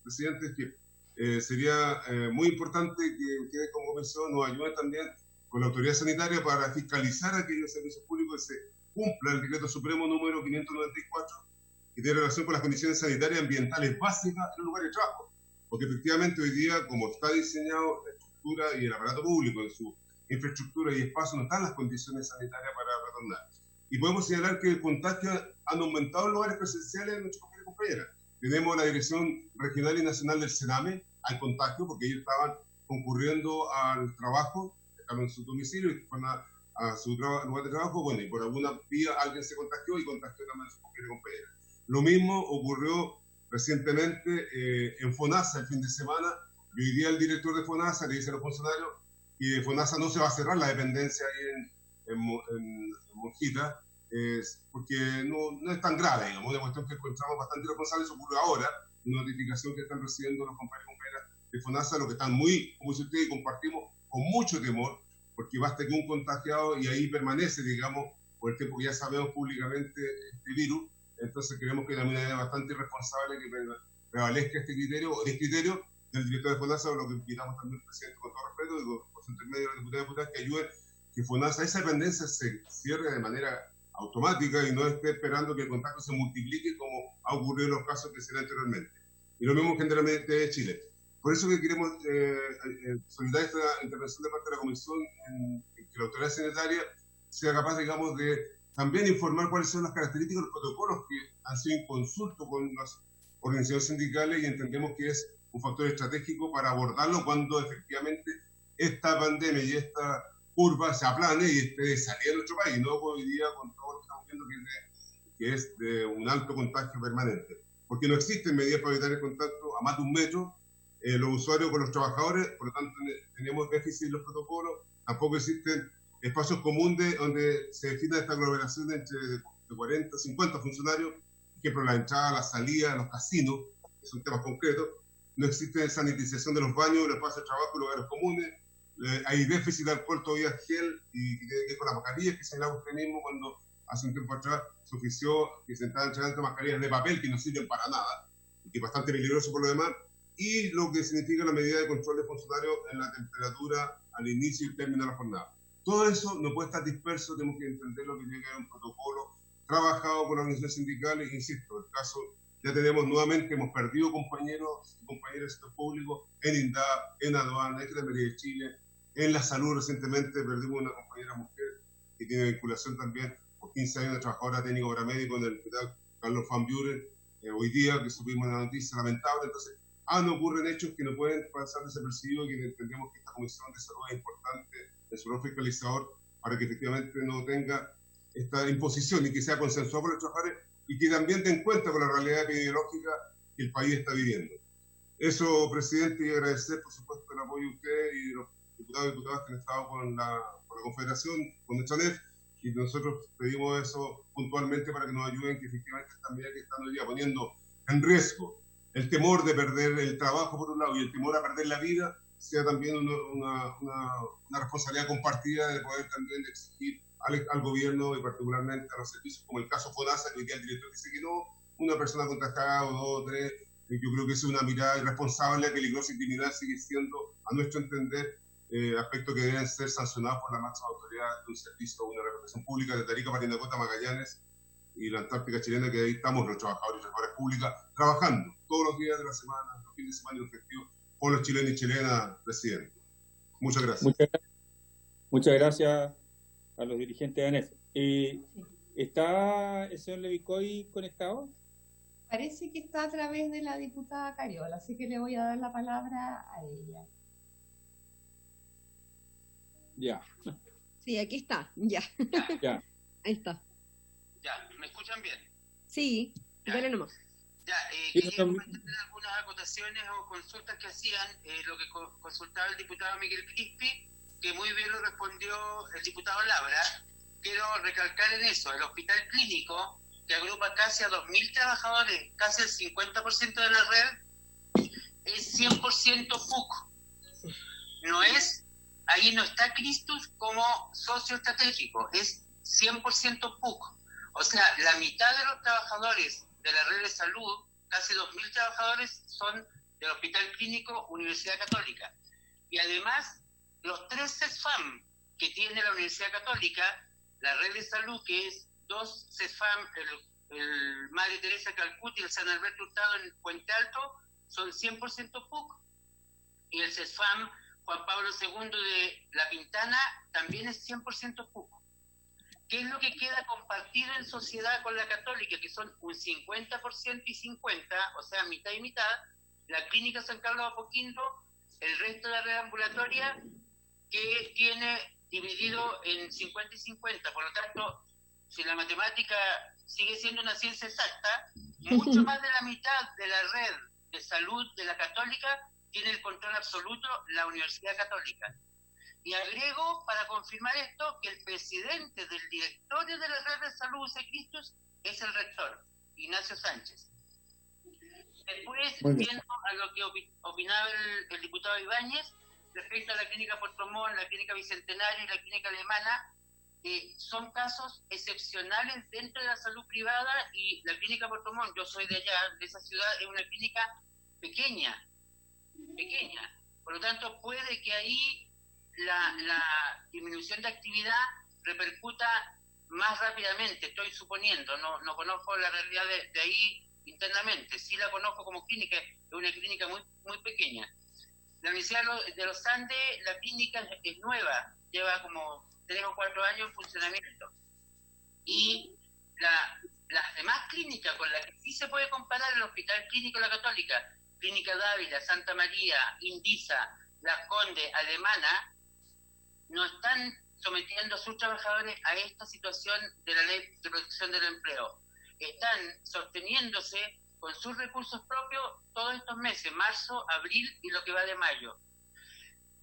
presidente, que sería muy importante que ustedes como comisión nos ayuden también con la autoridad sanitaria para fiscalizar aquellos servicios públicos que se cumpla el decreto supremo número 594 que tiene relación con las condiciones sanitarias y ambientales básicas en los lugares de trabajo. Porque efectivamente hoy día, como está diseñado la estructura y el aparato público en su infraestructura y espacio, no están las condiciones sanitarias para retornar. Y podemos señalar que el contagio han aumentado en lugares presenciales de nuestros compañeros y compañeras. Tenemos la Dirección Regional y Nacional del Sename al contagio, porque ellos estaban concurriendo al trabajo, estaban en su domicilio y fueron a su lugar de trabajo, bueno, y por alguna vía alguien se contagió y contagió también a sus compañeros y compañeras. Lo mismo ocurrió recientemente en FONASA el fin de semana, y hoy día el director de FONASA le dice a los funcionarios que FONASA no se va a cerrar la dependencia ahí en Monjita, porque no es tan grave, digamos, una cuestión que encontramos bastante irresponsable. Eso ocurre ahora, una notificación que están recibiendo los compañeros y compañeras de FONASA, lo que están muy, como dice usted, y compartimos con mucho temor, porque basta que un contagiado y ahí permanece, digamos, por el tiempo que ya sabemos públicamente este virus. Entonces creemos que de una manera bastante irresponsable que prevalezca este criterio, o descriterio del director de FONASA, lo que invitamos también al presidente con todo respeto, y por su intermedio de los diputados y diputadas, que ayuden que FONASA, esa dependencia se cierre de manera automática y no esté esperando que el contagio se multiplique como ha ocurrido en los casos que se dan anteriormente. Y lo mismo generalmente de Chile. Por eso que queremos solicitar esta intervención de parte de la Comisión en que la autoridad sanitaria sea capaz, digamos, de también informar cuáles son las características de los protocolos que han sido en consulta con las organizaciones sindicales y entendemos que es un factor estratégico para abordarlo cuando efectivamente esta pandemia y esta curva se aplane y esté de salida de nuestro país, no hoy día con todo lo que estamos viendo que es de un alto contagio permanente. Porque no existen medidas para evitar el contacto a más de 1 metro, los usuarios con los trabajadores, por lo tanto tenemos déficit en los protocolos, tampoco existen espacios comunes donde se defina esta aglomeración entre de 40 a 50 funcionarios, por ejemplo, la entrada, la salida, los casinos, que son temas concretos. No existe sanitización de los baños, los espacios de trabajo, los lugares comunes. Hay déficit de alcohol todavía gel y tiene que ver con las mascarillas que señalaba usted mismo cuando hace un tiempo atrás se ofició que se estaban entregando mascarillas de papel que no sirven para nada y que es bastante peligroso por lo demás. Y lo que significa la medida de control de funcionarios en la temperatura al inicio y término de la jornada. Todo eso no puede estar disperso, tenemos que entender lo que tiene que haber un protocolo trabajado con las organizaciones sindicales, insisto, el caso, ya tenemos nuevamente, hemos perdido compañeros y compañeras del sector público en INDAP, en aduana, en Gendarmería de Chile, en la salud recientemente perdimos una compañera mujer que tiene vinculación también por 15 años de trabajadora técnico paramédico en el hospital Carlos Van Buren, hoy día que supimos una noticia lamentable. Entonces, no ocurren hechos que no pueden pasar desapercibidos y que entendemos que esta Comisión de Salud es importante en su rol fiscalizador para que efectivamente no tenga esta imposición y que sea consensuado por los trabajadores y que también den cuenta con la realidad epidemiológica que el país está viviendo. Eso, presidente, y agradecer por supuesto el apoyo de usted y de los diputados y diputadas que han estado con la Confederación, con nuestra NEF, y nosotros pedimos eso puntualmente para que nos ayuden, que efectivamente esta medida que están hoy día poniendo en riesgo el temor de perder el trabajo por un lado y el temor a perder la vida, sea también una responsabilidad compartida de poder también exigir al gobierno y particularmente a los servicios, como el caso FONASA, que hoy día el director dice que no, una persona contagiada o 2 o 3, yo creo que es una mirada irresponsable, peligrosa y criminal, sigue siendo, a nuestro entender, aspectos que deben ser sancionados por la máxima autoridad de un servicio o una representación pública de Tarica, Parinacota, Magallanes, y la Antártica chilena, que ahí estamos los trabajadores y trabajadoras públicas trabajando todos los días de la semana, los fines de semana y los festivos, por los chilenos y chilenas, presidente. Muchas gracias. Muchas gracias a los dirigentes de ANEF. ¿Está el señor Levicoy conectado? Parece que está a través de la diputada Cariola, así que le voy a dar la palabra a ella. Ya. Sí, aquí está, ya. Ya. Ahí está. Ya, ¿me escuchan bien? Sí, dale nomás. Ya, quería comentar algunas acotaciones o consultas que hacían, lo que consultaba el diputado Miguel Crispi, que muy bien lo respondió el diputado Labra. Quiero recalcar en eso, el hospital clínico, que agrupa casi a 2.000 trabajadores, casi el 50% de la red, es 100% PUC. No es, ahí no está Cristus como socio estratégico, es 100% PUC. O sea, la mitad de los trabajadores de la red de salud, casi 2.000 trabajadores, son del Hospital Clínico Universidad Católica. Y además, los 3 CESFAM que tiene la Universidad Católica, la red de salud, que es 2 CESFAM, el Madre Teresa Calcuta y el San Alberto Hurtado en Puente Alto, son 100% PUC. Y el CESFAM Juan Pablo II de La Pintana también es 100% PUC. ¿Qué es lo que queda compartido en sociedad con la Católica? Que son un 50% y 50%, o sea, mitad y mitad, la Clínica San Carlos de Apoquindo, el resto de la red ambulatoria, que tiene dividido en 50 y 50. Por lo tanto, si la matemática sigue siendo una ciencia exacta, mucho más de la mitad de la red de salud de la Católica tiene el control absoluto la Universidad Católica. Y agrego, para confirmar esto, que el presidente del directorio de la red de salud UC Cristus es el rector, Ignacio Sánchez. Después, viendo a lo que opinaba el diputado Ibáñez, respecto a la clínica Puerto Montt, la clínica Bicentenario y la clínica alemana, son casos excepcionales dentro de la salud privada, y la clínica Puerto Montt, yo soy de allá, de esa ciudad, es una clínica pequeña. Por lo tanto, puede que ahí la disminución de actividad repercuta más rápidamente, estoy suponiendo, no conozco la realidad de ahí internamente, sí la conozco como clínica, es una clínica muy, muy pequeña. La Universidad de los Andes, la clínica es nueva, lleva como 3 o 4 años en funcionamiento. Y las demás clínicas con las que sí se puede comparar, el Hospital Clínico La Católica, Clínica Dávila, Santa María, Indisa, Las Condes, Alemana, no están sometiendo a sus trabajadores a esta situación de la Ley de Protección del Empleo. Están sosteniéndose con sus recursos propios todos estos meses, marzo, abril y lo que va de mayo.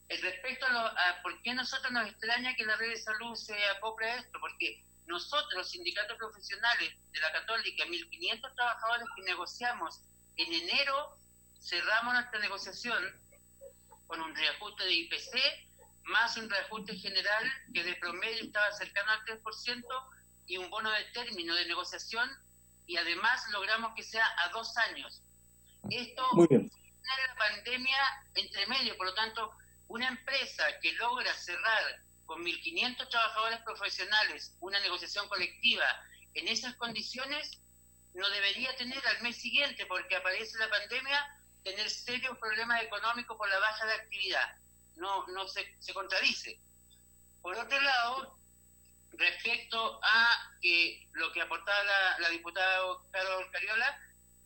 Respecto a por qué nosotros nos extraña que la red de salud se acople a esto, porque nosotros, los sindicatos profesionales de la Católica, 1.500 trabajadores que negociamos en enero, cerramos nuestra negociación con un reajuste de IPC, más un reajuste general que de promedio estaba cercano al 3%, y un bono de término de negociación, y además logramos que sea a 2 años. Esto tiene la pandemia entre medio, por lo tanto, una empresa que logra cerrar con 1.500 trabajadores profesionales una negociación colectiva en esas condiciones, no debería tener al mes siguiente, porque aparece la pandemia, tener serios problemas económicos por la baja de actividad. No se contradice. Por otro lado, respecto a lo que aportaba la diputada Carol Cariola,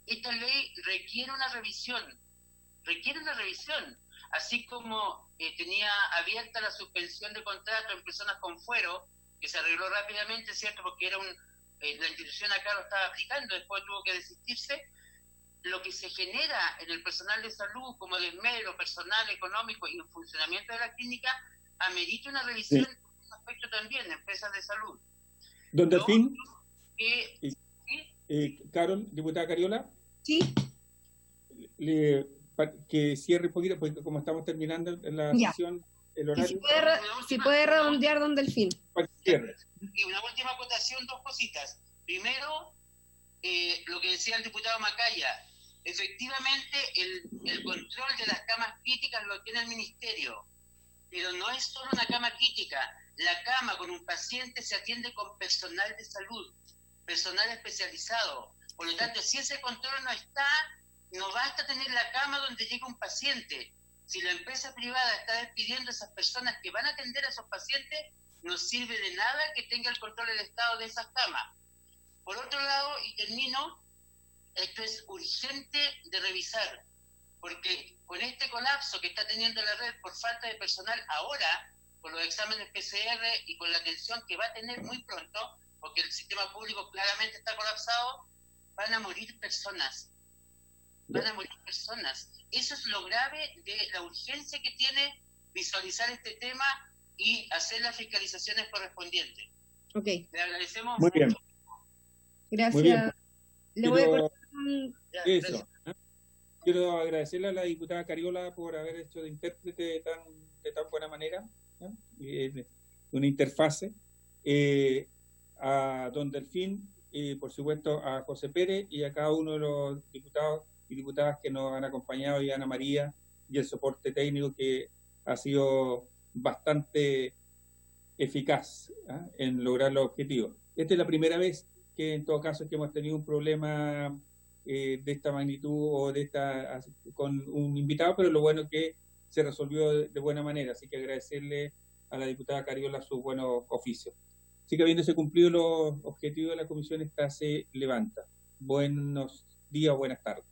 esta ley requiere una revisión, así como tenía abierta la suspensión de contrato en personas con fuero, que se arregló rápidamente, ¿cierto?, porque era la institución acá lo estaba aplicando, después tuvo que desistirse. Lo que se genera en el personal de salud como desmedro personal, económico y en funcionamiento de la clínica amerita una revisión en ese aspecto también de empresas de salud. Don Delfín, Carol, diputada Cariola. Sí. Que cierre un poquito, porque como estamos terminando la sesión, el horario. Si puede redondear, don Delfín. Y una última acotación, 2 cositas. Primero, lo que decía el diputado Macaya, efectivamente el control de las camas críticas lo tiene el ministerio, pero no es solo una cama crítica. La cama con un paciente se atiende con personal de salud personal especializado. Por lo tanto, si ese control no está, no basta tener la cama donde llega un paciente. Si la empresa privada está despidiendo a esas personas que van a atender a esos pacientes, no sirve de nada que tenga el control del Estado de esas camas. Por otro lado, y termino, esto es urgente de revisar, porque con este colapso que está teniendo la red por falta de personal ahora, con los exámenes PCR y con la atención que va a tener muy pronto, porque el sistema público claramente está colapsado, van a morir personas. Van a morir personas. Eso es lo grave de la urgencia que tiene visualizar este tema y hacer las fiscalizaciones correspondientes. Ok. Le agradecemos. Muy bien. Gracias. Muy bien. Le voy a Quiero- cortar Eso. Quiero agradecerle a la diputada Cariola por haber hecho de intérprete de tan buena manera, ¿no? Una interfase, a don Delfín, por supuesto a José Pérez y a cada uno de los diputados y diputadas que nos han acompañado, y a Ana María, y el soporte técnico que ha sido bastante eficaz en lograr los objetivos. Esta es la primera vez que en todo caso que hemos tenido un problema de esta magnitud o con un invitado, pero lo bueno es que se resolvió de buena manera, así que agradecerle a la diputada Cariola sus buenos oficios. Así que habiéndose cumplido los objetivos de la comisión, esta se levanta. Buenos días, buenas tardes.